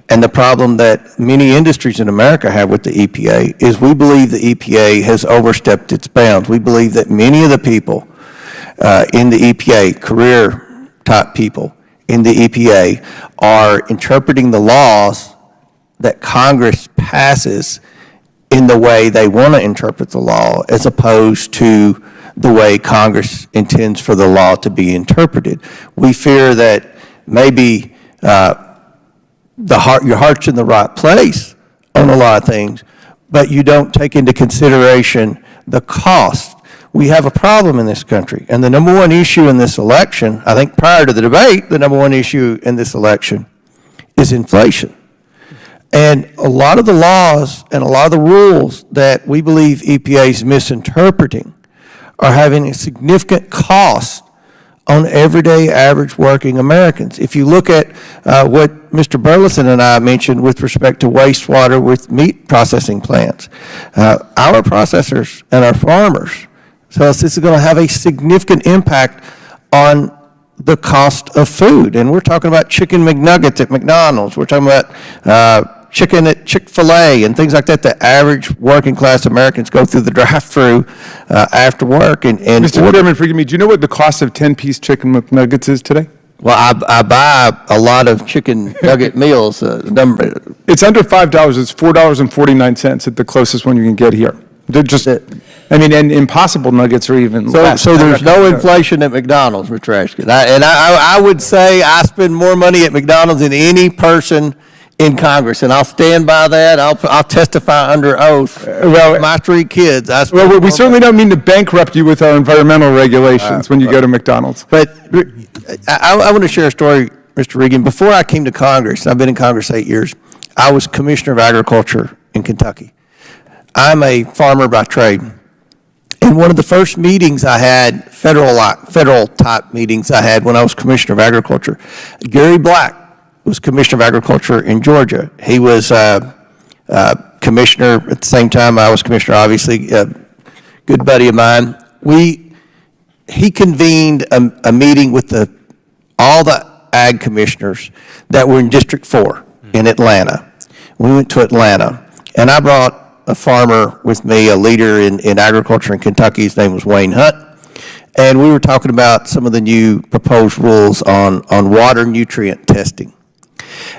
and the problem that many industries in America have with the EPA, is we believe the EPA has overstepped its bounds. We believe that many of the people in the EPA, career-type people in the EPA, are interpreting the laws that Congress passes in the way they want to interpret the law, as opposed to the way Congress intends for the law to be interpreted. We fear that maybe your heart's in the right place on a lot of things, but you don't take into consideration the cost. We have a problem in this country, and the number one issue in this election, I think prior to the debate, the number one issue in this election is inflation. And a lot of the laws and a lot of the rules that we believe EPA is misinterpreting are having a significant cost on everyday average working Americans. If you look at what Mr. Burleson and I mentioned with respect to wastewater with meat processing plants, our processors and our farmers tell us this is going to have a significant impact on the cost of food. And we're talking about chicken McNuggets at McDonald's. We're talking about chicken at Chick-fil-A and things like that. The average working class Americans go through the drive-through after work. And Mr. Chairman, forgive me, do you know what the cost of 10-piece chicken McNuggets is today? Well, I buy a lot of chicken nugget meals. It's under $5. It's $4.49 at the closest one you can get here. I mean, and Impossible Nuggets are even less. So there's no inflation at McDonald's, Mr. Ashkin. I would say I spend more money at McDonald's than any person in Congress, and I'll stand by that. I'll testify under oath. My 3 kids. Well, we certainly don't mean to bankrupt you with our environmental regulations when you go to McDonald's. But I want to share a story, Mr. Regan. Before I came to Congress, and I've been in Congress 8 years, I was Commissioner of Agriculture in Kentucky. I'm a farmer by trade. And one of the first meetings I had, federal type meetings I had when I was Commissioner of Agriculture, Gary Black was Commissioner of Agriculture in Georgia. He was Commissioner at the same time I was Commissioner, obviously, a good buddy of mine. He convened a meeting with all the ag commissioners that were in District 4 in Atlanta. We went to Atlanta, and I brought a farmer with me, a leader in agriculture in Kentucky. His name was Wayne Hunt. And we were talking about some of the new proposed rules on water nutrient testing.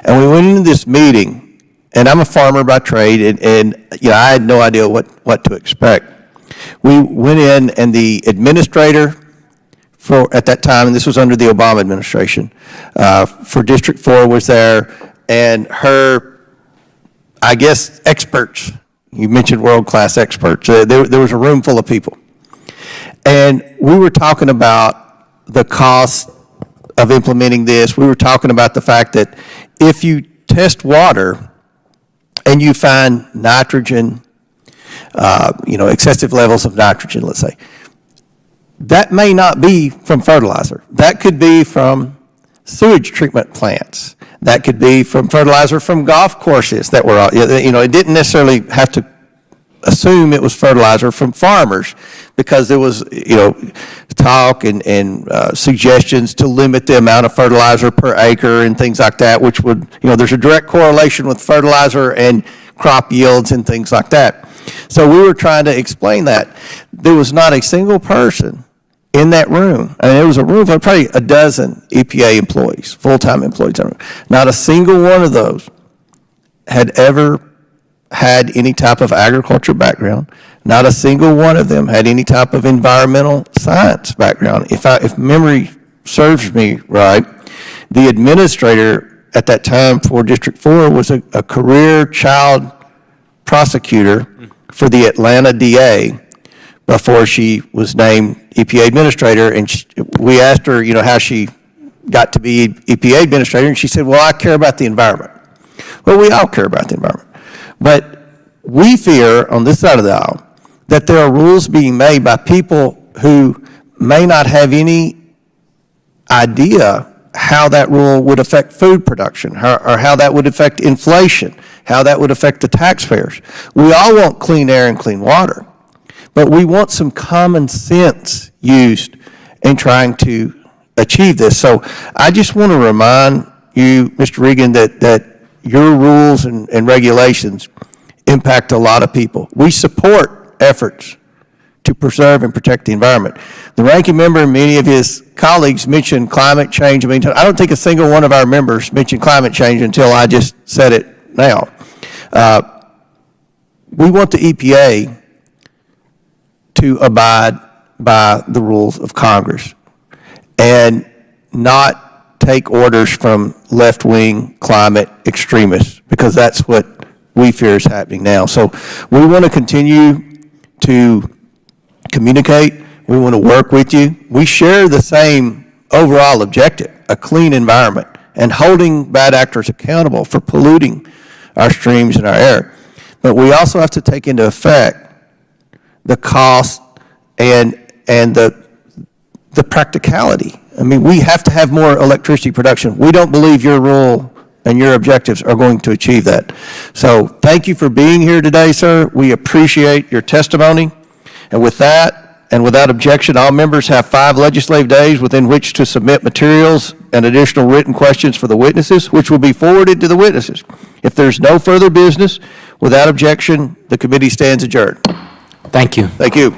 And we went into this meeting, and I'm a farmer by trade, and I had no idea what to expect. We went in, and the administrator at that time, and this was under the Obama administration, for District 4 was there, and her, I guess, experts. You mentioned world-class experts. There was a room full of people. And we were talking about the cost of implementing this. We were talking about the fact that if you test water and you find nitrogen, excessive levels of nitrogen, let's say, that may not be from fertilizer. That could be from sewage treatment plants. That could be from fertilizer from golf courses that were, it didn't necessarily have to assume it was fertilizer from farmers because there was, talk and suggestions to limit the amount of fertilizer per acre and things like that, which would, there's a direct correlation with fertilizer and crop yields and things like that. So we were trying to explain that. There was not a single person in that room. I mean, it was a room of probably a dozen EPA employees, full-time employees. Not a single one of those had ever had any type of agriculture background. Not a single one of them had any type of environmental science background. If memory serves me right, the administrator at that time for District 4 was a career child prosecutor for the Atlanta DA before she was named EPA Administrator, and we asked her, how she got to be EPA Administrator, and she said, well, I care about the environment. Well, we all care about the environment. But we fear, on this side of the aisle, that there are rules being made by people who may not have any idea how that rule would affect food production, or how that would affect inflation, how that would affect the taxpayers. We all want clean air and clean water, but we want some common sense used in trying to achieve this. So I just want to remind you, Mr. Regan, that your rules and regulations impact a lot of people. We support efforts to preserve and protect the environment. The ranking member and many of his colleagues mentioned climate change. I mean, I don't think a single one of our members mentioned climate change until I just said it now. We want the EPA to abide by the rules of Congress and not take orders from left-wing climate extremists, because that's what we fear is happening now. So we want to continue to communicate. We want to work with you. We share the same overall objective, a clean environment, and holding bad actors accountable for polluting our streams and our air. But we also have to take into effect the cost and the practicality. I mean, we have to have more electricity production. We don't believe your rule and your objectives are going to achieve that. So thank you for being here today, sir. We appreciate your testimony. And with that, and without objection, all members have 5 legislative days within which to submit materials and additional written questions for the witnesses, which will be forwarded to the witnesses. If there's no further business, without objection, the committee stands adjourned. Thank you. Thank you.